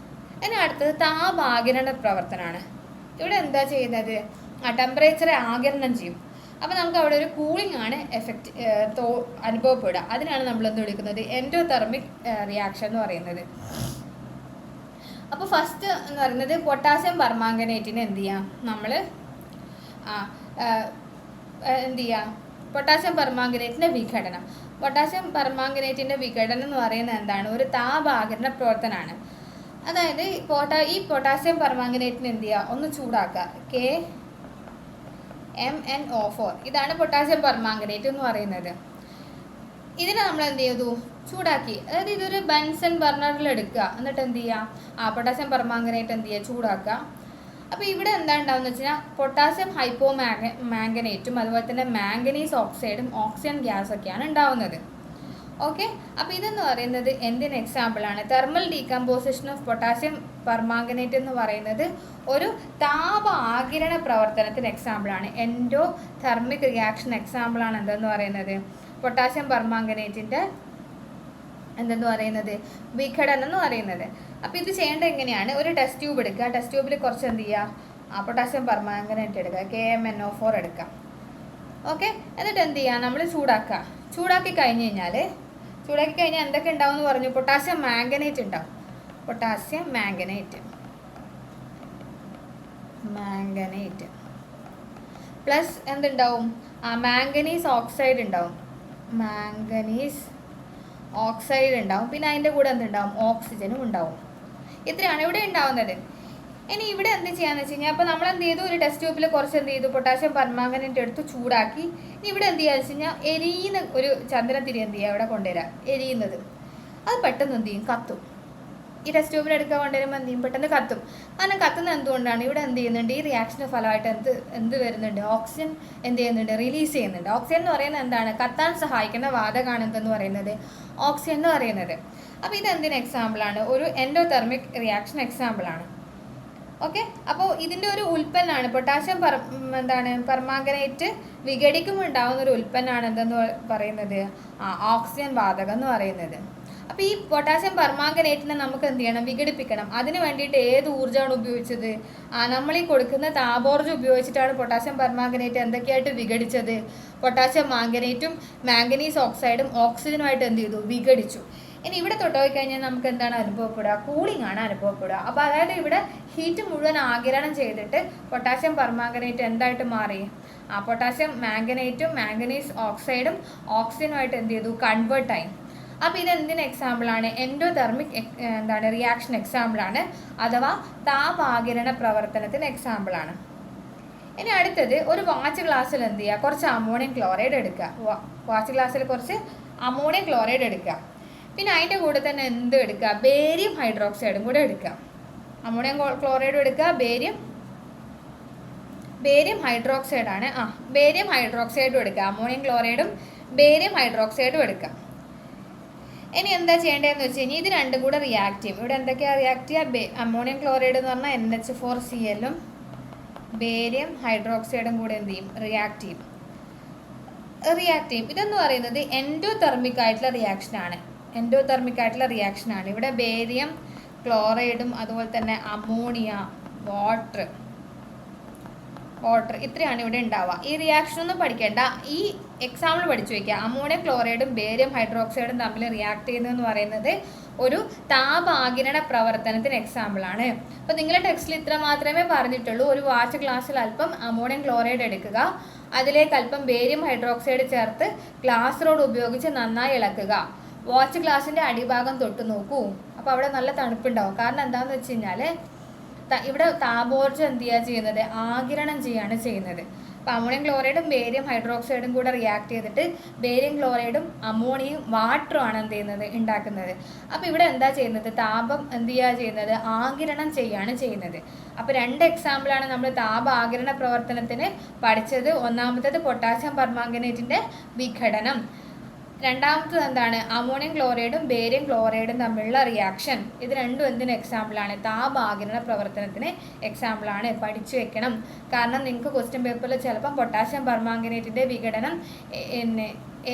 ഇനി അടുത്തത് താപാകിരണ പ്രവർത്തനമാണ്. ഇവിടെ എന്താ ചെയ്യുന്നത്, ടെമ്പറേച്ചറെ ആകിരണം ചെയ്യും. അപ്പോൾ നമുക്ക് അവിടെ ഒരു കൂളിംഗ് ആണ് എഫക്റ്റ് അനുഭവപ്പെടുക. അതിനാണ് നമ്മൾ എന്ത് വിളിക്കുന്നത്, എൻഡോതെർമിക് റിയാക്ഷൻ എന്ന് പറയുന്നത്. അപ്പോൾ ഫസ്റ്റ് എന്ന് പറയുന്നത് പൊട്ടാസ്യം പെർമാംഗനേറ്റിന് എന്ത് ചെയ്യാം, നമ്മൾ എന്ത് ചെയ്യാം, പൊട്ടാസ്യം പെർമാംഗനേറ്റിൻ്റെ വിഘടനം. പൊട്ടാസ്യം പെർമാംഗനേറ്റിൻ്റെ വിഘടനം എന്ന് പറയുന്നത് എന്താണ്, ഒരു താപാകിരണ പ്രവർത്തനമാണ്. അതായത് ഈ പൊട്ടാസ്യം പെർമാംഗനേറ്റിന് എന്ത് ചെയ്യുക, ഒന്ന് ചൂടാക്കുക. KMnO4 ഇതാണ് പൊട്ടാസ്യം പെർമാംഗനേറ്റ് എന്ന് പറയുന്നത്. ഇതിനെ നമ്മൾ എന്ത് ചെയ്തു, ചൂടാക്കി. അതായത് ഇതൊരു ബെൻസൺ ബർണറിൽ എടുക്കുക. എന്നിട്ട് എന്ത് ചെയ്യുക, പൊട്ടാസ്യം പെർമാംഗനേറ്റ് എന്ത് ചെയ്യുക, ചൂടാക്കുക. അപ്പോൾ ഇവിടെ എന്താ ഉണ്ടാവുമെന്ന് വെച്ച് കഴിഞ്ഞാൽ പൊട്ടാസ്യം മാംഗനേറ്റും അതുപോലെ തന്നെ മാംഗനീസ് ഓക്സൈഡും ഓക്സിജൻ ഗ്യാസൊക്കെയാണ് ഉണ്ടാവുന്നത്. ഓക്കെ, അപ്പോൾ ഇതെന്ന് പറയുന്നത് എന്തിന് എക്സാമ്പിളാണ്, thermal decomposition of potassium permanganate എന്ന് പറയുന്നത് ഒരു താപ ആകിരണ പ്രവർത്തനത്തിന് എക്സാമ്പിളാണ്. എൻഡോതെർമിക് റിയാക്ഷൻ എക്സാമ്പിളാണ് എന്തെന്ന് പറയുന്നത്, പൊട്ടാസ്യം പെർമാംഗനേറ്റിൻ്റെ എന്തെന്ന് പറയുന്നത്, വിഘടനം എന്ന് പറയുന്നത്. അപ്പോൾ ഇത് ചെയ്യേണ്ടത് എങ്ങനെയാണ്, ഒരു ടെസ്റ്റ് ട്യൂബ് എടുക്കുക. ടെസ്റ്റ് ട്യൂബിൽ കുറച്ച് എന്ത് ചെയ്യുക, പൊട്ടാസ്യം പെർമാംഗനേറ്റ് എടുക്കുക, KMnO4 എടുക്കുക. ഓക്കെ, എന്നിട്ട് എന്ത് ചെയ്യുക, നമ്മൾ ചൂടാക്കുക. ചൂടാക്കി കഴിഞ്ഞാൽ എന്തൊക്കെ ഉണ്ടാവും എന്ന് പറഞ്ഞു, പൊട്ടാസ്യം മാംഗനേറ്റ് ഉണ്ടാവും. പൊട്ടാസ്യം മാംഗനേറ്റ് പ്ലസ് എന്തുണ്ടാവും, മാംഗനീസ് ഓക്സൈഡ് ഉണ്ടാവും. പിന്നെ അതിൻ്റെ കൂടെ എന്തുണ്ടാവും, ഓക്സിജനും ഉണ്ടാവും. ഇത്രയാണ് ഇവിടെ ഉണ്ടാവുന്നത്. ഇനി ഇവിടെ എന്ത് ചെയ്യാന്ന് വെച്ച് കഴിഞ്ഞാൽ, അപ്പോൾ നമ്മൾ എന്ത് ചെയ്തു, ഒരു ടെസ്റ്റ് ട്യൂബിൽ കുറച്ച് എന്ത് ചെയ്തു, പൊട്ടാസ്യം പെർമാംഗനേറ്റ് എടുത്ത് ചൂടാക്കി. ഇനി ഇവിടെ എന്ത് ചെയ്യാന്ന് വെച്ച് കഴിഞ്ഞാൽ, എരിയുന്ന ഒരു ചന്ദനത്തിരി എന്ത് ചെയ്യുക, ഇവിടെ കൊണ്ടുവരാം. എരിയുന്നത് അത് പെട്ടെന്ന് എന്ത് ചെയ്യും, കത്തും. ഈ ടെസ്റ്റ് ട്യൂബിൽ എടുക്കാൻ കൊണ്ടുവരുമ്പോൾ എന്ത് ചെയ്യും, പെട്ടെന്ന് കത്തും. കാരണം കത്തുന്നത് എന്തുകൊണ്ടാണ്, ഇവിടെ എന്ത് ചെയ്യുന്നുണ്ട്, ഈ റിയാക്ഷൻ്റെ ഫലമായിട്ട് എന്ത് വരുന്നുണ്ട്, ഓക്സിജൻ എന്ത് ചെയ്യുന്നുണ്ട്, റിലീസ് ചെയ്യുന്നുണ്ട്. ഓക്സിജൻ എന്ന് പറയുന്നത് എന്താണ്, കത്താൻ സഹായിക്കുന്ന വാതകമാണ് എന്തെന്ന് പറയുന്നത്, ഓക്സിജൻ എന്ന് പറയുന്നത്. അപ്പോൾ ഇത് എന്തിന് എക്സാമ്പിളാണ്, ഒരു എൻഡോതെർമിക് റിയാക്ഷൻ എക്സാമ്പിളാണ്. ഓക്കെ, അപ്പോൾ ഇതിൻ്റെ ഒരു ഉൽപ്പന്നമാണ് പൊട്ടാസ്യം പെർമാംഗനേറ്റ് വിഘടിക്കുമ്പോൾ ഉണ്ടാകുന്ന ഒരു ഉൽപ്പന്നമാണ് എന്തെന്ന് പറയുന്നത്, ഓക്സിജൻ വാതകം എന്ന് പറയുന്നത്. അപ്പോൾ ഈ പൊട്ടാസ്യം പെർമാംഗനേറ്റിനെ നമുക്ക് എന്ത് ചെയ്യണം, വിഘടിപ്പിക്കണം. അതിന് വേണ്ടിയിട്ട് ഏത് ഊർജ്ജമാണ് ഉപയോഗിച്ചത്, നമ്മൾ ഈ കൊടുക്കുന്ന താപോർജ്ജം ഉപയോഗിച്ചിട്ടാണ് പൊട്ടാസ്യം പെർമാംഗനേറ്റ് എന്തൊക്കെയായിട്ട് വിഘടിച്ചത്, പൊട്ടാസ്യം മാംഗനേറ്റും മാംഗനീസ് ഓക്സൈഡും ഓക്സിജനുമായിട്ട് എന്ത് ചെയ്തു, വിഘടിച്ചു. ഇനി ഇവിടെ തൊട്ടുപോയി കഴിഞ്ഞാൽ നമുക്ക് എന്താണ് അനുഭവപ്പെടുക, കൂളിംഗ് ആണ് അനുഭവപ്പെടുക. അപ്പോൾ അതായത് ഇവിടെ ഹീറ്റ് മുഴുവൻ ആഗിരണം ചെയ്തിട്ട് പൊട്ടാസ്യം പെർമാംഗനേറ്റ് എന്തായിട്ട് മാറി, പൊട്ടാസ്യം മാംഗനേറ്റും മാംഗനീസ് ഓക്സൈഡും ഓക്സിജനുമായിട്ട് എന്ത് ചെയ്തു, കൺവേർട്ടായി. അപ്പോൾ ഇത് എന്തിന് എക്സാമ്പിളാണ്, എൻഡോതെർമിക് റിയാക്ഷൻ എക്സാമ്പിളാണ്, അഥവാ താപാകിരണ പ്രവർത്തനത്തിന് എക്സാമ്പിളാണ്. ഇനി അടുത്തത്, ഒരു വാച്ച് ഗ്ലാസ്സിൽ എന്ത് ചെയ്യുക, കുറച്ച് അമോണിയം ക്ലോറൈഡ് എടുക്കുക. വാച്ച് ഗ്ലാസ്സിൽ കുറച്ച് അമോണിയം ക്ലോറൈഡ് എടുക്കുക. പിന്നെ അതിൻ്റെ കൂടെ തന്നെ എന്ത് എടുക്കുക, ബേരിയം ഹൈഡ്രോക്സൈഡും കൂടെ എടുക്കുക. അമോണിയം ക്ലോറൈഡും എടുക്കുക, ബേരിയം ഹൈഡ്രോക്സൈഡാണ്. ബേരിയം ഹൈഡ്രോക്സൈഡും എടുക്കുക. അമോണിയം ക്ലോറൈഡും ബേരിയം ഹൈഡ്രോക്സൈഡും എടുക്കുക. ഇനി എന്താ ചെയ്യേണ്ടതെന്ന് വെച്ച് കഴിഞ്ഞാൽ, ഇത് രണ്ടും കൂടെ റിയാക്ട് ചെയ്യും. ഇവിടെ എന്തൊക്കെയാണ് റിയാക്ട് ചെയ്യുക, അമോണിയം ക്ലോറൈഡ് എന്ന് പറഞ്ഞാൽ NH4Cl-ഉം ബേരിയം ഹൈഡ്രോക്സൈഡും കൂടെ എന്ത് ചെയ്യും, റിയാക്ട് ചെയ്യും. ഇതെന്ന് പറയുന്നത് എൻഡോതെർമിക് ആയിട്ടുള്ള റിയാക്ഷനാണ്. ഇവിടെ ബേരിയം ക്ലോറൈഡും അതുപോലെ തന്നെ അമോണിയ, വാട്ടർ ഇത്രയാണ് ഇവിടെ ഉണ്ടാവുക. ഈ റിയാക്ഷൻ ഒന്നും പഠിക്കേണ്ട, ഈ എക്സാമ്പിൾ പഠിച്ചു വയ്ക്കുക. അമോണിയം ക്ലോറൈഡും ബേരിയം ഹൈഡ്രോക്സൈഡും തമ്മിൽ റിയാക്ട് ചെയ്യുന്നതെന്ന് പറയുന്നത് ഒരു താപാകിരണ പ്രവർത്തനത്തിന് എക്സാമ്പിളാണ്. അപ്പോൾ നിങ്ങളുടെ ടെക്സ്റ്റിൽ ഇത്ര മാത്രമേ പറഞ്ഞിട്ടുള്ളൂ. ഒരു വാച്ച് ഗ്ലാസ്സിൽ അല്പം അമോണിയം ക്ലോറൈഡ് എടുക്കുക, അതിലേക്ക് അല്പം ബേരിയം ഹൈഡ്രോക്സൈഡ് ചേർത്ത് ഗ്ലാസ് റോഡ് ഉപയോഗിച്ച് നന്നായി ഇളക്കുക. വാച്ച് ഗ്ലാസിൻ്റെ അടിഭാഗം തൊട്ട് നോക്കൂ. അപ്പോൾ അവിടെ നല്ല തണുപ്പുണ്ടാവും. കാരണം എന്താണെന്ന് വെച്ച് കഴിഞ്ഞാൽ ഇവിടെ താപോർജ്ജം എന്ത് ചെയ്യുക ചെയ്യുന്നത്, ആഗിരണം ചെയ്യുകയാണ് ചെയ്യുന്നത്. അപ്പോൾ അമോണിയം ക്ലോറൈഡും ബേരിയം ഹൈഡ്രോക്സൈഡും കൂടെ റിയാക്ട് ചെയ്തിട്ട് ബേരിയം ക്ലോറൈഡും അമോണിയയും വാട്ടറും ആണ് എന്ത് ചെയ്യുന്നത്, ഉണ്ടാക്കുന്നത്. അപ്പോൾ ഇവിടെ എന്താ ചെയ്യുന്നത്, താപം എന്ത് ചെയ്യുക ചെയ്യുന്നത്, ആഗിരണം ചെയ്യുകയാണ് ചെയ്യുന്നത്. അപ്പോൾ 2 എക്സാമ്പിളാണ് നമ്മൾ താപ ആഗിരണ പ്രവർത്തനത്തിന് പഠിച്ചത്. ഒന്നാമത്തേത് പൊട്ടാസ്യം പെർമാംഗനേറ്റിൻ്റെ വിഘടനം, രണ്ടാമത്തത് എന്താണ്, അമോണിയം ക്ലോറൈഡും ബേരിയം ക്ലോറൈഡും തമ്മിലുള്ള റിയാക്ഷൻ. ഇത് രണ്ടും എന്തിന് എക്സാമ്പിളാണ്, താപാകിരണ പ്രവർത്തനത്തിന് എക്സാമ്പിളാണ്. പഠിച്ചു വെക്കണം. കാരണം നിങ്ങൾക്ക് ക്വസ്റ്റ്യൻ പേപ്പറിൽ ചിലപ്പം പൊട്ടാസ്യം പെർമാംഗനേറ്റിൻ്റെ വിഘടനം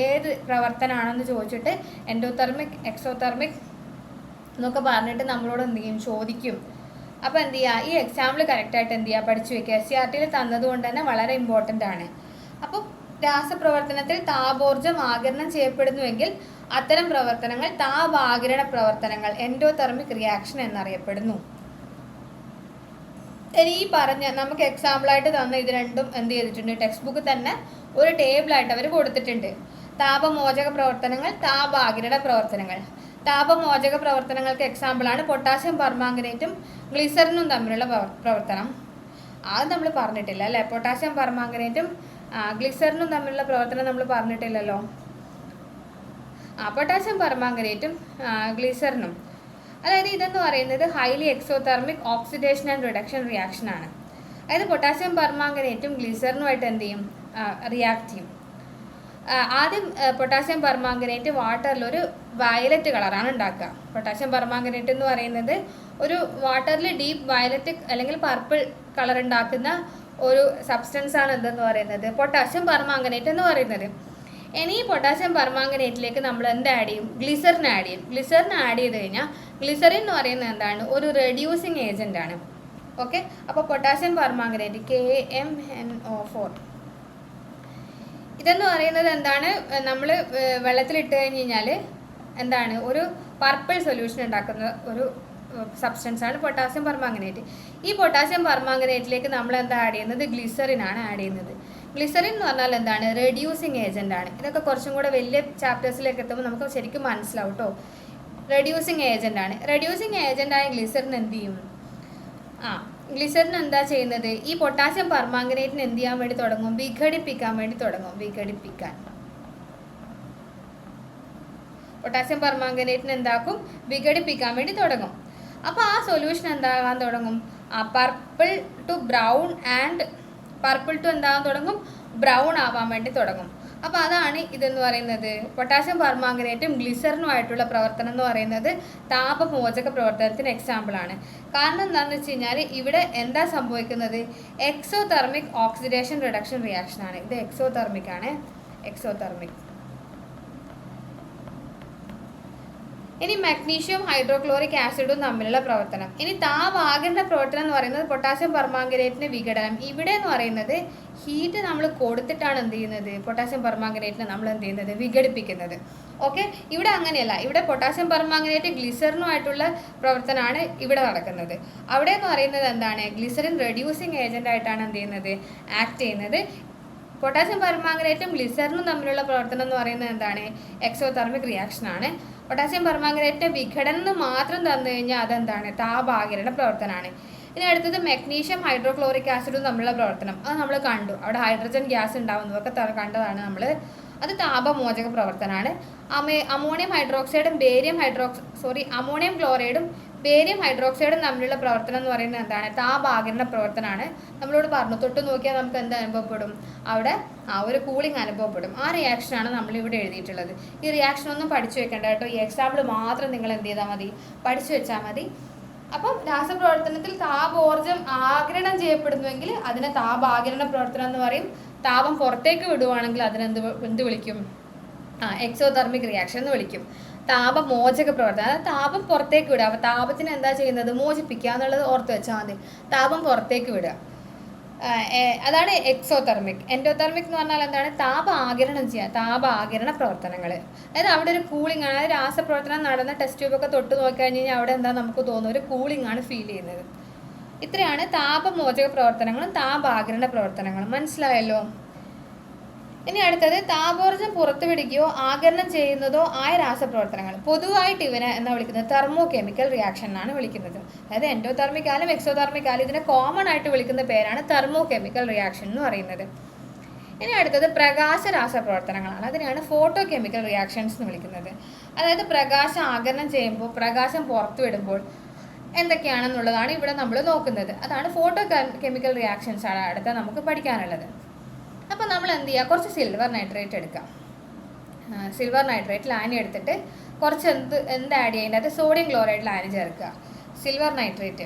ഏത് പ്രവർത്തനമാണെന്ന് ചോദിച്ചിട്ട് എൻഡോതെർമിക്, എക്സോതെർമിക് എന്നൊക്കെ പറഞ്ഞിട്ട് നമ്മളോട് എന്ത് ചെയ്യും, ചോദിക്കും. അപ്പോൾ എന്ത് ചെയ്യുക, ഈ എക്സാമ്പിൾ കറക്റ്റായിട്ട് എന്ത് ചെയ്യുക, പഠിച്ചു വെക്കുക. SCRT തന്നതുകൊണ്ട് തന്നെ വളരെ ഇമ്പോർട്ടൻ്റ് ആണ്. അപ്പോൾ രാസപ്രവർത്തനത്തിൽ താപോർജ്ജം ആഗിരണം ചെയ്യപ്പെടുന്നുവെങ്കിൽ അത്തരം പ്രവർത്തനങ്ങൾ താപാകിരണ പ്രവർത്തനങ്ങൾ, എൻഡോതെർമിക് റിയാക്ഷൻ എന്നറിയപ്പെടുന്നു. ഇനി ഈ പറഞ്ഞ നമുക്ക് എക്സാമ്പിളായിട്ട് തന്ന ഇത് രണ്ടും എന്ത് ചെയ്തിട്ടുണ്ട്, ടെക്സ്റ്റ് ബുക്ക് തന്നെ ഒരു ടേബിളായിട്ട് അവർ കൊടുത്തിട്ടുണ്ട്. താപമോചക പ്രവർത്തനങ്ങൾ, താപാകിരണ പ്രവർത്തനങ്ങൾ. താപമോചക പ്രവർത്തനങ്ങൾക്ക് എക്സാമ്പിളാണ് പൊട്ടാസ്യം പെർമാംഗനേറ്റും ഗ്ലിസറിനും തമ്മിലുള്ള പ്രവർത്തനം. അത് നമ്മൾ പറഞ്ഞിട്ടില്ല അല്ലേ, പൊട്ടാസ്യം പെർമാംഗനേറ്റും ഗ്ലിസറിനും തമ്മിലുള്ള പ്രവർത്തനം നമ്മൾ പറഞ്ഞിട്ടില്ലല്ലോ. പൊട്ടാസ്യം പെർമാംഗനേറ്റും ഗ്ലിസറിനും, അതായത് ഇതെന്ന് പറയുന്നത് highly exothermic oxidation and reduction reaction ആണ്. അതായത് പൊട്ടാസ്യം പെർമാംഗനേറ്റും ഗ്ലിസറിനുമായിട്ട് എന്ത് ചെയ്യും, റിയാക്ട് ചെയ്യും. ആദ്യം പൊട്ടാസ്യം പെർമാംഗനേറ്റ് വാട്ടറിൽ ഒരു വയലറ്റ് കളറാണ് ഉണ്ടാക്കുക. പൊട്ടാസ്യം പെർമാംഗനേറ്റ് എന്ന് പറയുന്നത് ഒരു വാട്ടറിൽ ഡീപ്പ് വയലറ്റ് അല്ലെങ്കിൽ പർപ്പിൾ കളർ ഉണ്ടാക്കുന്ന ഒരു സബ്സ്റ്റൻസ് ആണ് എന്തെന്ന് പറയുന്നത്, പൊട്ടാസ്യം പെർമാംഗനേറ്റ് എന്ന് പറയുന്നത്. ഇനി ഈ പൊട്ടാസ്യം പെർമാംഗനേറ്റിലേക്ക് നമ്മൾ എന്ത് ആഡ് ചെയ്യും, ഗ്ലിസറിൻ ആഡ് ചെയ്യും. ഗ്ലിസറിൻ ആഡ് ചെയ്ത് കഴിഞ്ഞാൽ ഗ്ലിസറിൻ എന്ന് പറയുന്നത് എന്താണ്, ഒരു റെഡ്യൂസിങ് ഏജൻ്റ് ആണ്. ഓക്കെ, അപ്പോൾ പൊട്ടാസ്യം പെർമാംഗനേറ്റ് KMnO4 ഇതെന്ന് പറയുന്നത് എന്താണ്, നമ്മൾ വെള്ളത്തിലിട്ട് കഴിഞ്ഞ് കഴിഞ്ഞാൽ എന്താണ്, ഒരു പർപ്പിൾ സൊല്യൂഷൻ ഉണ്ടാക്കുന്ന ഒരു സബ്സ്റ്റൻസ് ആണ് പൊട്ടാസ്യം പെർമാംഗനേറ്റ്. ഈ പൊട്ടാസ്യം പെർമാംഗനേറ്റിലേക്ക് നമ്മൾ എന്താ ആഡ് ചെയ്യുന്നത്, ഗ്ലിസറിൻ ആണ് ആഡ് ചെയ്യുന്നത്. ഗ്ലിസറിൻ എന്ന് പറഞ്ഞാൽ എന്താണ്, റെഡ്യൂസിങ് ഏജൻ്റ് ആണ്. ഇതൊക്കെ കുറച്ചും കൂടെ വലിയ ചാപ്റ്റേഴ്സിലേക്ക് എത്തുമ്പോൾ നമുക്ക് ശരിക്കും മനസ്സിലാവും കേട്ടോ. റെഡ്യൂസിങ് ഏജൻ്റ് ആണ്. റെഡ്യൂസിങ് ഏജൻ്റായ ഗ്ലിസറിൻ എന്ത് ചെയ്യും, ഗ്ലിസറിൻ എന്താ ചെയ്യുന്നത്, ഈ പൊട്ടാസ്യം പെർമാംഗനേറ്റിന് എന്ത് ചെയ്യാൻ വേണ്ടി തുടങ്ങും, വിഘടിപ്പിക്കാൻ വേണ്ടി തുടങ്ങും. വിഘടിപ്പിക്കാൻ പൊട്ടാസ്യം പെർമാംഗനേറ്റിന് എന്താക്കും, വിഘടിപ്പിക്കാൻ വേണ്ടി തുടങ്ങും. അപ്പോൾ ആ സൊല്യൂഷൻ എന്താകാൻ തുടങ്ങും, purple to brown and purple to എന്താകാൻ തുടങ്ങും, ബ്രൗൺ ആവാൻ വേണ്ടി തുടങ്ങും. അപ്പോൾ അതാണ് ഇതെന്ന് പറയുന്നത്, പൊട്ടാസ്യം പെർമാംഗനേറ്റും ഗ്ലിസറിനുമായിട്ടുള്ള പ്രവർത്തനം എന്ന് പറയുന്നത് താപമോചക പ്രവർത്തനത്തിന് എക്സാമ്പിളാണ്. കാരണം എന്താണെന്ന് വെച്ച് കഴിഞ്ഞാൽ ഇവിടെ എന്താ സംഭവിക്കുന്നത്, എക്സോതെർമിക് ഓക്സിഡേഷൻ റിഡക്ഷൻ റിയാക്ഷൻ ആണ്. ഇത് എക്സോതെർമിക് ആണ്, എക്സോതെർമിക്. ഇനി മഗ്നീഷ്യം ഹൈഡ്രോക്ലോറിക് ആസിഡും തമ്മിലുള്ള പ്രവർത്തനം. ഇനി താപാകിരണ പ്രവർത്തനം എന്ന് പറയുന്നത് പൊട്ടാസ്യം പെർമാംഗനേറ്റിന്റെ വിഘടനം. ഇവിടെ എന്ന് പറയുന്നത് ഹീറ്റ് നമ്മൾ കൊടുത്തിട്ടാണ് എന്ത് ചെയ്യുന്നത്, പൊട്ടാസ്യം പെർമാംഗനേറ്റിനെ നമ്മൾ എന്ത് ചെയ്യുന്നത്, വിഘടിപ്പിക്കുന്നത്. ഓക്കെ, ഇവിടെ അങ്ങനെയല്ല. ഇവിടെ പൊട്ടാസ്യം പെർമാംഗനേറ്റ് ഗ്ലിസറിനുമായിട്ടുള്ള പ്രവർത്തനമാണ് ഇവിടെ നടക്കുന്നത്. അവിടെ എന്ന് പറയുന്നത് എന്താണ്, ഗ്ലിസറിൻ റെഡ്യൂസിങ് ഏജന്റ് ആയിട്ടാണ് എന്ത് ചെയ്യുന്നത്, ആക്ട് ചെയ്യുന്നത്. പൊട്ടാസ്യം പെർമാംഗനേറ്റും ഗ്ലിസറിനും തമ്മിലുള്ള പ്രവർത്തനം എന്ന് പറയുന്നത് എന്താണ്, എക്സോതെർമിക് റിയാക്ഷൻ ആണ്. പൊട്ടാസ്യം പെർമാംഗനേറ്റിന്റെ വിഘടനം മാത്രം തന്നു കഴിഞ്ഞാൽ അതെന്താണ്, താപാകിരണ പ്രവർത്തനമാണ്. ഇനി അടുത്തത് മഗ്നീഷ്യം ഹൈഡ്രോക്ലോറിക് ആസിഡും തമ്മിലുള്ള പ്രവർത്തനം. അത് നമ്മൾ കണ്ടു, അവിടെ ഹൈഡ്രജൻ ഗ്യാസ് ഉണ്ടാവുന്നതൊക്കെ കണ്ടതാണ് നമ്മൾ. അത് താപമോചക പ്രവർത്തനമാണ്. അമോണിയം ഹൈഡ്രോക്സൈഡും അമോണിയം ക്ലോറൈഡും ബേരിയം ഹൈഡ്രോക്സൈഡും തമ്മിലുള്ള പ്രവർത്തനം എന്ന് പറയുന്നത് എന്താണ്, താപാകിരണ പ്രവർത്തനമാണ്. നമ്മളോട് പറഞ്ഞു, തൊട്ട് നോക്കിയാൽ നമുക്ക് എന്ത് അനുഭവപ്പെടും, അവിടെ ഒരു കൂളിംഗ് അനുഭവപ്പെടും. ആ റിയാക്ഷനാണ് നമ്മളിവിടെ എഴുതിയിട്ടുള്ളത്. ഈ റിയാക്ഷൻ ഒന്നും പഠിച്ചു വെക്കേണ്ട കേട്ടോ, ഈ എക്സാമ്പിൾ മാത്രം നിങ്ങൾ എന്ത് ചെയ്താൽ മതി, പഠിച്ചു വെച്ചാൽ മതി. അപ്പം രാസപ്രവർത്തനത്തിൽ താപോർജ്ജം ആഗിരണം ചെയ്യപ്പെടുന്നുവെങ്കിൽ അതിനെ താപാകിരണ പ്രവർത്തനം എന്ന് പറയും. താപം പുറത്തേക്ക് വിടുവാണെങ്കിൽ അതിനെന്ത് വിളിക്കും, എക്സോതെർമിക് റിയാക്ഷൻ എന്ന് വിളിക്കും. താപമോചക പ്രവർത്തനം. അതായത് താപം പുറത്തേക്ക് വിടുക. അപ്പോൾ താപത്തിന് എന്താ ചെയ്യുന്നത്? മോചിപ്പിക്കുക എന്നുള്ളത് ഓർത്ത് വെച്ചാൽ മതി. താപം പുറത്തേക്ക് വിടുക. അതാണ് എക്സോതെർമിക്. എൻഡോതെർമിക് എന്ന് പറഞ്ഞാൽ എന്താണ്? താപ ആഗിരണം ചെയ്യുക, താപ ആഗിരണ പ്രവർത്തനങ്ങൾ. അതായത് അവിടെ ഒരു കൂളിംഗ് ആണ്. അതായത് രാസപ്രവർത്തനം നടന്ന ടെസ്റ്റ് ട്യൂബൊക്കെ തൊട്ട് നോക്കിക്കഴിഞ്ഞാൽ അവിടെ എന്താ നമുക്ക് തോന്നുന്നത്? ഒരു കൂളിംഗ് ആണ് ഫീൽ ചെയ്യുന്നത്. ഇത്രയാണ് താപമോചക പ്രവർത്തനങ്ങളും താപാഗിരണ പ്രവർത്തനങ്ങളും. മനസ്സിലായല്ലോ? ഇനി അടുത്തത് താപോർജ്ജം പുറത്തുവിടുകയോ ആഗിരണം ചെയ്യുന്നതോ ആയ രാസപ്രവർത്തനങ്ങൾ. പൊതുവായിട്ട് ഇവനെ എന്താ വിളിക്കുന്നത്? തെർമോ കെമിക്കൽ റിയാക്ഷൻ എന്നാണ് വിളിക്കുന്നത്. അതായത് എൻഡോതെർമിക് ആയാലും എക്സോതെർമിക് ആയാലും ഇതിനെ കോമൺ ആയിട്ട് വിളിക്കുന്ന പേരാണ് തെർമോ കെമിക്കൽ റിയാക്ഷൻ എന്ന് പറയുന്നത്. ഇനി അടുത്തത് പ്രകാശ രാസപ്രവർത്തനങ്ങളാണ്. അതിനെയാണ് ഫോട്ടോ കെമിക്കൽ റിയാക്ഷൻസ് എന്ന് വിളിക്കുന്നത്. അതായത് പ്രകാശം ആഗിരണം ചെയ്യുമ്പോൾ, പ്രകാശം പുറത്തു വിടുമ്പോൾ എന്തൊക്കെയാണെന്നുള്ളതാണ് ഇവിടെ നമ്മൾ നോക്കുന്നത്. അതാണ് ഫോട്ടോ കെമിക്കൽ റിയാക്ഷൻസ് ആണ് അടുത്ത നമുക്ക് പഠിക്കാനുള്ളത്. അപ്പോൾ നമ്മൾ എന്ത് ചെയ്യുക? കുറച്ച് സിൽവർ നൈട്രേറ്റ് എടുക്കാം. സിൽവർ നൈട്രേറ്റ് ലായനി എടുത്തിട്ട് കുറച്ച് എന്ത് ആഡ് ചെയ്യുന്നത്? അത് സോഡിയം ക്ലോറൈഡ് ലായനി ചേർക്കുക. Silver nitrate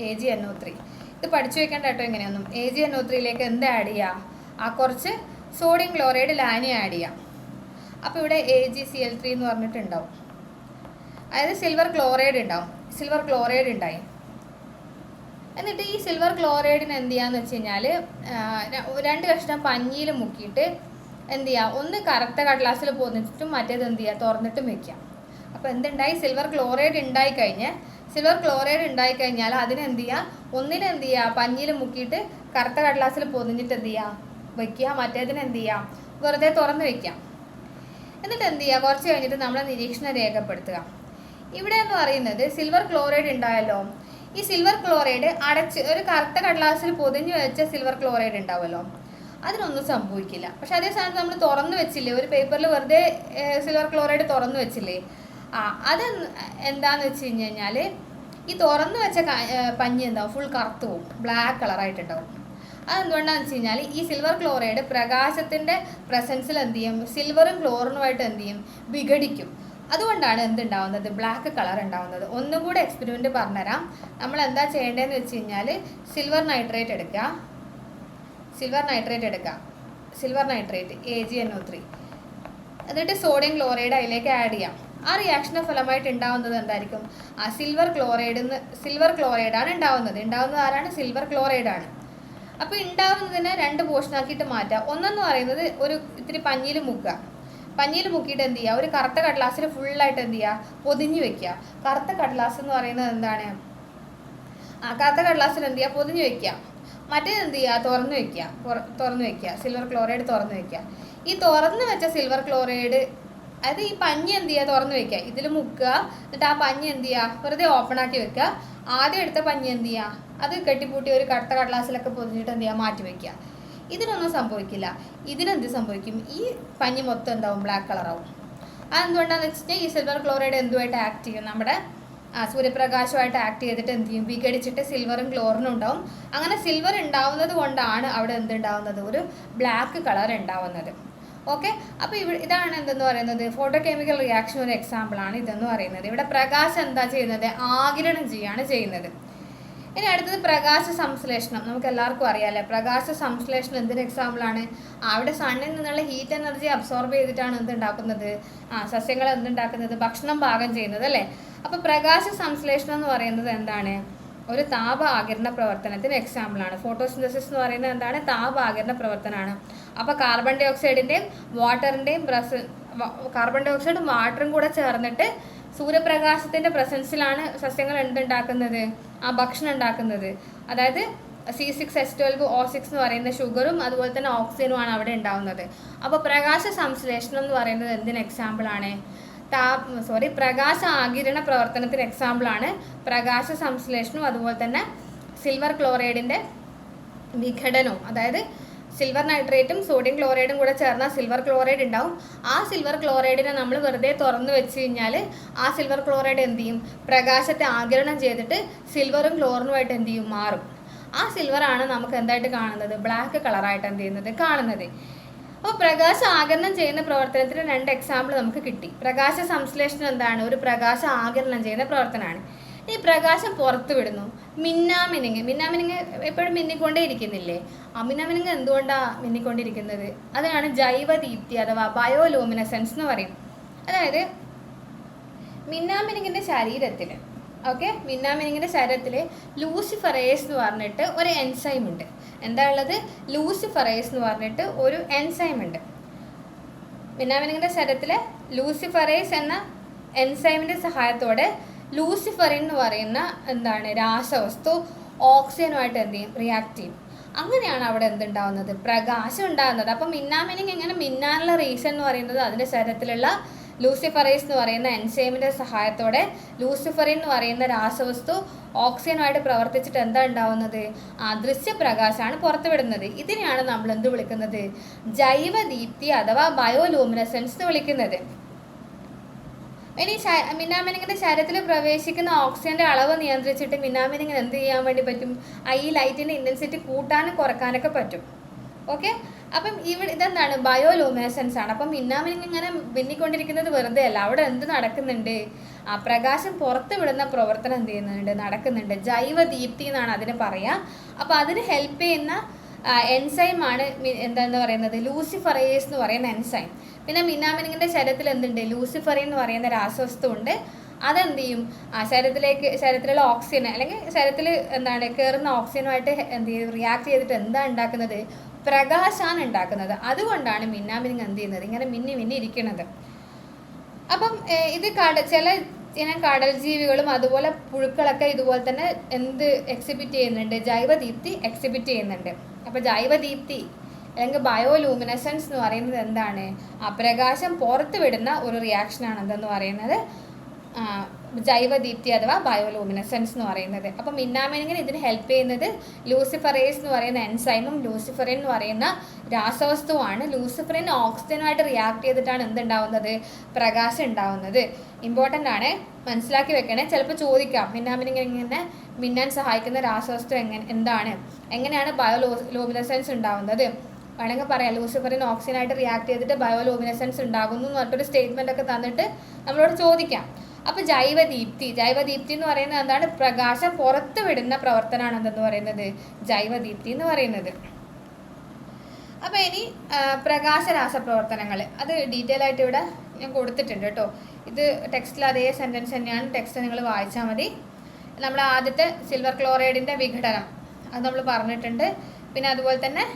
AgNO3. ഇത് പഠിച്ചു വെക്കേണ്ട കേട്ടോ എങ്ങനെയൊന്നും. AgNO3യിലേക്ക് എന്ത് ആഡ് ചെയ്യുക? ആ കുറച്ച് സോഡിയം ക്ലോറൈഡ് ലായനി ആഡ് ചെയ്യാം. അപ്പോൾ ഇവിടെ AgCl3 എന്ന് പറഞ്ഞിട്ടുണ്ടാവും. അതായത് സിൽവർ ക്ലോറൈഡ് ഉണ്ടാവും. സിൽവർ ക്ലോറൈഡ് ഉണ്ടായി. എന്നിട്ട് ഈ സിൽവർ ക്ലോറൈഡിന് എന്ത് ചെയ്യാന്ന് വെച്ച് കഴിഞ്ഞാൽ 2 കഷ്ണം പഞ്ഞിയിൽ മുക്കിയിട്ട് എന്ത് ചെയ്യുക? ഒന്ന് കറുത്ത കടലാസിൽ പൊതിഞ്ഞിട്ടും മറ്റേത് എന്ത് ചെയ്യുക? തുറന്നിട്ടും വെക്കാം. അപ്പോൾ എന്തുണ്ടായി? സിൽവർ ക്ലോറൈഡ് ഉണ്ടായിക്കഴിഞ്ഞാൽ അതിനെന്ത് ചെയ്യുക? ഒന്നിനെന്ത് ചെയ്യുക? പഞ്ഞിയിൽ മുക്കിയിട്ട് കറുത്ത കടലാസിൽ പൊതിഞ്ഞിട്ട് എന്ത് ചെയ്യുക? വയ്ക്കുക. മറ്റേതിന് എന്ത് ചെയ്യുക? വെറുതെ തുറന്ന് വയ്ക്കാം. എന്നിട്ട് എന്ത് ചെയ്യുക? കുറച്ച് കഴിഞ്ഞിട്ട് നമ്മൾ നിരീക്ഷണം രേഖപ്പെടുത്തുക. ഇവിടെ എന്ന് പറയുന്നത് സിൽവർ ക്ലോറൈഡ് ഉണ്ടായല്ലോ. ഈ സിൽവർ ക്ലോറൈഡ് അടച്ച് ഒരു കറുത്ത കടലാസിൽ പൊതിഞ്ഞ് വെച്ച സിൽവർ ക്ലോറൈഡ് ഉണ്ടാവുമല്ലോ, അതിനൊന്നും സംഭവിക്കില്ല. പക്ഷെ അതേ സ്ഥാനത്ത് നമ്മൾ തുറന്നു വെച്ചില്ലേ, ഒരു പേപ്പറിൽ വെറുതെ സിൽവർ ക്ലോറൈഡ് തുറന്നു വെച്ചില്ലേ, അത് എന്താന്ന് വെച്ച് കഴിഞ്ഞാൽ ഈ തുറന്നു വെച്ച പഞ്ഞി എന്താവും? ഫുൾ കറുത്തു പോകും, ബ്ലാക്ക് കളറായിട്ടുണ്ടാവും. അതെന്തുകൊണ്ടാണെന്ന് വെച്ച് കഴിഞ്ഞാൽ ഈ സിൽവർ ക്ലോറൈഡ് പ്രകാശത്തിൻ്റെ പ്രസൻസിൽ എന്ത് ചെയ്യും? സിൽവറും ക്ലോറിനുമായിട്ട് എന്ത് ചെയ്യും? വിഘടിക്കും. അതുകൊണ്ടാണ് എന്തുണ്ടാവുന്നത്? ബ്ലാക്ക് കളർ ഉണ്ടാവുന്നത്. ഒന്നും കൂടെ എക്സ്പെരിമെൻറ്റ് പറഞ്ഞുതരാം. നമ്മൾ എന്താ ചെയ്യേണ്ടതെന്ന് വെച്ച് കഴിഞ്ഞാൽ സിൽവർ നൈട്രേറ്റ് എടുക്കുക, സിൽവർ നൈട്രേറ്റ് AgNO3, എന്നിട്ട് സോഡിയം ക്ലോറൈഡ് അതിലേക്ക് ആഡ് ചെയ്യാം. ആ റിയാക്ഷൻ്റെ ഫലമായിട്ട് ഉണ്ടാവുന്നത് എന്തായിരിക്കും? ആ സിൽവർ ക്ലോറൈഡാണ് ഉണ്ടാവുന്നത് ആരാണ്? സിൽവർ ക്ലോറൈഡാണ്. അപ്പോൾ ഉണ്ടാവുന്നതിനെ 2 പോർഷനാക്കിയിട്ട് മാറ്റുക. ഒന്നെന്ന് പറയുന്നത് ഒരു ഇത്തിരി പഞ്ഞിയിൽ മുക്കിയിട്ട് എന്ത് ചെയ്യുക? ഒരു കറുത്ത കടലാസിൽ ഫുള്ളായിട്ട് എന്ത് ചെയ്യുക? പൊതിഞ്ഞ് വെക്കുക. കറുത്ത കടലാസ് എന്ന് പറയുന്നത് എന്താണ്? കറുത്ത കടലാസിൽ എന്ത് ചെയ്യുക? പൊതിഞ്ഞ് വെക്കുക. മറ്റേത് എന്ത് ചെയ്യുക? തുറന്ന് വെക്കുക. സിൽവർ ക്ലോറൈഡ് തുറന്ന് വെക്കുക. ഈ തുറന്ന് വെച്ച സിൽവർ ക്ലോറൈഡ്, അത് ഈ പഞ്ഞി എന്ത് ചെയ്യുക? തുറന്ന് വെക്കുക. ഇതിൽ മുക്കുക. എന്നിട്ട് ആ പഞ്ഞി എന്ത് ചെയ്യുക? വെറുതെ ഓപ്പൺ ആക്കി വെക്കുക. ആദ്യം എടുത്ത പഞ്ഞി എന്ത് ചെയ്യുക? അത് കെട്ടിപ്പൂട്ടി ഒരു കറുത്ത കടലാസിലൊക്കെ പൊതിഞ്ഞിട്ട് എന്ത് ചെയ്യുക? മാറ്റി വെക്കുക. ഇതിനൊന്നും സംഭവിക്കില്ല. ഇതിനെന്ത് സംഭവിക്കും? ഈ പഞ്ഞി മൊത്തം എന്താവും? ബ്ലാക്ക് കളറാവും. അതെന്തുകൊണ്ടാണെന്ന് വെച്ചിട്ടുണ്ടെങ്കിൽ ഈ സിൽവർ ക്ലോറൈഡ് എന്തുമായിട്ട് ആക്ട് ചെയ്യും? നമ്മുടെ സൂര്യപ്രകാശമായിട്ട് ആക്ട് ചെയ്തിട്ട് എന്ത് ചെയ്യും? വിഘടിച്ചിട്ട് സിൽവറും ക്ലോറിനും ഉണ്ടാവും. അങ്ങനെ സിൽവർ ഉണ്ടാവുന്നത് കൊണ്ടാണ് അവിടെ എന്തുണ്ടാവുന്നത്? ഒരു ബ്ലാക്ക് കളർ ഉണ്ടാവുന്നത്. ഓക്കെ, അപ്പോൾ ഇതാണ് എന്തെന്ന് പറയുന്നത്? ഫോട്ടോ കെമിക്കൽ റിയാക്ഷൻ ഒരു എക്സാമ്പിളാണ് ഇതെന്ന് പറയുന്നത്. ഇവിടെ പ്രകാശം എന്താ ചെയ്യുന്നത്? ആഗിരണം ചെയ്യുകയാണ് ചെയ്യുന്നത്. ഇനി അടുത്തത് പ്രകാശ സംശ്ലേഷണം. നമുക്ക് എല്ലാവർക്കും അറിയാമല്ലേ, പ്രകാശ സംശ്ലേഷണം എന്തിന് എക്സാമ്പിളാണ്? അവിടെ സണ്ണിൽ നിന്നുള്ള ഹീറ്റ് എനർജി അബ്സോർബ് ചെയ്തിട്ടാണ് എന്തുണ്ടാക്കുന്നത്? സസ്യങ്ങൾ എന്തുണ്ടാക്കുന്നത്? ഭക്ഷണം പാകം ചെയ്യുന്നത് അല്ലേ. അപ്പോൾ പ്രകാശ സംശ്ലേഷണം എന്ന് പറയുന്നത് എന്താണ്? ഒരു താപ ആഗിരണ പ്രവർത്തനത്തിന് എക്സാമ്പിളാണ്. ഫോട്ടോസിന്തസിസ് എന്ന് പറയുന്നത് എന്താണ്? താപ ആഗിരണ പ്രവർത്തനമാണ്. അപ്പോൾ കാർബൺ ഡൈ ഓക്സൈഡിൻ്റെയും വാട്ടറും കൂടെ ചേർന്നിട്ട് സൂര്യപ്രകാശത്തിൻ്റെ പ്രസൻസിലാണ് സസ്യങ്ങൾ എന്തുണ്ടാക്കുന്നത്? ഭക്ഷണം ഉണ്ടാക്കുന്നത്. അതായത് C6H12O6 എന്ന് പറയുന്ന ഷുഗറും അതുപോലെ തന്നെ ഓക്സിജനുമാണ് അവിടെ ഉണ്ടാവുന്നത്. അപ്പോൾ പ്രകാശ സംശ്ലേഷണം എന്ന് പറയുന്നത് എന്തിന് എക്സാമ്പിളാണ്? പ്രകാശ ആഗിരണ പ്രവർത്തനത്തിന് എക്സാമ്പിളാണ് പ്രകാശ സംശ്ലേഷണവും അതുപോലെ തന്നെ സിൽവർ ക്ലോറൈഡിൻ്റെ വിഘടനവും. അതായത് സിൽവർ നൈട്രേറ്റും സോഡിയം ക്ലോറൈഡും കൂടെ ചേർന്നാൽ സിൽവർ ക്ലോറൈഡ് ഉണ്ടാവും. ആ സിൽവർ ക്ലോറൈഡിനെ നമ്മൾ വെറുതെ തുറന്നു വെച്ച് കഴിഞ്ഞാൽ ആ സിൽവർ ക്ലോറൈഡ് എന്ത് ചെയ്യും? പ്രകാശത്തെ ആഗിരണം ചെയ്തിട്ട് സിൽവറും ക്ലോറിനുമായിട്ട് എന്ത് ചെയ്യും? മാറും. ആ സിൽവറാണ് നമുക്ക് എന്തായിട്ട് കാണുന്നത്? ബ്ലാക്ക് കളറായിട്ട് എന്ത് ചെയ്യുന്നത്? കാണുന്നത്. അപ്പോൾ പ്രകാശ ആഗിരണം ചെയ്യുന്ന പ്രവർത്തനത്തിന് 2 എക്സാമ്പിൾ നമുക്ക് കിട്ടി. പ്രകാശ സംശ്ലേഷണം എന്താണ്? ഒരു പ്രകാശ ആഗിരണം ചെയ്യുന്ന പ്രവർത്തനമാണ്. ഈ പ്രകാശം പുറത്തു വിടുന്നു. മിന്നാമിനിങ് എപ്പോഴും മിന്നിക്കൊണ്ടേ ഇരിക്കുന്നില്ലേ? മിന്നാമിനിങ് എന്തുകൊണ്ടാണ് മിന്നിക്കൊണ്ടിരിക്കുന്നത്? അതിനാണ് ജൈവദീപ്തി അഥവാ ബയോലൂമിനസെൻസ് എന്ന് പറയും. അതായത് മിന്നാമിനുങ്ങിൻ്റെ ശരീരത്തിൽ മിന്നാമിനുങ്ങിൻ്റെ ശരീരത്തിൽ ലൂസിഫറേസ് എന്ന് പറഞ്ഞിട്ട് ഒരു എൻസൈം ഉണ്ട്. എന്താ ഉള്ളത്? ലൂസിഫറേസ് എന്ന് പറഞ്ഞിട്ട് ഒരു എൻസൈം ഉണ്ട്. മിന്നാമിനുങ്ങിൻ്റെ ശരീരത്തിൽ ലൂസിഫറേസ് എന്ന എൻസൈമിൻ്റെ സഹായത്തോടെ ലൂസിഫറിൻ എന്ന് പറയുന്ന രാസവസ്തു ഓക്സിജനുമായിട്ട് എന്ത് ചെയ്യും? റിയാക്ട് ചെയ്യും. അങ്ങനെയാണ് അവിടെ എന്തുണ്ടാവുന്നത്? പ്രകാശം ഉണ്ടാകുന്നത്. അപ്പം മിന്നാമിനുങ്ങ് ഇങ്ങനെ മിന്നാനുള്ള റീസൺ എന്ന് പറയുന്നത് അതിൻ്റെ ശരീരത്തിലുള്ള ലൂസിഫറേസ് എന്ന് പറയുന്ന എൻസൈമിൻ്റെ സഹായത്തോടെ ലൂസിഫറിൻ എന്ന് പറയുന്ന രാസവസ്തു ഓക്സിജനുമായിട്ട് പ്രവർത്തിച്ചിട്ട് എന്താ ഉണ്ടാവുന്നത്? ദൃശ്യപ്രകാശമാണ് പുറത്തുവിടുന്നത്. ഇതിനെയാണ് നമ്മൾ എന്ത് വിളിക്കുന്നത്? ജൈവദീപ്തി അഥവാ ബയോലൂമിനസെൻസ് എന്ന് വിളിക്കുന്നത്. ഇനി മിന്നാമിനുങ്ങിൻ്റെ ശരീരത്തിൽ പ്രവേശിക്കുന്ന ഓക്സിജൻ്റെ അളവ് നിയന്ത്രിച്ചിട്ട് മിന്നാമിനുങ്ങിന് എന്ത് ചെയ്യാൻ വേണ്ടി പറ്റും? ഈ ലൈറ്റിൻ്റെ ഇൻറ്റൻസിറ്റി കൂട്ടാനും കുറക്കാനൊക്കെ പറ്റും. ഓക്കെ, അപ്പം ഇതെന്താണ്? ബയോലൂമിനസെൻസ് ആണ്. അപ്പം മിന്നാമിനുങ്ങ് ഇങ്ങനെ മിന്നിക്കൊണ്ടിരിക്കുന്നത് വെറുതെ അല്ല, അവിടെ എന്ത് നടക്കുന്നുണ്ട്? പ്രകാശം പുറത്ത് വിടുന്ന പ്രവർത്തനം എന്ത് ചെയ്യുന്നുണ്ട്? നടക്കുന്നുണ്ട്. ജൈവദീപ്തി എന്നാണ് അതിന് പറയുക. അപ്പോൾ അതിന് ഹെൽപ്പ് ചെയ്യുന്ന എൻസൈമാണ് എന്താന്ന് പറയുന്നത്? ലൂസിഫറേസ് എന്ന് പറയുന്ന എൻസൈം. പിന്നെ മിന്നാമിനുങ്ങിൻ്റെ ശരീരത്തിൽ എന്തുണ്ട്? ലൂസിഫറിൻ എന്ന് പറയുന്ന രാസവസ്തു ഉണ്ട്. അതെന്ത് ചെയ്യും? ശരീരത്തിലുള്ള ഓക്സിജൻ അല്ലെങ്കിൽ ശരീരത്തിൽ കയറുന്ന ഓക്സിജനുമായിട്ട് എന്ത് ചെയ്യും? റിയാക്ട് ചെയ്തിട്ട് എന്താ ഉണ്ടാക്കുന്നത്? പ്രകാശമാണ് ഉണ്ടാക്കുന്നത്. അതുകൊണ്ടാണ് മിന്നാമിനുങ്ങ് എന്ത് ചെയ്യുന്നത്? ഇങ്ങനെ മിന്നി ഇരിക്കുന്നത്. അപ്പം ഇത് ചില കടൽ ജീവികളും അതുപോലെ പുഴുക്കളൊക്കെ ഇതുപോലെ തന്നെ എന്ത് എക്സിബിറ്റ് ചെയ്യുന്നുണ്ട്? ജൈവദീപ്തി എക്സിബിറ്റ് ചെയ്യുന്നുണ്ട്. അപ്പോൾ ജൈവദീപ്തി അല്ലെങ്കിൽ ബയോലൂമിനസെൻസ് എന്ന് പറയുന്നത് എന്താണ്? പ്രകാശം പുറത്ത് വിടുന്ന ഒരു റിയാക്ഷനാണ് എന്തെന്ന് പറയുന്നത് ജൈവദീപ്തി അഥവാ ബയോലൂമിനസെൻസ് എന്ന് പറയുന്നത്. അപ്പം മിന്നാമിനുങ്ങിന് ഇതിന് ഹെൽപ്പ് ചെയ്യുന്നത് ലൂസിഫറേസ് എന്ന് പറയുന്ന എൻസൈമും ലൂസിഫറിൻ എന്ന് പറയുന്ന രാസവസ്തുവാണ്. ലൂസിഫറിൻ ഓക്സിജനുമായിട്ട് റിയാക്ട് ചെയ്തിട്ടാണ് എന്തുണ്ടാവുന്നത്? പ്രകാശം ഉണ്ടാവുന്നത്. ഇമ്പോർട്ടൻ്റ് ആണ്, മനസ്സിലാക്കി വെക്കണേ. ചിലപ്പോൾ ചോദിക്കാം മിന്നാമിനുങ്ങിനെ മിന്നാൻ സഹായിക്കുന്ന രാസവസ്തു എങ്ങനെയാണ് ബയോലൂമിനസെൻസ് ഉണ്ടാവുന്നത്? വേണമെങ്കിൽ പറയാം, ലൂസിഫറിൻ ഓക്സിജനായിട്ട് റിയാക്ട് ചെയ്തിട്ട് ബയോലൂമിനസെൻസ് ഉണ്ടാകുന്നു എന്ന് പറഞ്ഞിട്ടൊരു സ്റ്റേറ്റ്മെൻ്റ് ഒക്കെ തന്നിട്ട് നമ്മളോട് ചോദിക്കാം. അപ്പോൾ ജൈവദീപ്തി എന്ന് പറയുന്നത് എന്താണ്? പ്രകാശം പുറത്ത് വിടുന്ന പ്രവർത്തനമാണ് എന്തെന്ന് പറയുന്നത്? ജൈവദീപ്തി എന്ന് പറയുന്നത്. അപ്പോൾ ഇനി പ്രകാശരാസപ്രവർത്തനങ്ങൾ അത് ഡീറ്റെയിൽ ആയിട്ട് ഇവിടെ ഞാൻ കൊടുത്തിട്ടുണ്ട് കേട്ടോ. ഇത് ടെക്സ്റ്റിൽ അതേ സെൻറ്റൻസ് തന്നെയാണ്. ടെക്സ്റ്റ് നിങ്ങൾ വായിച്ചാൽ മതി. നമ്മൾ ആദ്യത്തെ സിൽവർ ക്ലോറൈഡിൻ്റെ വിഘടനം അത് നമ്മൾ പറഞ്ഞിട്ടുണ്ട്. പിന്നെ അതുപോലെ തന്നെ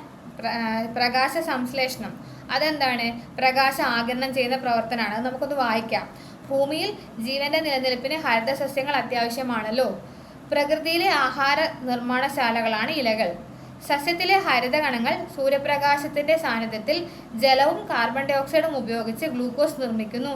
പ്രകാശ സംശ്ലേഷണം അതെന്താണ്? പ്രകാശ ആഗിരണം ചെയ്യുന്ന പ്രവർത്തനമാണ്. അത് നമുക്കൊന്ന് വായിക്കാം. ഭൂമിയിൽ ജീവന്റെ നിലനിൽപ്പിന് ഹരിതസസ്യങ്ങൾ അത്യാവശ്യമാണല്ലോ. പ്രകൃതിയിലെ ആഹാര നിർമ്മാണശാലകളാണ് ഇലകൾ. സസ്യത്തിലെ ഹരിതകണങ്ങൾ സൂര്യപ്രകാശത്തിന്റെ സാന്നിധ്യത്തിൽ ജലവും കാർബൺ ഡൈ ഓക്സൈഡും ഉപയോഗിച്ച് ഗ്ലൂക്കോസ് നിർമ്മിക്കുന്നു.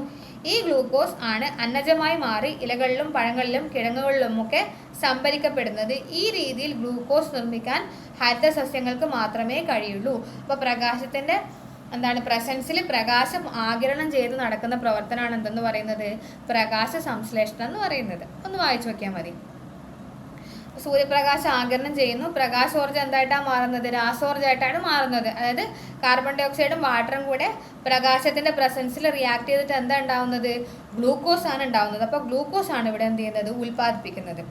ഈ ഗ്ലൂക്കോസ് ആണ് അന്നജമായി മാറി ഇലകളിലും പഴങ്ങളിലും കിഴങ്ങുകളിലുമൊക്കെ സംഭരിക്കപ്പെടുന്നത്. ഈ രീതിയിൽ ഗ്ലൂക്കോസ് നിർമ്മിക്കാൻ ഹരിതസസ്യങ്ങൾക്ക് മാത്രമേ കഴിയുള്ളൂ. അപ്പോൾ പ്രകാശത്തിന്റെ പ്രസൻസിൽ പ്രകാശം ആഗിരണം ചെയ്ത് നടക്കുന്ന പ്രവർത്തനമാണ് എന്തെന്ന് പറയുന്നത്? പ്രകാശ സംശ്ലേഷണം എന്ന് പറയുന്നത്. ഒന്ന് വായിച്ചു നോക്കിയാൽ മതി. സൂര്യപ്രകാശം ആഗിരണം ചെയ്യുന്നു. പ്രകാശോർജ്ജം എന്തായിട്ടാണ് മാറുന്നത്? രാസോർജ്ജമായിട്ടാണ് മാറുന്നത്. അതായത് കാർബൺ ഡൈ ഓക്സൈഡും വാട്ടറും കൂടെ പ്രകാശത്തിന്റെ പ്രസൻസിൽ റിയാക്ട് ചെയ്തിട്ട് എന്താ ഉണ്ടാവുന്നത്? ഗ്ലൂക്കോസ് ആണ് ഉണ്ടാവുന്നത്. അപ്പോൾ ഗ്ലൂക്കോസ് ആണ് ഇവിടെ എന്ത് ചെയ്യുന്നത്? ഉൽപ്പാദിപ്പിക്കുന്നത്.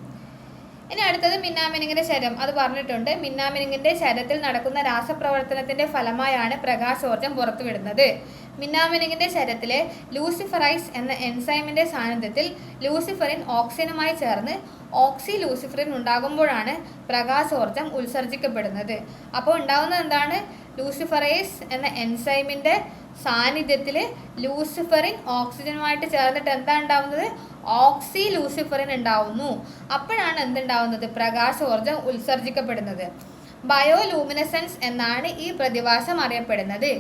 ഇനി അടുത്തത് മിന്നാമിനുങ്ങിന്റെ ശരം. അത് പറഞ്ഞിട്ടുണ്ട്. മിന്നാമിനുങ്ങിന്റെ ശരത്തിൽ നടക്കുന്ന രാസപ്രവർത്തനത്തിന്റെ ഫലമായാണ് പ്രകാശോർജ്ജം പുറത്തുവിടുന്നത്. മിന്നാമിനുങ്ങിന്റെ ശരത്തിലെ ലൂസിഫറൈസ് എന്ന എൻസൈമിന്റെ സാന്നിധ്യത്തിൽ ലൂസിഫറിൻ ഓക്സിജനുമായി ചേർന്ന് ഓക്സി ലൂസിഫറിൻ ഉണ്ടാകുമ്പോഴാണ് പ്രകാശോർജ്ജം ഉത്സർജിക്കപ്പെടുന്നത്. അപ്പോൾ ഉണ്ടാകുന്നത് എന്താണ്? ലൂസിഫറൈസ് എന്ന എൻസൈമിന്റെ സാന്നിധ്യത്തിൽ ലൂസിഫറിൻ ഓക്സിജനുമായിട്ട് ചേർന്നിട്ട് എന്താ ഉണ്ടാവുന്നത്? ഓക്സി ലൂസിഫറിൻ ഉണ്ടാവുന്നു. അപ്പോഴാണ് എന്തുണ്ടാവുന്നത്? പ്രകാശോർജ്ജം ഉത്സർജിക്കപ്പെടുന്നത്. ബയോലൂമിനസെൻസ് എന്നാണ് ഈ പ്രതിഭാസം അറിയപ്പെടുന്നത്.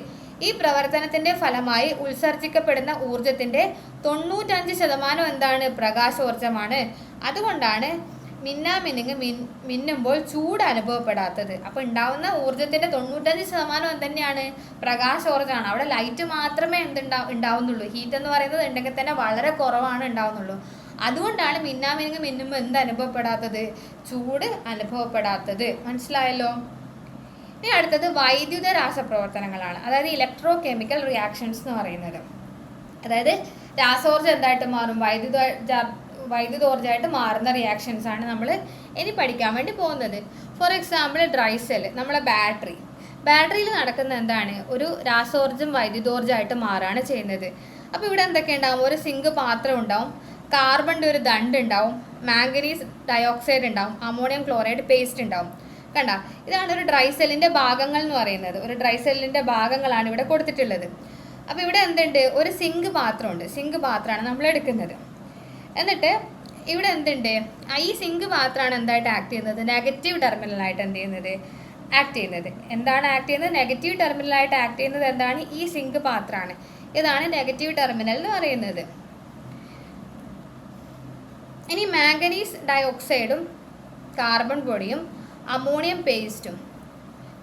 ഈ പ്രവർത്തനത്തിന്റെ ഫലമായി ഉത്സർജിക്കപ്പെടുന്ന ഊർജത്തിന്റെ 95% എന്താണ്? പ്രകാശോർജ്ജമാണ്. അതുകൊണ്ടാണ് മിന്നാമിനുങ്ങ് മിന്നുമ്പോൾ ചൂട് അനുഭവപ്പെടാത്തത്. അപ്പോൾ ഉണ്ടാവുന്ന ഊർജത്തിന്റെ 95% എന്തുതന്നെയാണ്? പ്രകാശോർജ്ജമാണ്. അവിടെ ലൈറ്റ് മാത്രമേ ഉണ്ടാവുന്നുള്ളൂ. ഹീറ്റ് എന്ന് പറയുന്നത് ഉണ്ടെങ്കിൽ തന്നെ വളരെ കുറവാണ് ഉണ്ടാവുന്നുള്ളൂ. അതുകൊണ്ടാണ് മിന്നാമിനുങ്ങ് മിന്നുമ്പോൾ എന്ത് അനുഭവപ്പെടാത്തത്? ചൂട് അനുഭവപ്പെടാത്തത്. മനസ്സിലായല്ലോ? ഇനി അടുത്തത് വൈദ്യുത രാസപ്രവർത്തനങ്ങളാണ്. അതായത് ഇലക്ട്രോ കെമിക്കൽ റിയാക്ഷൻസ് എന്ന് പറയുന്നത്. അതായത് രാസോർജ്ജം എന്തായിട്ട് മാറും? വൈദ്യുതോർജ്ജമായിട്ട് മാറുന്ന റിയാക്ഷൻസ് ആണ് നമ്മൾ ഇനി പഠിക്കാൻ വേണ്ടി പോകുന്നത്. ഫോർ എക്സാമ്പിൾ ഡ്രൈ സെല്ല്, നമ്മളെ ബാറ്ററിയിൽ നടക്കുന്ന എന്താണ്? ഒരു രാസോർജ്ജം വൈദ്യുതോർജ്ജമായിട്ട് മാറുകയാണ് ചെയ്യുന്നത്. അപ്പോൾ ഇവിടെ എന്തൊക്കെ ഉണ്ടാവും? ഒരു സിങ്ക് പാത്രം ഉണ്ടാവും. കാർബണിൻ്റെ ഒരു ദണ്ട് ഉണ്ടാവും, മാംഗനീസ് ഡയോക്സൈഡ് ഉണ്ടാവും, അമോണിയം ക്ലോറൈഡ് പേസ്റ്റ് ഉണ്ടാവും. കണ്ട, ഇതാണ് ഒരു ഡ്രൈ സെല്ലിൻ്റെ ഭാഗങ്ങൾ എന്ന് പറയുന്നത്. ഒരു ഡ്രൈ സെല്ലിൻ്റെ ഭാഗങ്ങളാണ് ഇവിടെ കൊടുത്തിട്ടുള്ളത്. അപ്പോൾ ഇവിടെ എന്തുണ്ട്, ഒരു സിങ്ക് പാത്രമുണ്ട്. സിങ്ക് പാത്രമാണ് നമ്മൾ എടുക്കുന്നത്. എന്നിട്ട് ഇവിടെ എന്തുണ്ട്, ഈ സിങ്ക് പാത്രമാണ് എന്തായിട്ട് ആക്ട് ചെയ്യുന്നത്, നെഗറ്റീവ് ടെർമിനലായിട്ട് എന്ത് ചെയ്യുന്നത്, ആക്ട് ചെയ്യുന്നത്. എന്താണ് ആക്ട് ചെയ്യുന്നത്, നെഗറ്റീവ് ടെർമിനലായിട്ട് ആക്ട് ചെയ്യുന്നത് എന്താണ്, ഈ സിങ്ക് പാത്രമാണ്. ഇതാണ് നെഗറ്റീവ് ടെർമിനൽ എന്ന് പറയുന്നത്. ഇനി മാംഗനീസ് ഡയോക്സൈഡും കാർബൺ പൊടിയും അമോണിയം പേസ്റ്റും,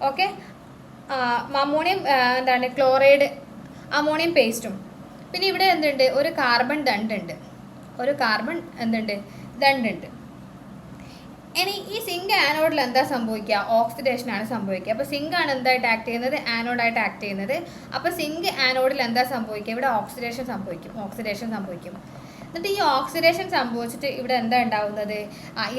ഓക്കെ, അമോണിയം എന്താണ് ക്ലോറൈഡ്, അമോണിയം പേസ്റ്റും. പിന്നെ ഇവിടെ എന്തുണ്ട്, ഒരു കാർബൺ ദണ്ടുണ്ട്. ഒരു കാർബൺ എന്തുണ്ട്, ദണ്ടുണ്ട്. ഇനി ഈ സിങ്ക് ആനോഡിൽ എന്താ സംഭവിക്കുക, ഓക്സിഡേഷനാണ് സംഭവിക്കുക. അപ്പോൾ സിങ്ക് ആണ് എന്തായിട്ട് ആക്ട് ചെയ്യുന്നത്, ആനോഡായിട്ട് ആക്ട് ചെയ്യുന്നത്. അപ്പോൾ സിങ്ക് ആനോഡിൽ എന്താ സംഭവിക്കുക, ഇവിടെ ഓക്സിഡേഷൻ സംഭവിക്കും. എന്നിട്ട് ഈ ഓക്സിഡേഷൻ സംഭവിച്ചിട്ട് ഇവിടെ എന്താ ഉണ്ടാവുന്നത്,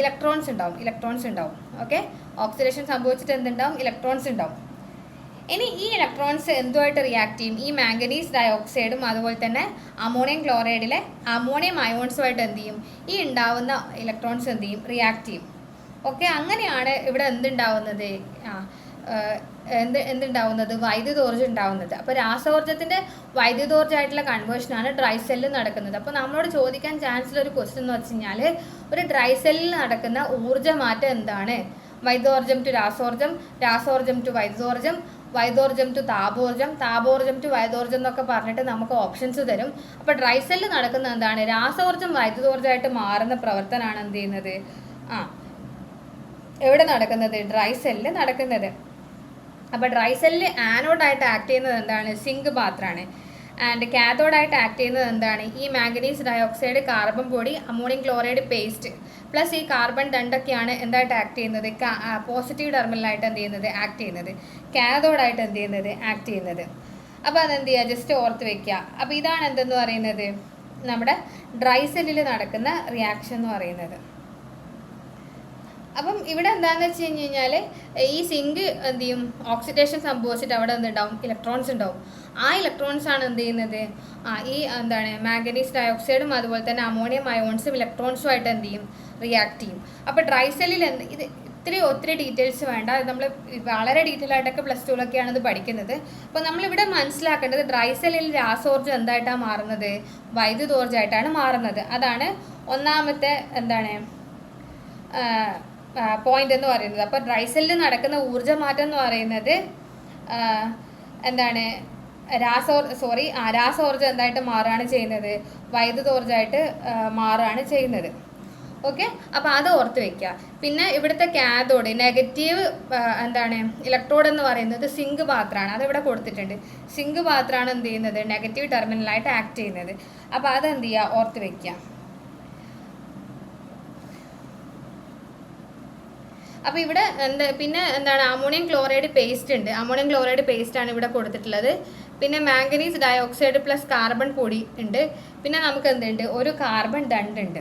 ഇലക്ട്രോൺസ് ഉണ്ടാവും. ഓക്കെ, ഓക്സിഡേഷൻ സംഭവിച്ചിട്ട് എന്തുണ്ടാവും, ഇലക്ട്രോൺസ് ഉണ്ടാവും. ഇനി ഈ ഇലക്ട്രോൺസ് എന്തുമായിട്ട് റിയാക്ട് ചെയ്യും, ഈ മാംഗനീസ് ഡയോക്സൈഡും അതുപോലെ തന്നെ അമോണിയം ക്ലോറൈഡിലെ അമോണിയം അയോൺസുമായിട്ട് എന്ത് ചെയ്യും, ഈ ഉണ്ടാവുന്ന ഇലക്ട്രോൺസ് എന്ത് ചെയ്യും, റിയാക്ട് ചെയ്യും. ഓക്കെ, അങ്ങനെയാണ് ഇവിടെ എന്തുണ്ടാവുന്നത്, എന്തുണ്ടാവുന്നത്, വൈദ്യുതോർജ്ജം ഉണ്ടാവുന്നത്. അപ്പോൾ രാസോർജ്ജത്തിൻ്റെ വൈദ്യുതോർജ്ജമായിട്ടുള്ള കൺവേർഷനാണ് ഡ്രൈ സെല്ലിൽ നടക്കുന്നത്. അപ്പോൾ നമ്മളോട് ചോദിക്കാൻ ചാൻസുള്ള ഒരു ക്വസ്റ്റ്യൻ എന്ന് വെച്ച് കഴിഞ്ഞാൽ, ഒരു ഡ്രൈ സെല്ലിൽ നടക്കുന്ന ഊർജ്ജമാറ്റം എന്താണ്, വൈദ്യോർജ്ജം ടു രാസോർജ്ജം, രാസോർജ്ജം ടു വൈദ്യോർജ്ജം, വൈദ്യോർജ്ജം ടു താപോർജ്ജം, താപോർജ്ജം ടു വൈദ്യോർജ്ജം എന്നൊക്കെ പറഞ്ഞിട്ട് നമുക്ക് ഓപ്ഷൻസ് തരും. അപ്പോൾ ഡ്രൈ സെല്ലിൽ നടക്കുന്ന എന്താണ്, രാസോർജ്ജം വൈദ്യുതോർജ്ജമായിട്ട് മാറുന്ന പ്രവർത്തനമാണ് എന്ത് ചെയ്യുന്നത്, എവിടെ നടക്കുന്നത്, ഡ്രൈ സെല്ലിൽ നടക്കുന്നത്. അപ്പോൾ ഡ്രൈ സെല്ലിൽ ആനോഡായിട്ട് ആക്ട് ചെയ്യുന്നത് എന്താണ്, സിങ്ക് പാത്രമാണ്. ആൻഡ് കാഥോഡായിട്ട് ആക്ട് ചെയ്യുന്നത് എന്താണ്, ഈ മാംഗനീസ് ഡയോക്സൈഡ്, കാർബൺ പൊടി, അമോണിയം ക്ലോറൈഡ് പേസ്റ്റ് പ്ലസ് ഈ കാർബൺ ദണ്ടൊക്കെയാണ് എന്തായിട്ട് ആക്ട് ചെയ്യുന്നത്, പോസിറ്റീവ് ടെർമിനലായിട്ട് എന്ത് ചെയ്യുന്നത്, ആക്ട് ചെയ്യുന്നത്. കാഥോഡായിട്ട് എന്ത് ചെയ്യുന്നത്, ആക്ട് ചെയ്യുന്നത്. അപ്പോൾ അതെന്ത് ചെയ്യുക, ജസ്റ്റ് ഓർത്ത് വെക്കുക. അപ്പോൾ ഇതാണ് എന്തെന്ന് പറയുന്നത്, നമ്മുടെ ഡ്രൈ സെല്ലിൽ നടക്കുന്ന റിയാക്ഷൻ എന്ന് പറയുന്നത്. അപ്പം ഇവിടെ എന്താണെന്ന് വെച്ച് കഴിഞ്ഞാൽ, ഈ സിങ്ക് എന്ത് ചെയ്യും, ഓക്സിഡേഷൻ സംഭവിച്ചിട്ട് അവിടെ എന്തുണ്ടാവും, ഇലക്ട്രോൺസ് ഉണ്ടാവും. ആ ഇലക്ട്രോൺസ് ആണ് എന്ത് ചെയ്യുന്നത്, ഈ എന്താണ് മാംഗനീസ് ഡയോക്സൈഡും അതുപോലെ തന്നെ അമോണിയം അയോൺസും ഇലക്ട്രോൺസുമായിട്ട് എന്ത് ചെയ്യും, റിയാക്ട് ചെയ്യും. അപ്പോൾ ഡ്രൈ സെല്ലിൽ ഇത് ഒത്തിരി ഡീറ്റെയിൽസ് വേണ്ട, നമ്മൾ വളരെ ഡീറ്റെയിൽ ആയിട്ടൊക്കെ +2 ഇത് പഠിക്കുന്നത്. അപ്പോൾ നമ്മളിവിടെ മനസ്സിലാക്കേണ്ടത്, ഡ്രൈ സെല്ലിൽ രാസോർജ്ജം എന്തായിട്ടാണ് മാറുന്നത്, വൈദ്യുതോർജ്ജമായിട്ടാണ് മാറുന്നത്. അതാണ് ഒന്നാമത്തെ എന്താണ് പോയിന്റ് എന്ന് പറയുന്നത്. അപ്പോൾ ഡ്രൈ സെല്ലിൽ നടക്കുന്ന ഊർജ്ജമാറ്റം എന്ന് പറയുന്നത് എന്താണ്, രാസോർജ്ജം എന്തായിട്ട് മാറുകയാണ് ചെയ്യുന്നത്, വൈദ്യുതോർജ്ജമായിട്ട് മാറുകയാണ് ചെയ്യുന്നത്. ഓക്കെ, അപ്പോൾ അത് ഓർത്ത് വയ്ക്കുക. പിന്നെ ഇവിടുത്തെ കാഥോഡ്, നെഗറ്റീവ് എന്താണ് ഇലക്ട്രോഡ് എന്ന് പറയുന്നത് സിങ്ക് പാത്രമാണ്. അതിവിടെ കൊടുത്തിട്ടുണ്ട്. സിങ്ക് പാത്രമാണ് എന്ത് ചെയ്യുന്നത്, നെഗറ്റീവ് ടെർമിനലായിട്ട് ആക്ട് ചെയ്യുന്നത്. അപ്പോൾ അതെന്ത് ചെയ്യുക, ഓർത്ത് വയ്ക്കുക. അപ്പോൾ ഇവിടെ പിന്നെ എന്താണ്, അമോണിയം ക്ലോറൈഡ് പേസ്റ്റ് ഉണ്ട്. അമോണിയം ക്ലോറൈഡ് പേസ്റ്റാണ് ഇവിടെ കൊടുത്തിട്ടുള്ളത്. പിന്നെ മാംഗനീസ് ഡയോക്സൈഡ് പ്ലസ് കാർബൺ പൊടി ഉണ്ട്. പിന്നെ നമുക്ക് എന്തുണ്ട്, ഒരു കാർബൺ ദണ്ടുണ്ട്.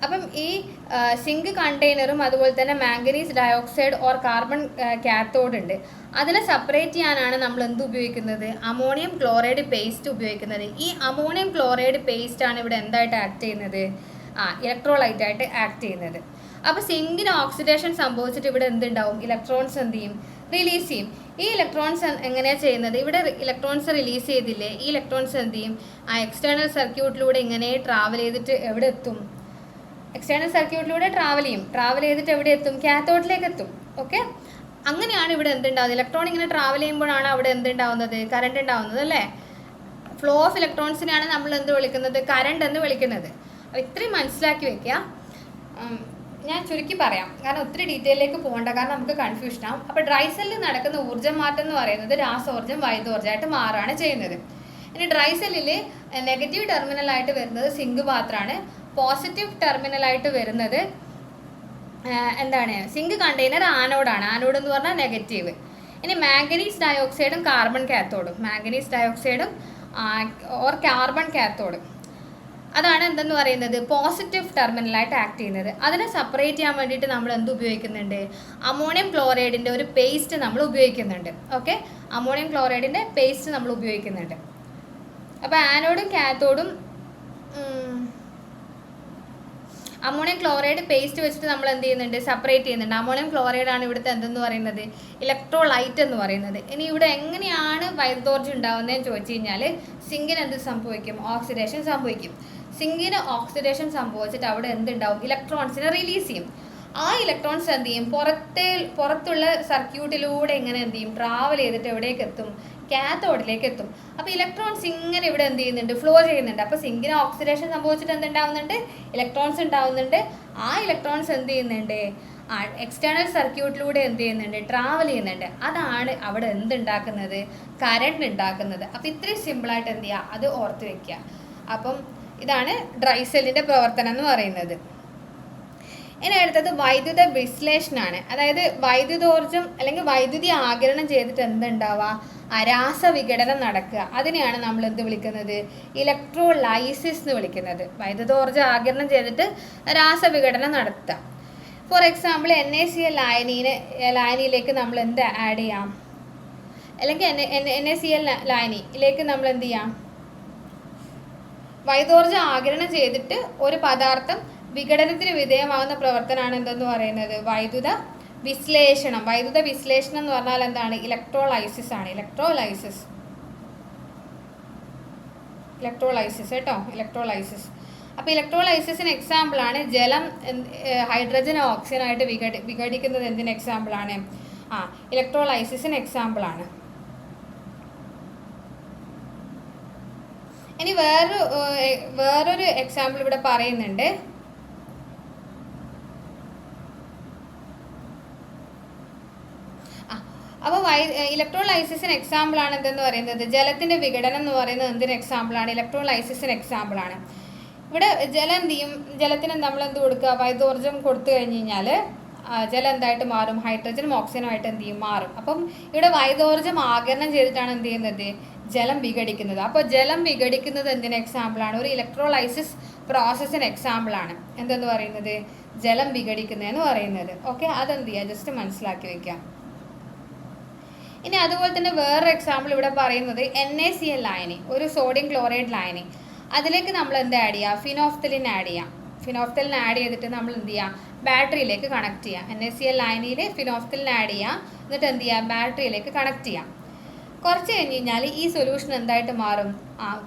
അപ്പം ഈ സിങ്ക് കണ്ടെയ്നറും അതുപോലെ തന്നെ manganese dioxide or carbon cathode ഉണ്ട്. അതിനെ സെപ്പറേറ്റ് ചെയ്യാനാണ് നമ്മൾ എന്ത് ഉപയോഗിക്കുന്നത്, അമോണിയം ക്ലോറൈഡ് പേസ്റ്റ് ഉപയോഗിക്കുന്നത്. ഈ അമോണിയം ക്ലോറൈഡ് പേസ്റ്റ് ആണ് ഇവിടെ എന്തായിട്ട് ആക്ട് ചെയ്യുന്നത്, ഇലക്ട്രോലൈറ്റായിട്ട് ആക്ട് ചെയ്യുന്നത്. അപ്പോൾ സിങ്കിന് ഓക്സിഡേഷൻ സംഭവിച്ചിട്ട് ഇവിടെ എന്തുണ്ടാവും, ഇലക്ട്രോൺസ് എന്ത് ചെയ്യും, റിലീസ് ചെയ്യും. ഈ ഇലക്ട്രോൺസ് എങ്ങനെയാണ് ചെയ്യുന്നത്, ഇവിടെ ഇലക്ട്രോൺസ് റിലീസ് ചെയ്തില്ലേ, ഈ ഇലക്ട്രോൺസ് എന്ത് ചെയ്യും, എക്സ്റ്റേണൽ സർക്യൂട്ടിലൂടെ ഇങ്ങനെ ട്രാവൽ ചെയ്തിട്ട് എവിടെ എത്തും, എക്സ്റ്റേണൽ സർക്യൂട്ടിലൂടെ ട്രാവൽ ചെയ്തിട്ട് എവിടെ എത്തും, കാത്തോഡിലേക്ക് എത്തും. ഓക്കെ, അങ്ങനെയാണ് ഇവിടെ എന്തുണ്ടാവുന്നത്, ഇലക്ട്രോൺ ഇങ്ങനെ ട്രാവൽ ചെയ്യുമ്പോഴാണ് അവിടെ എന്തുണ്ടാവുന്നത്, കറണ്ട് ഉണ്ടാവുന്നത് അല്ലേ. ഫ്ലോ ഓഫ് ഇലക്ട്രോൺസിനെയാണ് നമ്മൾ എന്ത് വിളിക്കുന്നത്, കറണ്ട് എന്ന് വിളിക്കുന്നത്. അപ്പോൾ ഇത്രയും മനസ്സിലാക്കി വെക്കുക. ഞാൻ ചുരുക്കി പറയാം, കാരണം ഒത്തിരി ഡീറ്റെയിലേക്ക് പോകണ്ട, കാരണം നമുക്ക് കൺഫ്യൂഷൻ ആവും. അപ്പോൾ ഡ്രൈ സെല്ലിൽ നടക്കുന്ന ഊർജ്ജം മാറ്റം എന്ന് പറയുന്നത് രാസോർജ്ജം വൈദ്യോർജ്ജമായിട്ട് മാറുകയാണ് ചെയ്യുന്നത്. ഇനി ഡ്രൈ സെല്ലിൽ നെഗറ്റീവ് ടെർമിനലായിട്ട് വരുന്നത് സിങ്ക് പാത്രമാണ്. പോസിറ്റീവ് ടെർമിനലായിട്ട് വരുന്നത് എന്താണ്, സിങ്ക് കണ്ടെയ്നർ ആനോഡാണ്. ആനോഡ് എന്ന് പറഞ്ഞാൽ നെഗറ്റീവ്. ഇനി മാംഗനീസ് ഡയോക്സൈഡും കാർബൺ കാത്തോഡും, മാംഗനീസ് ഡയോക്സൈഡും ഓർ കാർബൺ കാത്തോഡ്, അതാണ് എന്തെന്ന് പറയുന്നത്, പോസിറ്റീവ് ടെർമിനലായിട്ട് ആക്ട് ചെയ്യുന്നത്. അതിനെ സെപ്പറേറ്റ് ചെയ്യാൻ വേണ്ടിയിട്ട് നമ്മൾ എന്ത് ഉപയോഗിക്കുന്നുണ്ട്, അമോണിയം ക്ലോറൈഡിൻ്റെ ഒരു പേസ്റ്റ് നമ്മൾ ഉപയോഗിക്കുന്നുണ്ട്. ഓക്കെ, അമോണിയം ക്ലോറൈഡിൻ്റെ പേസ്റ്റ് നമ്മൾ ഉപയോഗിക്കുന്നുണ്ട്. അപ്പോൾ ആനോഡും കാത്തോഡും അമോണിയം ക്ലോറൈഡ് പേസ്റ്റ് വെച്ചിട്ട് നമ്മൾ എന്ത് ചെയ്യുന്നുണ്ട്, സെപ്പറേറ്റ് ചെയ്യുന്നുണ്ട്. അമോണിയം ക്ലോറൈഡ് ആണ് ഇവിടുത്തെ എന്തെന്ന് പറയുന്നത്, ഇലക്ട്രോലൈറ്റ് എന്ന് പറയുന്നത്. ഇനി ഇവിടെ എങ്ങനെയാണ് വൈദ്യുതോർജ്ജം ഉണ്ടാവുന്നതെന്ന് ചോദിച്ചു കഴിഞ്ഞാൽ സിങ്കിന് എന്ത് സംഭവിക്കും, ഓക്സിഡേഷൻ സംഭവിക്കും. സിങ്കിന് ഓക്സിഡേഷൻ സംഭവിച്ചിട്ട് അവിടെ എന്തുണ്ടാവും, ഇലക്ട്രോൺസിനെ റിലീസ് ചെയ്യും. ആ ഇലക്ട്രോൺസ് എന്ത് ചെയ്യും, പുറത്തുള്ള സർക്യൂട്ടിലൂടെ ഇങ്ങനെ എന്ത് ചെയ്യും, ട്രാവൽ ചെയ്തിട്ട് എവിടേക്ക് എത്തും, കാത്തോഡിലേക്ക് എത്തും. അപ്പോൾ ഇലക്ട്രോൺസ് ഇങ്ങനെ ഇവിടെ എന്ത് ചെയ്യുന്നുണ്ട്, ഫ്ലോ ചെയ്യുന്നുണ്ട്. അപ്പോൾ സിങ്കിന് ഓക്സിഡേഷൻ സംഭവിച്ചിട്ട് എന്തുണ്ടാവുന്നുണ്ട്, ഇലക്ട്രോൺസ് ഉണ്ടാവുന്നുണ്ട്. ആ ഇലക്ട്രോൺസ് എന്ത് ചെയ്യുന്നുണ്ട്, എക്സ്റ്റേണൽ സർക്യൂട്ടിലൂടെ എന്ത് ചെയ്യുന്നുണ്ട്, ട്രാവൽ ചെയ്യുന്നുണ്ട്. അതാണ് അവിടെ എന്തുണ്ടാക്കുന്നത്, കറണ്ട് ഉണ്ടാക്കുന്നത്. അപ്പോൾ ഇത്രയും സിമ്പിളായിട്ട് എന്ത് ചെയ്യുക, അത് ഓർത്ത് വെക്കുക. അപ്പം ഇതാണ് ഡ്രൈ സെല്ലിൻ്റെ പ്രവർത്തനം എന്ന് പറയുന്നത്. ഇനി അടുത്തത് വൈദ്യുത വിശ്ലേഷണമാണ്. അതായത് വൈദ്യുതോർജ്ജം അല്ലെങ്കിൽ വൈദ്യുതി ആഗിരണം ചെയ്തിട്ട് എന്തുണ്ടാവുക, രാസവിഘടനം നടക്കുക. അതിനെയാണ് നമ്മൾ എന്ത് വിളിക്കുന്നത്, ഇലക്ട്രോലൈസിസ് എന്ന് വിളിക്കുന്നത്. വൈദ്യുതോർജ്ജം ആഗിരണം ചെയ്തിട്ട് രാസവിഘടനം നടത്തുക. ഫോർ എക്സാമ്പിൾ NaCl ലായനിയിലേക്ക് നമ്മൾ എന്ത് ആഡ് ചെയ്യാം, അല്ലെങ്കിൽ NaCl ലായനിയിലേക്ക് നമ്മൾ എന്ത് ചെയ്യാം, വൈദ്യുതോർജ്ജം ആഗിരണം ചെയ്തിട്ട് ഒരു പദാർത്ഥം വിഘടനത്തിന് വിധേയമാകുന്ന പ്രവർത്തനമാണ് എന്തെന്ന് പറയുന്നത്, വൈദ്യുത വിശ്ലേഷണം. വൈദ്യുത വിശ്ലേഷണം എന്ന് പറഞ്ഞാൽ എന്താണ്, ഇലക്ട്രോലൈസിസ് ആണ്. ഇലക്ട്രോലൈസിസ് കേട്ടോ, ഇലക്ട്രോലൈസിസ്. അപ്പോൾ ഇലക്ട്രോലൈസിസിന് എക്സാമ്പിളാണ് ജലം ഹൈഡ്രജൻ ഓക്സിജനായിട്ട് വിഘടിക്കുന്നത്. എന്തിന് എക്സാമ്പിളാണ്, ഇലക്ട്രോലൈസിസിന് എക്സാമ്പിളാണ്. ഇനി വേറൊരു എക്സാമ്പിൾ ഇവിടെ പറയുന്നുണ്ട്. അപ്പോൾ ഇലക്ട്രോലൈസിസിന് എക്സാമ്പിളാണ് എന്തെന്ന് പറയുന്നത്, ജലത്തിൻ്റെ വിഘടനം എന്ന് പറയുന്നത് എന്തിന് എക്സാമ്പിളാണ്, ഇലക്ട്രോലൈസിസിന് എക്സാമ്പിളാണ്. ഇവിടെ ജലം എന്ത് ചെയ്യും, ജലത്തിന് നമ്മൾ എന്ത് കൊടുക്കുക, വൈദ്യുതോർജ്ജം കൊടുത്തു കഴിഞ്ഞ് കഴിഞ്ഞാൽ ജലം എന്തായിട്ട് മാറും, ഹൈഡ്രജനും ഓക്സിജനുമായിട്ട് എന്ത് ചെയ്യും, മാറും. അപ്പം ഇവിടെ വൈദ്യുതോർജ്ജം ആഗിരണം ചെയ്തിട്ടാണ് എന്ത് ചെയ്യുന്നത്, ജലം വിഘടിക്കുന്നത്. അപ്പോൾ ജലം വിഘടിക്കുന്നത് എന്തിന് എക്സാമ്പിളാണ്, ഒരു ഇലക്ട്രോലൈസിസ് പ്രോസസ്സിന് എക്സാമ്പിളാണ് എന്തെന്ന് പറയുന്നത്, ജലം വിഘടിക്കുന്നതെന്ന് പറയുന്നത്. ഓക്കെ, അതെന്ത് ചെയ്യുക, ജസ്റ്റ് മനസ്സിലാക്കി വെക്കാം. ഇനി അതുപോലെ തന്നെ വേറൊരു എക്സാമ്പിൾ ഇവിടെ പറയുന്നത് NaCl ലായനി, ഒരു സോഡിയം ക്ലോറൈഡ് ലായനി. അതിലേക്ക് നമ്മൾ എന്ത് ആഡ് ചെയ്യുക, ഫിനോഫ്തലിൻ ആഡ് ചെയ്യാം. ഫിനോഫ്തലിൻ ആഡ് ചെയ്തിട്ട് നമ്മൾ എന്ത് ചെയ്യുക, ബാറ്ററിയിലേക്ക് കണക്ട് ചെയ്യാം. NaCl ലായനിയിൽ ഫിനോഫ്തലിൻ ആഡ് ചെയ്യുക, എന്നിട്ട് എന്ത് ചെയ്യുക, ബാറ്ററിയിലേക്ക് കണക്ട് ചെയ്യാം. കുറച്ച് കഴിഞ്ഞ് കഴിഞ്ഞാൽ ഈ സൊല്യൂഷൻ എന്തായിട്ട് മാറും,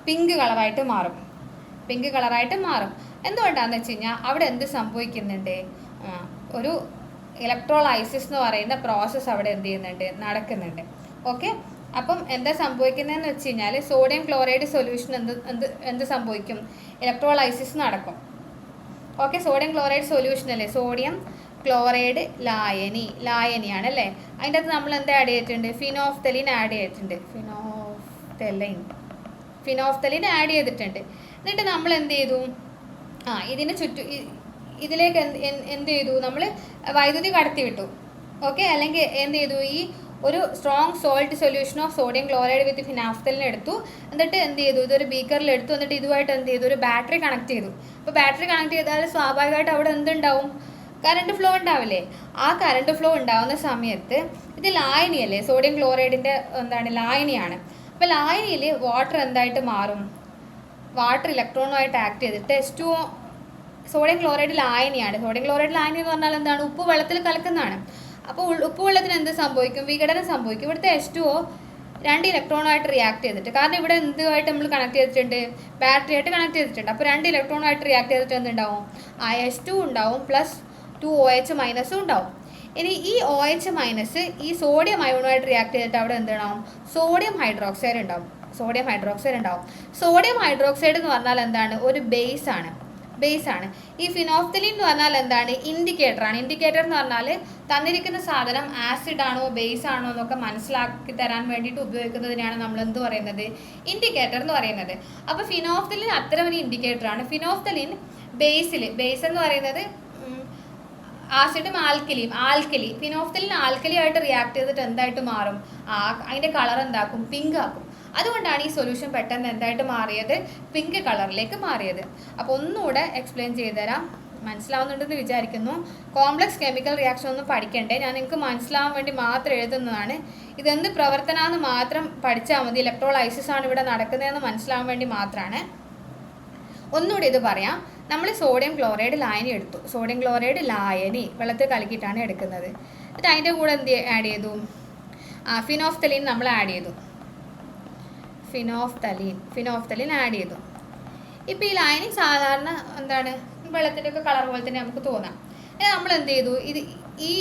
പിങ്ക് കളറായിട്ട് മാറും. പിങ്ക് കളറായിട്ട് മാറും. എന്തുകൊണ്ടാണെന്ന് വെച്ച് കഴിഞ്ഞാൽ അവിടെ എന്ത് സംഭവിക്കുന്നുണ്ട്, ഒരു ഇലക്ട്രോലൈസിസ് എന്ന് പറയുന്ന പ്രോസസ്സ് അവിടെ എന്ത് ചെയ്യുന്നുണ്ട്, നടക്കുന്നുണ്ട്. ഓക്കെ, അപ്പം എന്താ സംഭവിക്കുന്നതെന്ന് വെച്ച് കഴിഞ്ഞാൽ സോഡിയം ക്ലോറൈഡ് സൊല്യൂഷൻ എന്ത് സംഭവിക്കും, ഇലക്ട്രോലൈസിസ് നടക്കും. ഓക്കെ, സോഡിയം ക്ലോറൈഡ് സൊല്യൂഷൻ അല്ലേ, സോഡിയം ക്ലോറൈഡ് ലായനിയാണ് അല്ലേ. അതിൻ്റെ അകത്ത് നമ്മൾ എന്താ ആഡ് ചെയ്തിട്ടുണ്ട്, ഫിനോഫ്തലിൻ ആഡ് ചെയ്തിട്ടുണ്ട്. ഫിനോഫ്തലിൻ ആഡ് ചെയ്തിട്ടുണ്ട്. എന്നിട്ട് നമ്മൾ എന്ത് ചെയ്തു, ഇതിന് ഇതിലേക്ക് എന്ത് ചെയ്തു, നമ്മൾ വൈദ്യുതി കടത്തി വിട്ടു. ഓക്കെ, അല്ലെങ്കിൽ എന്ത് ചെയ്തു, ഈ ഒരു strong salt solution of sodium chloride with phenolphthalein എടുത്തു. എന്നിട്ട് എന്ത് ചെയ്തു, ഇതൊരു ബീക്കറിൽ എടുത്തു. എന്നിട്ട് ഇതുമായിട്ട് എന്ത് ചെയ്തു, ഒരു ബാറ്ററി കണക്ട് ചെയ്തു. അപ്പോൾ ബാറ്ററി കണക്ട് ചെയ്താൽ സ്വാഭാവികമായിട്ട് അവിടെ എന്തുണ്ടാവും, കറണ്ട് ഫ്ലോ ഉണ്ടാവില്ലേ. ആ കറണ്ട് ഫ്ലോ ഉണ്ടാവുന്ന സമയത്ത് ഇത് ലായനിയല്ലേ, സോഡിയം ക്ലോറൈഡിൻ്റെ ലായനിയാണ്. അപ്പോൾ ലായനിയിൽ വാട്ടർ എന്തായിട്ട് മാറും, വാട്ടർ ഇലക്ട്രോണുമായിട്ട് ആക്ട് ചെയ്തിട്ട് H2O, സോഡിയം ക്ലോറൈഡ് ലായനിയാണ്. സോഡിയം ക്ലോറൈഡ് ലായനി എന്ന് പറഞ്ഞാൽ എന്താണ്, ഉപ്പ് വെള്ളത്തിൽ കലക്കുന്നതാണ്. അപ്പോൾ ഉപ്പ് വെള്ളത്തിന് എന്ത് സംഭവിക്കും, വിഘടനം സംഭവിക്കും. ഇവിടുത്തെ H2O 2 ഇലക്ട്രോണുമായിട്ട് റിയാക്ട് ചെയ്തിട്ട്, കാരണം ഇവിടെ എന്തുമായിട്ട് നമ്മൾ കണക്ട് ചെയ്തിട്ടുണ്ട്, ബാറ്ററി ആയിട്ട് കണക്ട് ചെയ്തിട്ടുണ്ട്. അപ്പോൾ 2 ഇലക്ട്രോണുമായിട്ട് റിയാക്ട് ചെയ്തിട്ട് എന്തുണ്ടാവും, H2 ഉണ്ടാവും, പ്ലസ് 2OH- ഉണ്ടാവും. ഇനി ഈ OH- ഈ സോഡിയം അയോണുമായിട്ട് റിയാക്ട് ചെയ്തിട്ട് അവിടെ എന്തുണ്ടാവും, സോഡിയം ഹൈഡ്രോക്സൈഡ് ഉണ്ടാവും. സോഡിയം ഹൈഡ്രോക്സൈഡ് എന്ന് പറഞ്ഞാൽ എന്താണ്, ഒരു ബേസ് ആണ്. ഈ ഫിനോഫ്തലിൻ എന്ന് പറഞ്ഞാൽ എന്താണ്, ഇൻഡിക്കേറ്ററാണ്. ഇൻഡിക്കേറ്റർ എന്ന് പറഞ്ഞാൽ തന്നിരിക്കുന്ന സാധനം ആസിഡ് ആണോ ബേസ് ആണോ എന്നൊക്കെ മനസ്സിലാക്കി തരാൻ വേണ്ടിയിട്ട് ഉപയോഗിക്കുന്നതിനാണ് നമ്മൾ എന്ത് പറയുന്നത്, ഇൻഡിക്കേറ്റർ എന്ന് പറയുന്നത്. അപ്പോൾ ഫിനോഫ്തലിൻ അത്തരം ഒരു ഇൻഡിക്കേറ്ററാണ്. ഫിനോഫ്തലിൻ ബേസ് എന്ന് പറയുന്നത് ആസിഡും ആൽക്കലി. ഫിനോഫ്തലിൻ ആൽക്കലി ആയിട്ട് റിയാക്ട് ചെയ്തിട്ട് എന്തായിട്ട് മാറും, അതിൻ്റെ കളർ എന്താക്കും, പിങ്ക് ആക്കും. അതുകൊണ്ടാണ് ഈ സൊല്യൂഷൻ പെട്ടെന്ന് എന്തായിട്ട് മാറിയത്, പിങ്ക് കളറിലേക്ക് മാറിയത്. അപ്പോൾ ഒന്നുകൂടെ എക്സ്പ്ലെയിൻ ചെയ്തുതരാം, മനസ്സിലാവുന്നുണ്ടെന്ന് വിചാരിക്കുന്നു. കോംപ്ലക്സ് കെമിക്കൽ റിയാക്ഷൻ ഒന്നും പഠിക്കണ്ടേ, ഞാൻ നിങ്ങൾക്ക് മനസ്സിലാവാൻ വേണ്ടി മാത്രം എഴുതുന്നതാണ്. ഇതെന്ത് പ്രവർത്തനമാണെന്ന് മാത്രം പഠിച്ചാൽ മതി. ഇലക്ട്രോലൈസിസ് ആണ് ഇവിടെ നടക്കുന്നതെന്ന് മനസ്സിലാവാൻ വേണ്ടി മാത്രമാണ്. ഒന്നുകൂടി ഇത് പറയാം. നമ്മൾ സോഡിയം ക്ലോറൈഡ് ലായനി എടുത്തു. സോഡിയം ക്ലോറൈഡ് ലായനി വെള്ളത്തിൽ കലക്കിയിട്ടാണ് എടുക്കുന്നത്. എന്നിട്ട് അതിൻ്റെ കൂടെ എന്ത് ആഡ് ചെയ്തു? ഫിനോഫ്തലീൻ നമ്മൾ ആഡ് ചെയ്തു. ഫിനോഫ്തലീൻ ആഡ് ചെയ്തു. ഇപ്പോൾ ഈ ലായനി സാധാരണ എന്താണ് വെള്ളത്തിൻ്റെ ഒക്കെ കളർ പോലെ തന്നെ നമുക്ക് തോന്നാം. നമ്മൾ എന്ത് ചെയ്തു? ഈ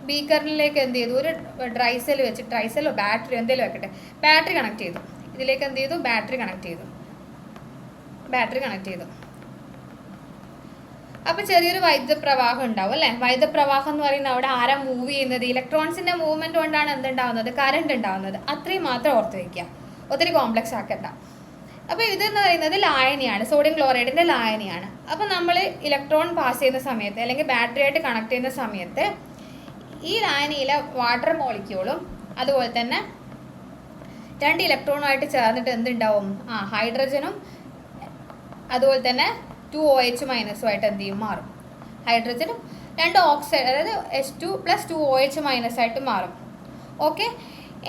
ബീക്കറിലേക്ക് എന്ത് ചെയ്തു? ഒരു ഡ്രൈ സെല്ലോ ബാറ്ററി എന്തെങ്കിലും വെക്കട്ടെ, ബാറ്ററി കണക്ട് ചെയ്തു. ഇതിലേക്ക് എന്ത് ചെയ്തു? ബാറ്ററി കണക്ട് ചെയ്തു. അപ്പോൾ ചെറിയൊരു വൈദ്യുത പ്രവാഹം ഉണ്ടാവും അല്ലേ? വൈദ്യുത പ്രവാഹം എന്ന് പറയുന്നത് അവിടെ ആരാ മൂവ് ചെയ്യുന്നത്? ഇലക്ട്രോൺസിൻ്റെ മൂവ്മെൻറ്റ് കൊണ്ടാണ് എന്തുണ്ടാവുന്നത്? കറണ്ട് ഉണ്ടാവുന്നത്. അത്രയും മാത്രം ഓർത്ത് വയ്ക്കുക, ഒത്തിരി കോംപ്ലക്സ് ആക്കണ്ട. അപ്പോൾ ഇതെന്ന് പറയുന്നത് ലായനിയാണ്, സോഡിയം ക്ലോറൈഡിൻ്റെ ലായനിയാണ്. അപ്പോൾ നമ്മൾ ഇലക്ട്രോൺ പാസ് ചെയ്യുന്ന സമയത്ത് അല്ലെങ്കിൽ ബാറ്ററിയായിട്ട് കണക്ട് ചെയ്യുന്ന സമയത്ത് ഈ ലായനിയിലെ വാട്ടർ മോളിക്യൂളും അതുപോലെ തന്നെ 2 ഇലക്ട്രോണുമായിട്ട് ചേർന്നിട്ട് എന്തുണ്ടാവും? ഹൈഡ്രജനും അതുപോലെ തന്നെ 2OH- എന്ത് ചെയ്യും? മാറും. ഹൈഡ്രജനും 2 ഓക്സൈഡ്, അതായത് H2 + 2OH- ആയിട്ട് മാറും. ഓക്കെ.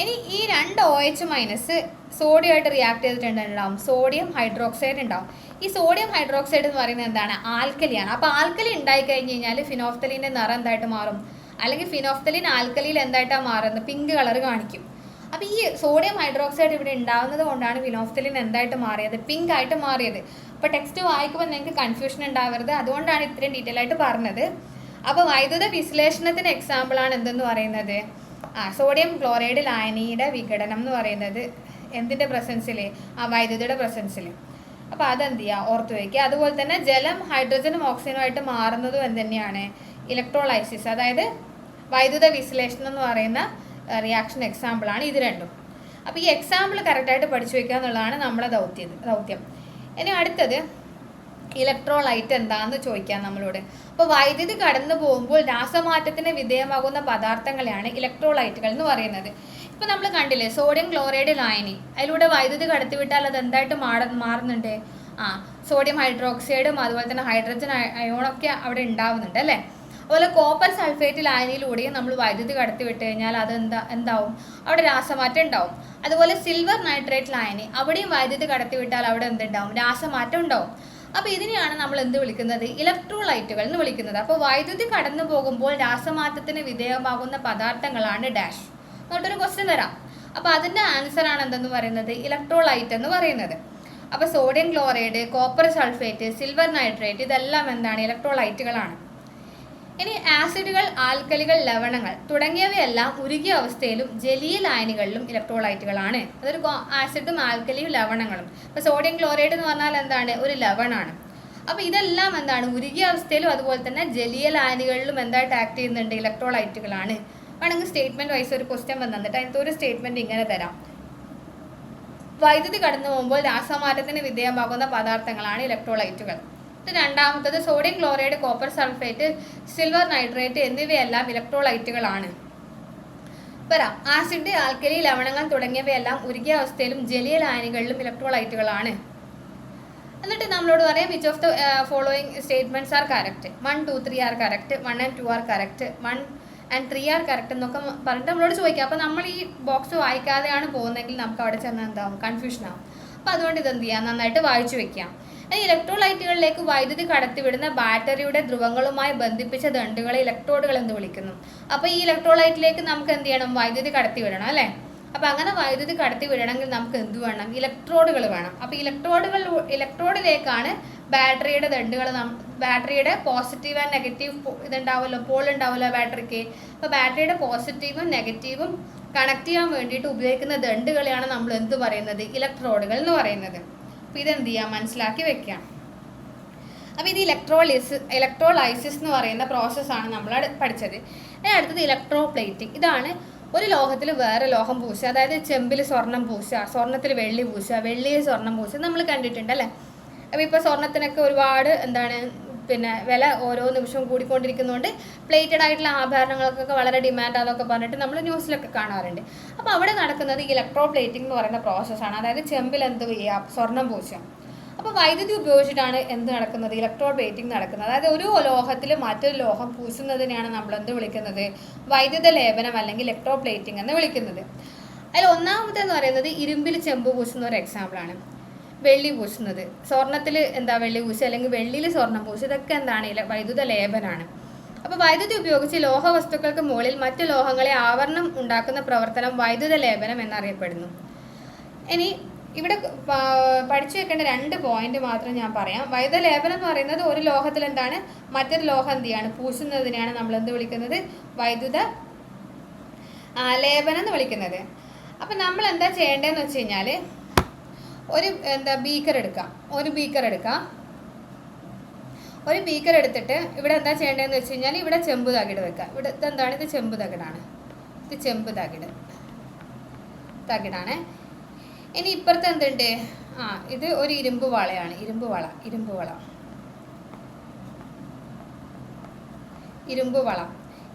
ഇനി ഈ 2 OH- സോഡിയമായിട്ട് റിയാക്ട് ചെയ്തിട്ടുണ്ടാവും, സോഡിയം ഹൈഡ്രോക്സൈഡ് ഉണ്ടാവും. ഈ സോഡിയം ഹൈഡ്രോക്സൈഡ് എന്ന് പറയുന്നത് എന്താണ്? ആൽക്കലിയാണ്. അപ്പോൾ ആൽക്കലി ഉണ്ടായി കഴിഞ്ഞ് കഴിഞ്ഞാൽ ഫിനോഫ്തലീൻ്റെ നിറം എന്തായിട്ട് മാറും? അല്ലെങ്കിൽ ഫിനോഫ്തലീൻ ആൽക്കലിയിൽ എന്തായിട്ടാണ് മാറുന്നത്? പിങ്ക് കളർ കാണിക്കും. അപ്പോൾ ഈ സോഡിയം ഹൈഡ്രോക്സൈഡ് ഇവിടെ ഉണ്ടാകുന്നത് കൊണ്ടാണ് ഫിനോഫ്തലീൻ എന്തായിട്ട് മാറിയത്? പിങ്ക് ആയിട്ട് മാറിയത്. അപ്പോൾ ടെക്സ്റ്റ് വായിക്കുമ്പോൾ നിങ്ങൾക്ക് കൺഫ്യൂഷൻ ഉണ്ടാവരുത്, അതുകൊണ്ടാണ് ഇത്രയും ഡീറ്റെയിൽ ആയിട്ട് പറഞ്ഞത്. അപ്പോൾ വൈദ്യുത വിശ്ലേഷണത്തിന് എക്സാമ്പിളാണ് എന്തെന്ന് പറയുന്നത്? സോഡിയം ക്ലോറൈഡ് ലായനിയുടെ വിഘടനം എന്ന് പറയുന്നത് എന്തിൻ്റെ പ്രസൻസിൽ? വൈദ്യുതിയുടെ പ്രസൻസിൽ. അപ്പോൾ അതെന്ത് ചെയ്യുക? ഓർത്ത് വയ്ക്കുക. അതുപോലെ തന്നെ ജലം ഹൈഡ്രജനും ഓക്സിജനുമായിട്ട് മാറുന്നതും എന്തുതന്നെയാണ്? ഇലക്ട്രോലൈസിസ്, അതായത് വൈദ്യുത വിശ്ലേഷണം എന്ന് പറയുന്ന റിയാക്ഷൻ എക്സാമ്പിളാണ് ഇത് രണ്ടും. അപ്പോൾ ഈ എക്സാമ്പിൾ കറക്റ്റായിട്ട് പഠിച്ചു വയ്ക്കുക എന്നുള്ളതാണ് നമ്മളെ ദൗത്യം. ഇനി അടുത്തത് ഇലക്ട്രോലൈറ്റ് എന്താണെന്ന് ചോദിക്കാം നമ്മളോട്. അപ്പോൾ വൈദ്യുതി കടന്നു പോകുമ്പോൾ രാസമാറ്റത്തിന് വിധേയമാകുന്ന പദാർത്ഥങ്ങളെയാണ് ഇലക്ട്രോലൈറ്റുകൾ എന്ന് പറയുന്നത്. ഇപ്പോൾ നമ്മൾ കണ്ടില്ലേ സോഡിയം ക്ലോറൈഡ് ലായനി, അതിലൂടെ വൈദ്യുതി കടത്തിവിട്ടാൽ അത് എന്തായിട്ട് മാറുന്നുണ്ട്? സോഡിയം ഹൈഡ്രോക്സൈഡും അതുപോലെ തന്നെ ഹൈഡ്രജൻ അയോണൊക്കെ അവിടെ ഉണ്ടാവുന്നുണ്ട് അല്ലേ? അതുപോലെ കോപ്പർ സൾഫേറ്റ് ലായനിയിലൂടെയും നമ്മൾ വൈദ്യുതി കടത്തിവിട്ട് കഴിഞ്ഞാൽ അത് എന്താവും? അവിടെ രാസമാറ്റം ഉണ്ടാവും. അതുപോലെ സിൽവർ നൈട്രേറ്റ് ലായനി, അവിടെയും വൈദ്യുതി കടത്തിവിട്ടാൽ അവിടെ എന്തുണ്ടാവും? രാസമാറ്റം ഉണ്ടാവും. അപ്പോൾ ഇതിനെയാണ് നമ്മൾ എന്ത് വിളിക്കുന്നത്? ഇലക്ട്രോലൈറ്റുകൾ എന്ന് വിളിക്കുന്നത്. അപ്പോൾ വൈദ്യുതി കടന്നു പോകുമ്പോൾ രാസമാറ്റത്തിന് വിധേയമാകുന്ന പദാർത്ഥങ്ങളാണ് ഡാഷ്. എന്നിട്ടൊരു ക്വസ്റ്റ്യൻ തരാം. അപ്പോൾ അതിൻ്റെ ആൻസറാണ് എന്തെന്ന് പറയുന്നത്? ഇലക്ട്രോലൈറ്റ് എന്ന് പറയുന്നത്. അപ്പോൾ sodium chloride, copper sulphate, silver nitrate ഇതെല്ലാം എന്താണ്? ഇലക്ട്രോലൈറ്റുകളാണ്. ഇനി ആസിഡുകൾ, ആൽക്കലികൾ, ലവണങ്ങൾ തുടങ്ങിയവയെല്ലാം ഉരുകിയ അവസ്ഥയിലും ജലീയ ലായനികളിലും ഇലക്ട്രോലൈറ്റുകളാണ്. അതൊരു ആസിഡും ആൽക്കലിയും ലവണങ്ങളും. ഇപ്പോൾ സോഡിയം ക്ലോറൈഡ് എന്ന് പറഞ്ഞാൽ എന്താണ്? ഒരു ലവണാണ്. അപ്പോൾ ഇതെല്ലാം എന്താണ്? ഉരുകിയ അവസ്ഥയിലും അതുപോലെ തന്നെ ജലീയ ലായനികളിലും എന്തായിട്ട് ആക്ട് ചെയ്യുന്നുണ്ട്? ഇലക്ട്രോലൈറ്റുകളാണ്. വേണമെങ്കിൽ സ്റ്റേറ്റ്മെൻറ്റ് വൈസ് ഒരു ക്വസ്റ്റ്യൻ വന്നിട്ട് അതിനകത്ത് ഒരു സ്റ്റേറ്റ്മെൻറ്റ് ഇങ്ങനെ തരാം: വൈദ്യുതി കടന്നു പോകുമ്പോൾ രാസമാറ്റത്തിന് വിധേയമാകുന്ന പദാർത്ഥങ്ങളാണ് ഇലക്ട്രോലൈറ്റുകൾ. രണ്ടാമത്തത് sodium chloride, copper sulphate, silver nitrate എന്നിവയെല്ലാം ഇലക്ട്രോലൈറ്റുകളാണ്. ആസിഡ്, ആൽക്കലി, ലവണങ്ങൾ തുടങ്ങിയവയെല്ലാം ഉരുകിയ അവസ്ഥയിലും ജലീയ ലായനികളിലും ഇലക്ട്രോലൈറ്റുകളാണ്. എന്നിട്ട് നമ്മളോട് പറയാം which of the following statements are correct. 1, 2, 3 are correct, 1 and 2 are correct, 1 and 3 are correct എന്നൊക്കെ പറഞ്ഞിട്ട് നമ്മളോട് ചോദിക്കാം. അപ്പോൾ നമ്മൾ ഈ ബോക്സ് വായിക്കാതെയാണ് പോകുന്നതെങ്കിൽ നമുക്ക് അവിടെ ചെന്നാൽ എന്താവും? കൺഫ്യൂഷൻ ആവും. അപ്പോൾ അതുകൊണ്ട് ഇതെന്ത് ചെയ്യാം? നന്നായിട്ട് വായിച്ചു വെക്കാം. ഇലക്ട്രോലൈറ്റുകളിലേക്ക് വൈദ്യുതി കടത്തിവിടുന്ന ബാറ്ററിയുടെ ധ്രുവങ്ങളുമായി ബന്ധിപ്പിച്ച ദണ്ഡുകളെ ഇലക്ട്രോഡുകൾ എന്ന് വിളിക്കുന്നു. അപ്പോൾ ഈ ഇലക്ട്രോലൈറ്റിലേക്ക് നമുക്ക് എന്ത് ചെയ്യണം? വൈദ്യുതി കടത്തിവിടണം അല്ലേ? അപ്പോൾ അങ്ങനെ വൈദ്യുതി കടത്തിവിടണമെങ്കിൽ നമുക്ക് എന്ത് വേണം? ഇലക്ട്രോഡുകൾ വേണം. അപ്പോൾ ഇലക്ട്രോഡിലേക്കാണ് ബാറ്ററിയുടെ ദണ്ഡുകൾ, ബാറ്ററിയുടെ പോസിറ്റീവ് ആൻഡ് നെഗറ്റീവ് ഇതുണ്ടാവുമല്ലോ, പോൾ ഉണ്ടാവുമല്ലോ ബാറ്ററിക്ക്. അപ്പോൾ ബാറ്ററിയുടെ പോസിറ്റീവും നെഗറ്റീവും കണക്ട് ചെയ്യാൻ വേണ്ടിയിട്ട് ഉപയോഗിക്കുന്ന ദണ്ഡുകളെയാണ് നമ്മൾ എന്ത് പറയുന്നത്? ഇലക്ട്രോഡുകൾ എന്ന് പറയുന്നത്. അപ്പോൾ ഇതെന്ത് ചെയ്യാം? മനസ്സിലാക്കി വെക്കാം. അപ്പോൾ ഇത് ഇലക്ട്രോലൈസിസ് എന്ന് പറയുന്ന പ്രോസസ്സാണ് നമ്മൾ പഠിച്ചത്. അടുത്തത് ഇലക്ട്രോപ്ലേറ്റിംഗ്. ഇതാണ് ഒരു ലോഹത്തിൽ വേറെ ലോഹം പൂശുക, അതായത് ചെമ്പിൽ സ്വർണം പൂശുക, സ്വർണ്ണത്തിൽ വെള്ളി പൂശുക, വെള്ളിയിൽ സ്വർണം പൂശുക നമ്മൾ കണ്ടിട്ടുണ്ട് അല്ലേ? അപ്പോൾ ഇപ്പോൾ സ്വർണ്ണത്തിനൊക്കെ ഒരുപാട് വില ഓരോ നിമിഷവും കൂടിക്കൊണ്ടിരിക്കുന്നതുകൊണ്ട് പ്ലേറ്റഡ് ആയിട്ടുള്ള ആഭരണങ്ങൾക്കൊക്കെ വളരെ ഡിമാൻഡാന്നൊക്കെ പറഞ്ഞിട്ട് നമ്മൾ ന്യൂസിലൊക്കെ കാണാറുണ്ട്. അപ്പോൾ അവിടെ നടക്കുന്നത് ഇലക്ട്രോപ്ലേറ്റിംഗ് എന്ന് പറയുന്ന പ്രോസസ്സാണ്. അതായത് ചെമ്പിൽ എന്ത് ചെയ്യുക? സ്വർണം പൂശുക. അപ്പോൾ വൈദ്യുതി ഉപയോഗിച്ചിട്ടാണ് എന്ത് നടക്കുന്നത്? ഇലക്ട്രോപ്ലേറ്റിംഗ് നടക്കുന്നത്. അതായത് ഒരു ലോഹത്തിൽ മറ്റൊരു ലോഹം പൂശുന്നതിനെയാണ് നമ്മൾ എന്ത് വിളിക്കുന്നത്? വൈദ്യുത ലേപനം അല്ലെങ്കിൽ ഇലക്ട്രോപ്ലേറ്റിംഗ് എന്ന് വിളിക്കുന്നത്. അതിൽ ഒന്നാമതെന്ന് പറയുന്നത് ഇരുമ്പിൽ ചെമ്പ് പൂശുന്ന ഒരു എക്സാമ്പിളാണ്. വെള്ളി പൂശുന്നത്. സ്വർണ്ണത്തിൽ എന്താ വെള്ളി പൂശുക, അല്ലെങ്കിൽ വെള്ളിയിൽ സ്വർണ്ണം പൂശുക, ഇതൊക്കെ എന്താണ് വൈദ്യുത ലേപനാണ്. അപ്പോൾ വൈദ്യുതി ഉപയോഗിച്ച് ലോഹവസ്തുക്കൾക്ക് മുകളിൽ മറ്റു ലോഹങ്ങളെ ആവരണം ഉണ്ടാക്കുന്ന പ്രവർത്തനം വൈദ്യുത ലേപനം എന്നറിയപ്പെടുന്നു. ഇനി ഇവിടെ പഠിച്ചു വെക്കേണ്ട 2 പോയിന്റ് മാത്രം ഞാൻ പറയാം. വൈദ്യുത ലേപനം എന്ന് പറയുന്നത് ഒരു ലോഹത്തിൽ എന്താണ് മറ്റൊരു ലോഹം എന്ത് ചെയ്യാണ് പൂശുന്നതിനെയാണ് നമ്മൾ എന്ത് വിളിക്കുന്നത്, വൈദ്യുത ലേപനം എന്ന് വിളിക്കുന്നത്. അപ്പം നമ്മൾ എന്താ ചെയ്യേണ്ടതെന്ന് വെച്ച് കഴിഞ്ഞാൽ ഒരു ബീക്കർ എടുക്കാം. ഒരു ബീക്കർ എടുത്തിട്ട് ഇവിടെ എന്താ ചെയ്യേണ്ടതെന്ന് വെച്ച് കഴിഞ്ഞാൽ ഇവിടെ ചെമ്പ് തകിട് വെക്കുക. ഇവിടെ എന്താണ്, ഇത് ചെമ്പ് തകിടാണ്. ഇത് ചെമ്പ് തകിടാണ്. ഇനി ഇപ്പുറത്ത് എന്തുണ്ട്, ഇത് ഒരു ഇരുമ്പ് വളയാണ്. ഇരുമ്പ് വള.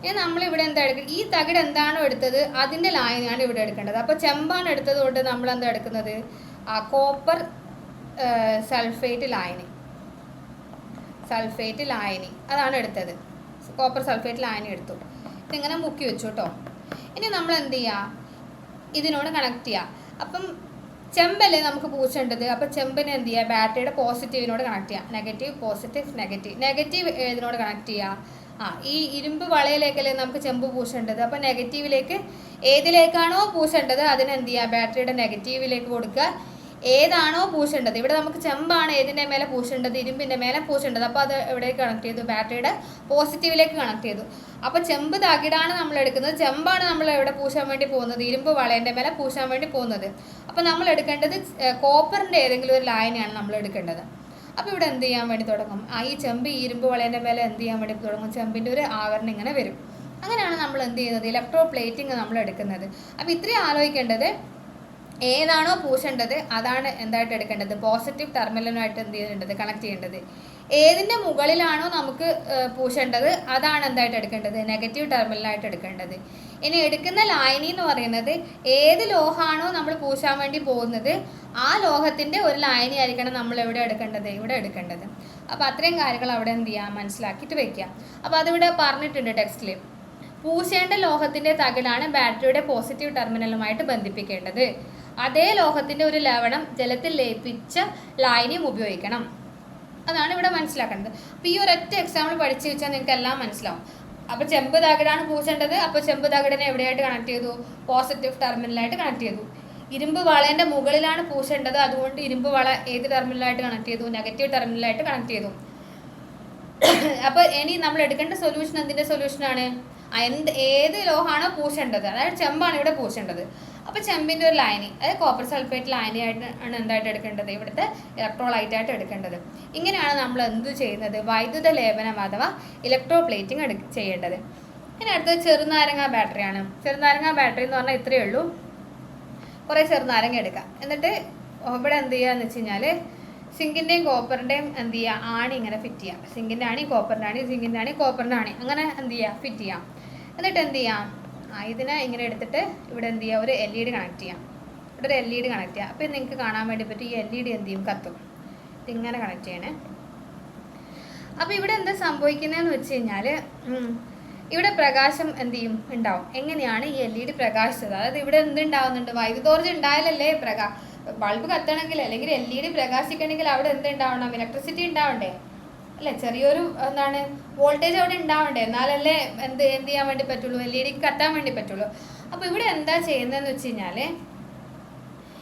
ഇനി നമ്മളിവിടെ എന്താ എടുക്കുന്നത്, ഈ തകിട് എന്താണോ എടുത്തത് അതിൻ്റെ ലായനിയാണ് ഇവിടെ എടുക്കേണ്ടത്. അപ്പോൾ ചെമ്പാണ് എടുത്തത് കൊണ്ട് നമ്മൾ എന്താ എടുക്കുന്നത്, കോപ്പർ സൾഫേറ്റ് ലായനി അതാണ് എടുത്തത്. കോപ്പർ സൾഫേറ്റ് ലായനി എടുത്തു. ഇതിങ്ങനെ മുക്കി വെച്ചു കേട്ടോ. ഇനി നമ്മൾ എന്ത് ചെയ്യുക, ഇതിനോട് കണക്ട് ചെയ്യുക. അപ്പം ചെമ്പല്ലേ നമുക്ക് പൂശേണ്ടത്. അപ്പോൾ ചെമ്പിനെ എന്ത് ചെയ്യുക, ബാറ്ററിയുടെ പോസിറ്റീവിനോട് കണക്ട് ചെയ്യുക. നെഗറ്റീവ്, പോസിറ്റീവ്, നെഗറ്റീവ് ഏതിനോട് കണക്ട് ചെയ്യുക, ഈ ഇരുമ്പ് വളയിലേക്കല്ലേ നമുക്ക് ചെമ്പ് പൂശേണ്ടത്. അപ്പോൾ നെഗറ്റീവിലേക്ക് ഏതിലേക്കാണോ പൂശേണ്ടത് അതിനെന്ത് ചെയ്യുക, ബാറ്ററിയുടെ നെഗറ്റീവിലേക്ക് കൊടുക്കുക. ഏതാണോ പൂശേണ്ടത്, ഇവിടെ നമുക്ക് ചെമ്പാണ് ഏതിൻ്റെ മേലെ പൂശേണ്ടത്, ഇരുമ്പിൻ്റെ മേലെ പൂശേണ്ടത്. അപ്പോൾ അത് എവിടേക്ക് കണക്ട് ചെയ്തു, ബാറ്ററിയുടെ പോസിറ്റീവിലേക്ക് കണക്ട് ചെയ്തു. അപ്പോൾ ചെമ്പ് തകിടാണ് നമ്മൾ എടുക്കുന്നത്, ചെമ്പാണ് നമ്മൾ എവിടെ പൂശാൻ വേണ്ടി പോകുന്നത്, ഇരുമ്പ് വളേൻ്റെ മേലെ പൂശാൻ വേണ്ടി പോകുന്നത്. അപ്പോൾ നമ്മൾ എടുക്കേണ്ടത് കോപ്പറിൻ്റെ ഏതെങ്കിലും ഒരു ലായനിയാണ് നമ്മൾ എടുക്കേണ്ടത്. അപ്പോൾ ഇവിടെ എന്ത് ചെയ്യാൻ വേണ്ടി തുടങ്ങും, ഈ ചെമ്പ് ഈ ഇരുമ്പ് വളേൻ്റെ മേലെ എന്ത് ചെയ്യാൻ വേണ്ടി തുടങ്ങും, ചെമ്പിൻ്റെ ഒരു ആവരണം ഇങ്ങനെ വരും. അങ്ങനെയാണ് നമ്മൾ എന്ത് ചെയ്യുന്നത്, ഇലക്ട്രോ പ്ലേറ്റിംഗ് നമ്മൾ എടുക്കുന്നത്. അപ്പോൾ ഇത്രയും ആലോചിക്കേണ്ടത്, ഏതാണോ പൂശേണ്ടത് അതാണ് എന്തായിട്ട് എടുക്കേണ്ടത്, പോസിറ്റീവ് ടെർമിനലുമായിട്ട് എന്ത് ചെയ്യേണ്ടത്, കണക്ട് ചെയ്യേണ്ടത്. ഏതിൻ്റെ മുകളിലാണോ നമുക്ക് പൂശേണ്ടത് അതാണ് എന്തായിട്ട് എടുക്കേണ്ടത്, നെഗറ്റീവ് ടെർമിനലായിട്ട് എടുക്കേണ്ടത്. ഇനി എടുക്കുന്ന ലായനി എന്ന് പറയുന്നത് ഏത് ലോഹമാണോ നമ്മൾ പൂശാൻ വേണ്ടി പോകുന്നത് ആ ലോഹത്തിൻ്റെ ഒരു ലായനി ആയിരിക്കണം നമ്മൾ ഇവിടെ എടുക്കേണ്ടത്. അപ്പോൾ അത്രയും കാര്യങ്ങൾ അവിടെ എന്ത് ചെയ്യുക, മനസ്സിലാക്കിയിട്ട് വെക്കുക. അപ്പോൾ അതിവിടെ പറഞ്ഞിട്ടുണ്ട് ടെക്സ്റ്റിൽ. പൂശേണ്ട ലോഹത്തിൻ്റെ തകിടാണ് ബാറ്ററിയുടെ പോസിറ്റീവ് ടെർമിനലുമായിട്ട് ബന്ധിപ്പിക്കേണ്ടത്. അതേ ലോഹത്തിൻ്റെ ഒരു ലവണം ജലത്തിൽ ലയിപ്പിച്ച ലായനിയും ഉപയോഗിക്കണം. അതാണ് ഇവിടെ മനസ്സിലാക്കേണ്ടത്. അപ്പോൾ ഈ ഒരൊറ്റ എക്സാമ്പിൾ പഠിച്ചു വെച്ചാൽ നിങ്ങൾക്ക് എല്ലാം മനസ്സിലാവും. അപ്പോൾ ചെമ്പ് തകിടാണ് പൂശേണ്ടത്. അപ്പോൾ ചെമ്പ് തകിടിനെ എവിടെയായിട്ട് കണക്ട് ചെയ്തു, പോസിറ്റീവ് ടെർമിനലായിട്ട് കണക്ട് ചെയ്തു. ഇരുമ്പ് വളേൻ്റെ മുകളിലാണ് പൂശേണ്ടത്, അതുകൊണ്ട് ഇരുമ്പ് വള ഏത് ടെർമിനലായിട്ട് കണക്ട് ചെയ്തു, നെഗറ്റീവ് ടെർമിനലായിട്ട് കണക്ട് ചെയ്തു. അപ്പോൾ ഇനി നമ്മൾ എടുക്കേണ്ട സൊല്യൂഷൻ എന്തിൻ്റെ സൊല്യൂഷനാണ്, ഏത് ലോഹമാണോ പൂശേണ്ടത്, അതായത് ചെമ്പാണ് ഇവിടെ പൂശേണ്ടത്. അപ്പോൾ ചെമ്പിൻ്റെ ഒരു ലായനി, അതായത് കോപ്പർ സൾഫേറ്റ് ലായനിയായിട്ട് ആണ് എന്തായിട്ട് എടുക്കേണ്ടത്, ഇവിടുത്തെ ഇലക്ട്രോലൈറ്റായിട്ട് എടുക്കേണ്ടത്. ഇങ്ങനെയാണ് നമ്മൾ എന്ത് ചെയ്യുന്നത്, വൈദ്യുത ലേപനം അഥവാ ഇലക്ട്രോ പ്ലേറ്റിംഗ് ചെയ്യേണ്ടത്. ഇനി അടുത്തത് ചെറുനാരങ്ങ ബാറ്ററിയാണ്. ചെറുനാരങ്ങ ബാറ്ററി എന്ന് പറഞ്ഞാൽ ഇത്രയേ ഉള്ളൂ. കുറേ ചെറുനാരങ്ങ എടുക്കുക. എന്നിട്ട് ഇവിടെ എന്ത് ചെയ്യുകയെന്ന് വെച്ച് കഴിഞ്ഞാൽ സിങ്കിൻ്റെയും കോപ്പറിൻ്റെയും എന്ത് ചെയ്യുക, ആണി ഇങ്ങനെ ഫിറ്റ് ചെയ്യാം. സിങ്കിൻ്റെ ആണി, കോപ്പറിൻ്റെ ആണി, സിങ്കിൻ്റെ ആണി, കോപ്പറിൻ്റെ ആണി, അങ്ങനെ എന്ത് ചെയ്യുക, ഫിറ്റ് ചെയ്യാം. എന്നിട്ട് എന്ത് ചെയ്യാം, ഇതിനെ ഇങ്ങനെ എടുത്തിട്ട് ഇവിടെ എന്ത് ചെയ്യുക, ഒരു LED കണക്ട് ചെയ്യാം. ഇവിടെ ഒരു LED കണക്ട് ചെയ്യാം. അപ്പോൾ നിങ്ങൾക്ക് കാണാൻ വേണ്ടി പറ്റും ഈ LED എന്ത് ചെയ്യും, കത്തും. ഇതിങ്ങനെ കണക്ട് ചെയ്യണേ. അപ്പോൾ ഇവിടെ എന്താ സംഭവിക്കുന്നതെന്ന് വെച്ച് കഴിഞ്ഞാൽ ഇവിടെ പ്രകാശം എന്ത് ചെയ്യും, ഉണ്ടാവും. എങ്ങനെയാണ് ഈ LED പ്രകാശിച്ചത്, അതായത് ഇവിടെ എന്തുണ്ടാവുന്നുണ്ട്, വൈദ്യുതോർജ്ജം ഉണ്ടായാലല്ലേ ബൾബ് കത്തണമെങ്കിൽ അല്ലെങ്കിൽ LED പ്രകാശിക്കണമെങ്കിൽ അവിടെ എന്തുണ്ടാവണം, ഇലക്ട്രിസിറ്റി ഉണ്ടാവണ്ടേ അല്ലേ, ചെറിയൊരു എന്താണ് വോൾട്ടേജ് അവിടെ ഉണ്ടാവണ്ടേ, എന്നാലല്ലേ എന്ത് ചെയ്യാൻ വേണ്ടി പറ്റുള്ളൂ, LED കത്താൻ വേണ്ടി പറ്റുള്ളൂ. അപ്പോൾ ഇവിടെ എന്താ ചെയ്യുന്നതെന്ന് വെച്ച് കഴിഞ്ഞാൽ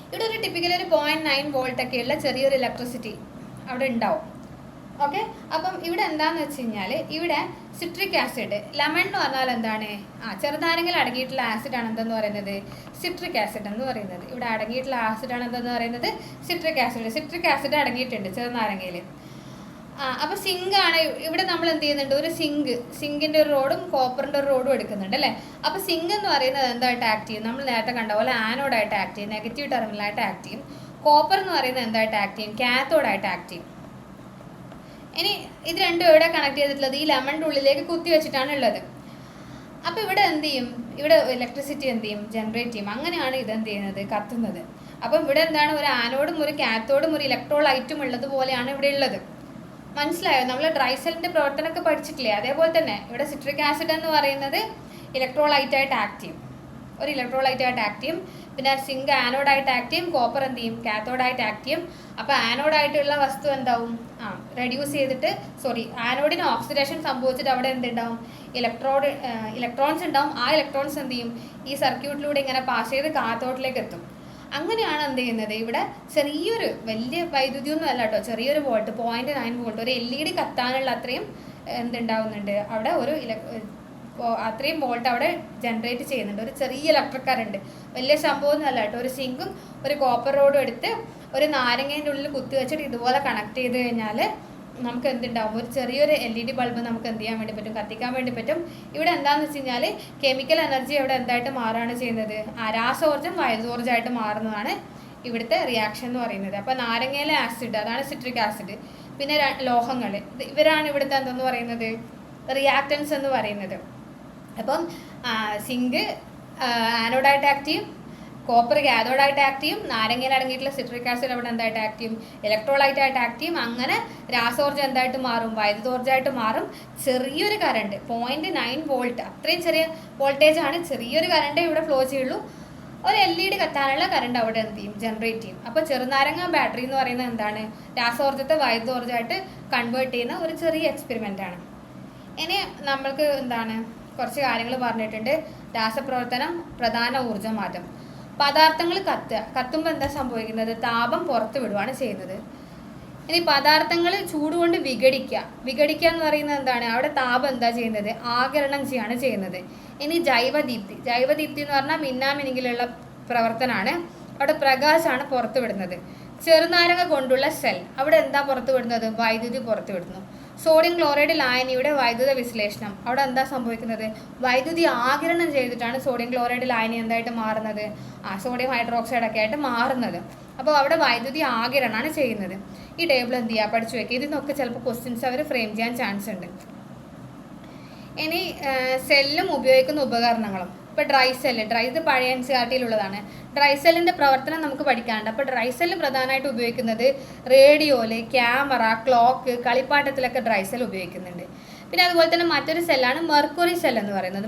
ഇവിടെ ഒരു ടിപ്പിക്കൽ ഒരു 0.9 വോൾട്ടൊക്കെയുള്ള ചെറിയൊരു ഇലക്ട്രിസിറ്റി അവിടെ ഉണ്ടാവും. ഓക്കെ. അപ്പം ഇവിടെ എന്താണെന്ന് വെച്ച് കഴിഞ്ഞാൽ ഇവിടെ സിട്രിക് ആസിഡ്, ലെമൺ എന്ന് പറഞ്ഞാൽ എന്താണ്, ചെറുനാരങ്ങയിൽ അടങ്ങിയിട്ടുള്ള ആസിഡാണ് എന്തെന്ന് പറയുന്നത്, സിട്രിക് ആസിഡ് എന്ന് പറയുന്നത്. ഇവിടെ അടങ്ങിയിട്ടുള്ള ആസിഡാണ് എന്തെന്ന് പറയുന്നത്, സിട്രിക് ആസിഡ് അടങ്ങിയിട്ടുണ്ട് ചെറുനാരങ്ങയിൽ. അപ്പോൾ സിങ്കാണ് ഇവിടെ നമ്മൾ എന്ത് ചെയ്യുന്നുണ്ട്, ഒരു സിങ്കിൻ്റെ ഒരു റോഡും കോപ്പറിൻ്റെ ഒരു റോഡും എടുക്കുന്നുണ്ട് അല്ലേ. അപ്പോൾ സിങ്ക് എന്ന് പറയുന്നത് എന്തായിട്ട് ആക്ട് ചെയ്യും, നമ്മൾ നേരത്തെ കണ്ട പോലെ ആനോഡായിട്ട് ആക്ട് ചെയ്യും, നെഗറ്റീവ് ടെർമിനലായിട്ട് ആക്ട് ചെയ്യും. കോപ്പർ എന്ന് പറയുന്നത് എന്തായിട്ട് ആക്ട് ചെയ്യും, കാത്തോഡായിട്ട് ആക്ട് ചെയ്യും. ഇനി ഇത് രണ്ടും എവിടെ കണക്ട് ചെയ്തിട്ടുള്ളത്, ഈ ലെമണിൻ്റെ ഉള്ളിലേക്ക് കുത്തി വെച്ചിട്ടാണ് ഉള്ളത്. അപ്പോൾ ഇവിടെ എന്ത് ചെയ്യും, ഇവിടെ ഇലക്ട്രിസിറ്റി എന്ത് ചെയ്യും, ജനറേറ്റ് ചെയ്യും. അങ്ങനെയാണ് ഇത് എന്ത് ചെയ്യുന്നത്, കത്തുന്നത്. അപ്പം ഇവിടെ എന്താണ്, ഒരു ആനോഡും ഒരു കാത്തോഡും ഒരു ഇലക്ട്രോലൈറ്റും ഉള്ളതുപോലെയാണ് ഇവിടെ ഉള്ളത്. മനസ്സിലായോ, നമ്മൾ ഡ്രൈസെല്ലിൻ്റെ പ്രവർത്തനമൊക്കെ പഠിച്ചിട്ടില്ലേ, അതേപോലെ തന്നെ ഇവിടെ സിട്രിക് ആസിഡ് എന്ന് പറയുന്നത് ഇലക്ട്രോലൈറ്റായിട്ട് ആക്ട് ചെയ്യും. ഒരു ഇലക്ട്രോലൈറ്റായിട്ട് ആക്ട് ചെയ്യും. പിന്നെ സിങ്ക് ആനോഡായിട്ട് ആക്ട് ചെയ്യും, കോപ്പർ എന്ത് ചെയ്യും, കാത്തോഡായിട്ട് ആക്ട് ചെയ്യും. അപ്പോൾ ആനോഡായിട്ടുള്ള വസ്തു എന്താവും, റെഡ്യൂസ് ചെയ്തിട്ട് ആനോഡിന് ഓക്സിഡേഷൻ സംഭവിച്ചിട്ട് അവിടെ എന്തുണ്ടാവും, ഇലക്ട്രോൺസ് ഉണ്ടാവും. ആ ഇലക്ട്രോൺസ് എന്ത് ചെയ്യും, ഈ സർക്യൂട്ടിലൂടെ ഇങ്ങനെ പാസ് ചെയ്ത് കാത്തോഡിലേക്ക് എത്തും. അങ്ങനെയാണ് എന്ത് ചെയ്യുന്നത്, ഇവിടെ ചെറിയൊരു വലിയ വൈദ്യുതിയൊന്നും അല്ല കേട്ടോ, ചെറിയൊരു വോൾട്ട് 0.9 വോൾട്ട്, ഒരു LED കത്താനുള്ള അത്രയും എന്തുണ്ടാവുന്നുണ്ട് അവിടെ, അത്രയും വോൾട്ട് അവിടെ ജനറേറ്റ് ചെയ്യുന്നുണ്ട്. ഒരു ചെറിയ ഇലക്ട്രിക് കറണ്ട്, വലിയ സംഭവമൊന്നും അല്ല കേട്ടോ. ഒരു സിങ്കും ഒരു കോപ്പർ റോഡും എടുത്ത് ഒരു നാരങ്ങേൻ്റെ ഉള്ളിൽ കുത്തി വെച്ചിട്ട് ഇതുപോലെ കണക്ട് ചെയ്ത് കഴിഞ്ഞാൽ നമുക്ക് എന്തുണ്ടാവും, ഒരു ചെറിയൊരു LED ബൾബ് നമുക്ക് എന്ത് ചെയ്യാൻ വേണ്ടി പറ്റും, കത്തിക്കാൻ വേണ്ടി പറ്റും. ഇവിടെ എന്താണെന്ന് വെച്ച് കഴിഞ്ഞാൽ കെമിക്കൽ എനർജി ഇവിടെ എന്തായിട്ട് മാറുകയാണ് ചെയ്യുന്നത്, രാസോർജ്ജം വൈദ്യോർജ്ജമായിട്ട് മാറുന്നതാണ് ഇവിടുത്തെ റിയാക്ഷൻ എന്ന് പറയുന്നത്. അപ്പോൾ നാരങ്ങയിലെ ആസിഡ്, അതാണ് സിട്രിക് ആസിഡ്. പിന്നെ ലോഹങ്ങൾ, ഇവരാണ് ഇവിടുത്തെ എന്തെന്ന് പറയുന്നത്, റിയാക്റ്റൻസ് എന്ന് പറയുന്നത്. അപ്പം സിങ്ക് ആനോഡായിട്ട് ആക്ട് ചെയ്യും, കോപ്പർ കാഥോഡായിട്ട് ആക്ട് ചെയ്യും, നാരങ്ങയിൽ അടങ്ങിയിട്ടുള്ള സിട്രിക് ആസിഡ് അവിടെ എന്തായിട്ട് ആക്ട് ചെയ്യും, ഇലക്ട്രോലൈറ്റായിട്ട് ആക്ട് ചെയ്യും. അങ്ങനെ രാസോർജ്ജം എന്തായിട്ട് മാറും, വൈദ്യുതോർജ്ജമായിട്ട് മാറും. ചെറിയൊരു കറണ്ട് 0.9 വോൾട്ട്, അത്രയും ചെറിയ വോൾട്ടേജ് ആണ്, ചെറിയൊരു കറണ്ട് ഇവിടെ ഫ്ലോ ചെയ്യുള്ളൂ. ഒരു LED കത്താനുള്ള കറണ്ട് അവിടെ എന്ത് ചെയ്യും, ജനറേറ്റ് ചെയ്യും. അപ്പോൾ ചെറുനാരങ്ങ ബാറ്ററി എന്ന് പറയുന്നത് എന്താണ്, രാസോർജ്ജത്തെ വൈദ്യുതോർജ്ജമായിട്ട് കൺവേർട്ട് ചെയ്യുന്ന ഒരു ചെറിയ എക്സ്പെരിമെൻ്റ് ആണ്. ഇനി നമ്മൾക്ക് എന്താണ് കുറച്ച് കാര്യങ്ങൾ പറഞ്ഞിട്ടുണ്ട്. രാസപ്രവർത്തനം, പ്രധാന ഊർജ്ജ മാറ്റം. പദാർത്ഥങ്ങൾ കത്തുമ്പോൾ എന്താ സംഭവിക്കുന്നത്, താപം പുറത്തു വിടുകയാണ് ചെയ്യുന്നത്. ഇനി പദാർത്ഥങ്ങൾ ചൂടുകൊണ്ട് വിഘടിക്കുക എന്ന് പറയുന്നത് എന്താണ്, അവിടെ താപം എന്താ ചെയ്യുന്നത്, ആഗിരണം ചെയ്യാണ് ചെയ്യുന്നത്. ഇനി ജൈവദീപ്തി എന്ന് പറഞ്ഞാൽ മിന്നാമിനിങ്ങിലുള്ള പ്രവർത്തനമാണ്. അവിടെ പ്രകാശമാണ് പുറത്തു വിടുന്നത്. ചെറുനാരങ്ങ കൊണ്ടുള്ള സെൽ, അവിടെ എന്താ പുറത്തു വിടുന്നത്, വൈദ്യുതി പുറത്തു വിടുന്നു. സോഡിയം ക്ലോറൈഡ് ലായനിയുടെ വൈദ്യുത വിശ്ലേഷണം, അവിടെ എന്താ സംഭവിക്കുന്നത്, വൈദ്യുതി ആഗിരണം ചെയ്തിട്ടാണ് സോഡിയം ക്ലോറൈഡ് ലായനി എന്തായിട്ട് മാറുന്നത്, സോഡിയം ഹൈഡ്രോക്സൈഡ് ഒക്കെ ആയിട്ട് മാറുന്നത്. അപ്പോൾ അവിടെ വൈദ്യുതി ആഗിരണമാണ് ചെയ്യുന്നത്. ഈ ടേബിൾ എന്ത് ചെയ്യുക, പഠിച്ചു വയ്ക്കുക. ഇതിനൊക്കെ ചിലപ്പോൾ ക്വസ്റ്റ്യൻസ് അവർ ഫ്രെയിം ചെയ്യാൻ ചാൻസ് ഉണ്ട്. ഇനി സെല്ലും ഉപയോഗിക്കുന്ന ഉപകരണങ്ങളും. ഇപ്പോൾ ഡ്രൈ ഇത് പഴയ NCERT-യിലുള്ളതാണ്. ഡ്രൈ സെല്ലിൻ്റെ പ്രവർത്തനം നമുക്ക് പഠിക്കാനുണ്ട്. അപ്പോൾ ഡ്രൈ സെല്ല് പ്രധാനമായിട്ട് ഉപയോഗിക്കുന്നത് റേഡിയോയില്, ക്യാമറ, ക്ലോക്ക്, കളിപ്പാട്ടത്തിലൊക്കെ ഡ്രൈ സെൽ ഉപയോഗിക്കുന്നുണ്ട്. പിന്നെ അതുപോലെ തന്നെ മറ്റൊരു സെല്ലാണ് മെർക്കുറി സെൽ എന്ന് പറയുന്നത്.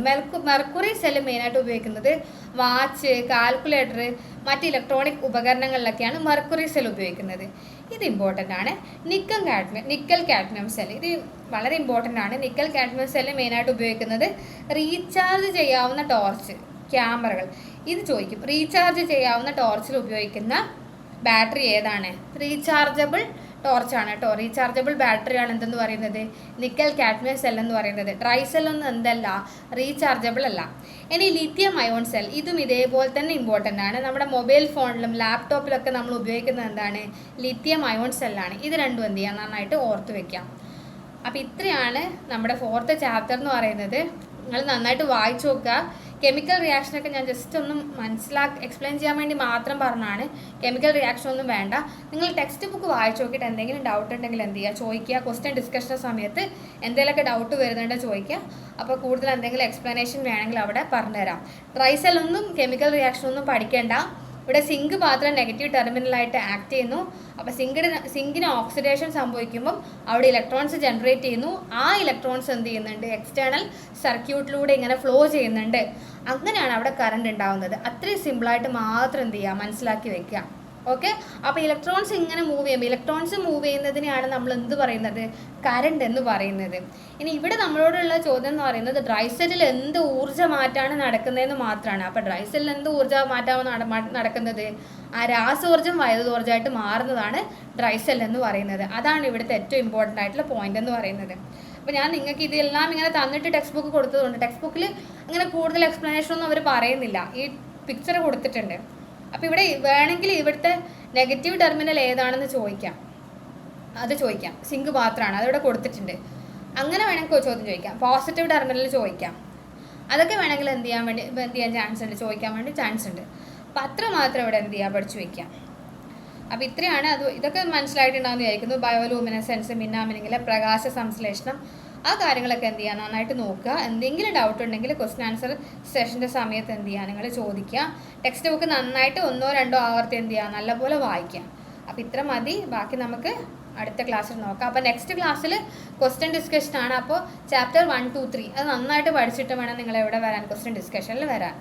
മെർക്കുറി സെല്ല് മെയിനായിട്ട് ഉപയോഗിക്കുന്നത് വാച്ച്, കാൽക്കുലേറ്റർ, മറ്റ് ഇലക്ട്രോണിക് ഉപകരണങ്ങളിലൊക്കെയാണ് മെർക്കുറി സെൽ ഉപയോഗിക്കുന്നത്. ഇത് ഇമ്പോർട്ടൻ്റ് ആണ്. നിക്കൽ കാഡ്മിയം സെൽ, ഇത് വളരെ ഇമ്പോർട്ടൻ്റ് ആണ്. നിക്കൽ കാഡ്മിയം സെല്ല് മെയിനായിട്ട് ഉപയോഗിക്കുന്നത് റീചാർജ് ചെയ്യാവുന്ന ടോർച്ച്, ക്യാമറകൾ. ഇത് ചോദിക്കും, റീചാർജ് ചെയ്യാവുന്ന ടോർച്ചിൽ ഉപയോഗിക്കുന്ന ബാറ്ററി ഏതാണ്, റീചാർജബിൾ ടോർച്ചാണ് കേട്ടോ. റീചാർജബിൾ ബാറ്ററിയാണ് എന്തെന്ന് പറയുന്നത്, നിക്കൽ കാഡ്മിയം സെൽ എന്ന് പറയുന്നത്. ഡ്രൈ സെല്ലൊന്നും എന്തല്ല, റീചാർജബിൾ അല്ല. ഇനി ലിഥിയം അയോൺ സെൽ, ഇതും ഇതേപോലെ തന്നെ ഇമ്പോർട്ടൻ്റ് ആണ്. നമ്മുടെ മൊബൈൽ ഫോണിലും ലാപ്ടോപ്പിലൊക്കെ നമ്മൾ ഉപയോഗിക്കുന്നത് എന്താണ്, ലിഥിയം അയോൺ സെല്ലാണ്. ഇത് രണ്ടും എന്ത് ചെയ്യാം, നന്നായിട്ട് ഓർത്ത് വെക്കാം. അപ്പോൾ ഇത്രയാണ് നമ്മുടെ 4th ചാപ്റ്റർ എന്ന് പറയുന്നത്. നിങ്ങൾ നന്നായിട്ട് വായിച്ചു നോക്കുക. കെമിക്കൽ റിയാക്ഷനൊക്കെ ഞാൻ ജസ്റ്റ് ഒന്ന് എക്സ്പ്ലെയിൻ ചെയ്യാൻ വേണ്ടി മാത്രം പറഞ്ഞാണ്. കെമിക്കൽ റിയാക്ഷൻ ഒന്നും വേണ്ട. നിങ്ങൾ ടെക്സ്റ്റ് ബുക്ക് വായിച്ചു നോക്കിയിട്ട് എന്തെങ്കിലും ഡൗട്ട് ഉണ്ടെങ്കിൽ എന്ത് ചെയ്യുക, ചോദിക്കുക. ക്വസ്റ്റ്യൻ ഡിസ്കഷൻ സമയത്ത് എന്തെങ്കിലുമൊക്കെ ഡൗട്ട് വരുന്നുണ്ടെങ്കിൽ ചോദിക്കുക. അപ്പോൾ കൂടുതൽ എന്തെങ്കിലും എക്സ്പ്ലനേഷൻ വേണമെങ്കിൽ അവിടെ പറഞ്ഞുതരാം. ഡ്രൈ സെല്ലൊന്നും കെമിക്കൽ റിയാക്ഷനൊന്നും പഠിക്കേണ്ട. ഇവിടെ സിങ്ക് മാത്രം നെഗറ്റീവ് ടെർമിനലായിട്ട് ആക്ട് ചെയ്യുന്നു. അപ്പോൾ സിങ്കിന് ഓക്സിഡേഷൻ സംഭവിക്കുമ്പം അവിടെ ഇലക്ട്രോൺസ് ജനറേറ്റ് ചെയ്യുന്നു. ആ ഇലക്ട്രോൺസ് എന്ത് ചെയ്യുന്നുണ്ട്, എക്സ്റ്റേണൽ സർക്യൂട്ടിലൂടെ ഇങ്ങനെ ഫ്ലോ ചെയ്യുന്നുണ്ട്. അങ്ങനെയാണ് അവിടെ കറണ്ട് ഉണ്ടാവുന്നത്. അത്രയും സിമ്പിളായിട്ട് മാത്രം എന്ത് ചെയ്യുക, മനസ്സിലാക്കി വെക്കുക. ഓക്കെ. അപ്പോൾ ഇലക്ട്രോൺസ് ഇങ്ങനെ മൂവ് ചെയ്യുമ്പോൾ, ഇലക്ട്രോൺസ് മൂവ് ചെയ്യുന്നതിനെയാണ് നമ്മൾ എന്ത് പറയുന്നത്, കറണ്ട് എന്ന് പറയുന്നത്. ഇനി ഇവിടെ നമ്മളോടുള്ള ചോദ്യം എന്ന് പറയുന്നത് ഡ്രൈ സെല്ലിൽ എന്ത് ഊർജ്ജ മാറ്റാണ് നടക്കുന്നതെന്ന് മാത്രമാണ്. അപ്പോൾ ഡ്രൈ സെല്ലിൽ എന്ത് ഊർജ്ജ മാറ്റമാണ് നടക്കുന്നത്, ആ രാസോർജ്ജം വൈദ്യുതോർജ്ജമായിട്ട് മാറുന്നതാണ് ഡ്രൈ സെൽ എന്ന് പറയുന്നത്. അതാണ് ഇവിടുത്തെ ഏറ്റവും ഇമ്പോർട്ടൻ്റ് ആയിട്ടുള്ള പോയിന്റ് എന്ന് പറയുന്നത്. അപ്പോൾ ഞാൻ നിങ്ങൾക്ക് ഇതെല്ലാം ഇങ്ങനെ തന്നിട്ട് ടെക്സ്റ്റ് ബുക്ക് കൊടുത്തതുകൊണ്ട് ടെക്സ്റ്റ് ബുക്കിൽ അങ്ങനെ കൂടുതൽ എക്സ്പ്ലനേഷൻ ഒന്നും അവർ പറയുന്നില്ല. ഈ പിക്ചർ കൊടുത്തിട്ടുണ്ട്. അപ്പോൾ ഇവിടെ വേണമെങ്കിൽ ഇവിടുത്തെ നെഗറ്റീവ് ടെർമിനൽ ഏതാണെന്ന് ചോദിക്കാം, അത് ചോദിക്കാം. സിങ്ക് മാത്രമാണ്, അതിവിടെ കൊടുത്തിട്ടുണ്ട്. അങ്ങനെ വേണമെങ്കിൽ ചോദ്യം ചോദിക്കാം. പോസിറ്റീവ് ടെർമിനൽ ചോദിക്കാം. അതൊക്കെ വേണമെങ്കിൽ എന്ത് ചെയ്യാൻ ചാൻസ് ഉണ്ട്, ചോദിക്കാൻ വേണ്ടി ചാൻസ് ഉണ്ട്. അപ്പോൾ അത്ര മാത്രം ഇവിടെ എന്ത് ചെയ്യുക, പഠിച്ചു വയ്ക്കാം. അപ്പോൾ ഇത്രയാണ്. ഇതൊക്കെ മനസ്സിലായിട്ടുണ്ടാകുന്ന വിചാരിക്കുന്നു. ബയോലൂമിനസെൻസ്, മിന്നാമിനിങ്ങിലെ പ്രകാശ സംശ്ലേഷണം, ആ കാര്യങ്ങളൊക്കെ എന്ത് ചെയ്യുക, നന്നായിട്ട് നോക്കുക. എന്തെങ്കിലും ഡൗട്ട് ഉണ്ടെങ്കിൽ ക്വസ്റ്റ്യൻ ആൻസർ സെഷൻ്റെ സമയത്ത് എന്ത് ചെയ്യുക, നിങ്ങൾ ചോദിക്കുക. ടെക്സ്റ്റ് ബുക്ക് നന്നായിട്ട് 1-2 ആവർത്തി എന്ത് ചെയ്യുക, നല്ലപോലെ വായിക്കുക. അപ്പോൾ ഇത്ര മതി. ബാക്കി നമുക്ക് അടുത്ത ക്ലാസ്സിൽ നോക്കാം. അപ്പോൾ നെക്സ്റ്റ് ക്ലാസ്സിൽ ക്വസ്റ്റ്യൻ ഡിസ്കഷനാണ്. അപ്പോൾ ചാപ്റ്റർ 1, 2, 3 അത് നന്നായിട്ട് പഠിച്ചിട്ട് വേണം നിങ്ങൾ എവിടെ വരാൻ, ക്വസ്റ്റ്യൻ ഡിസ്കഷനിൽ വരാൻ.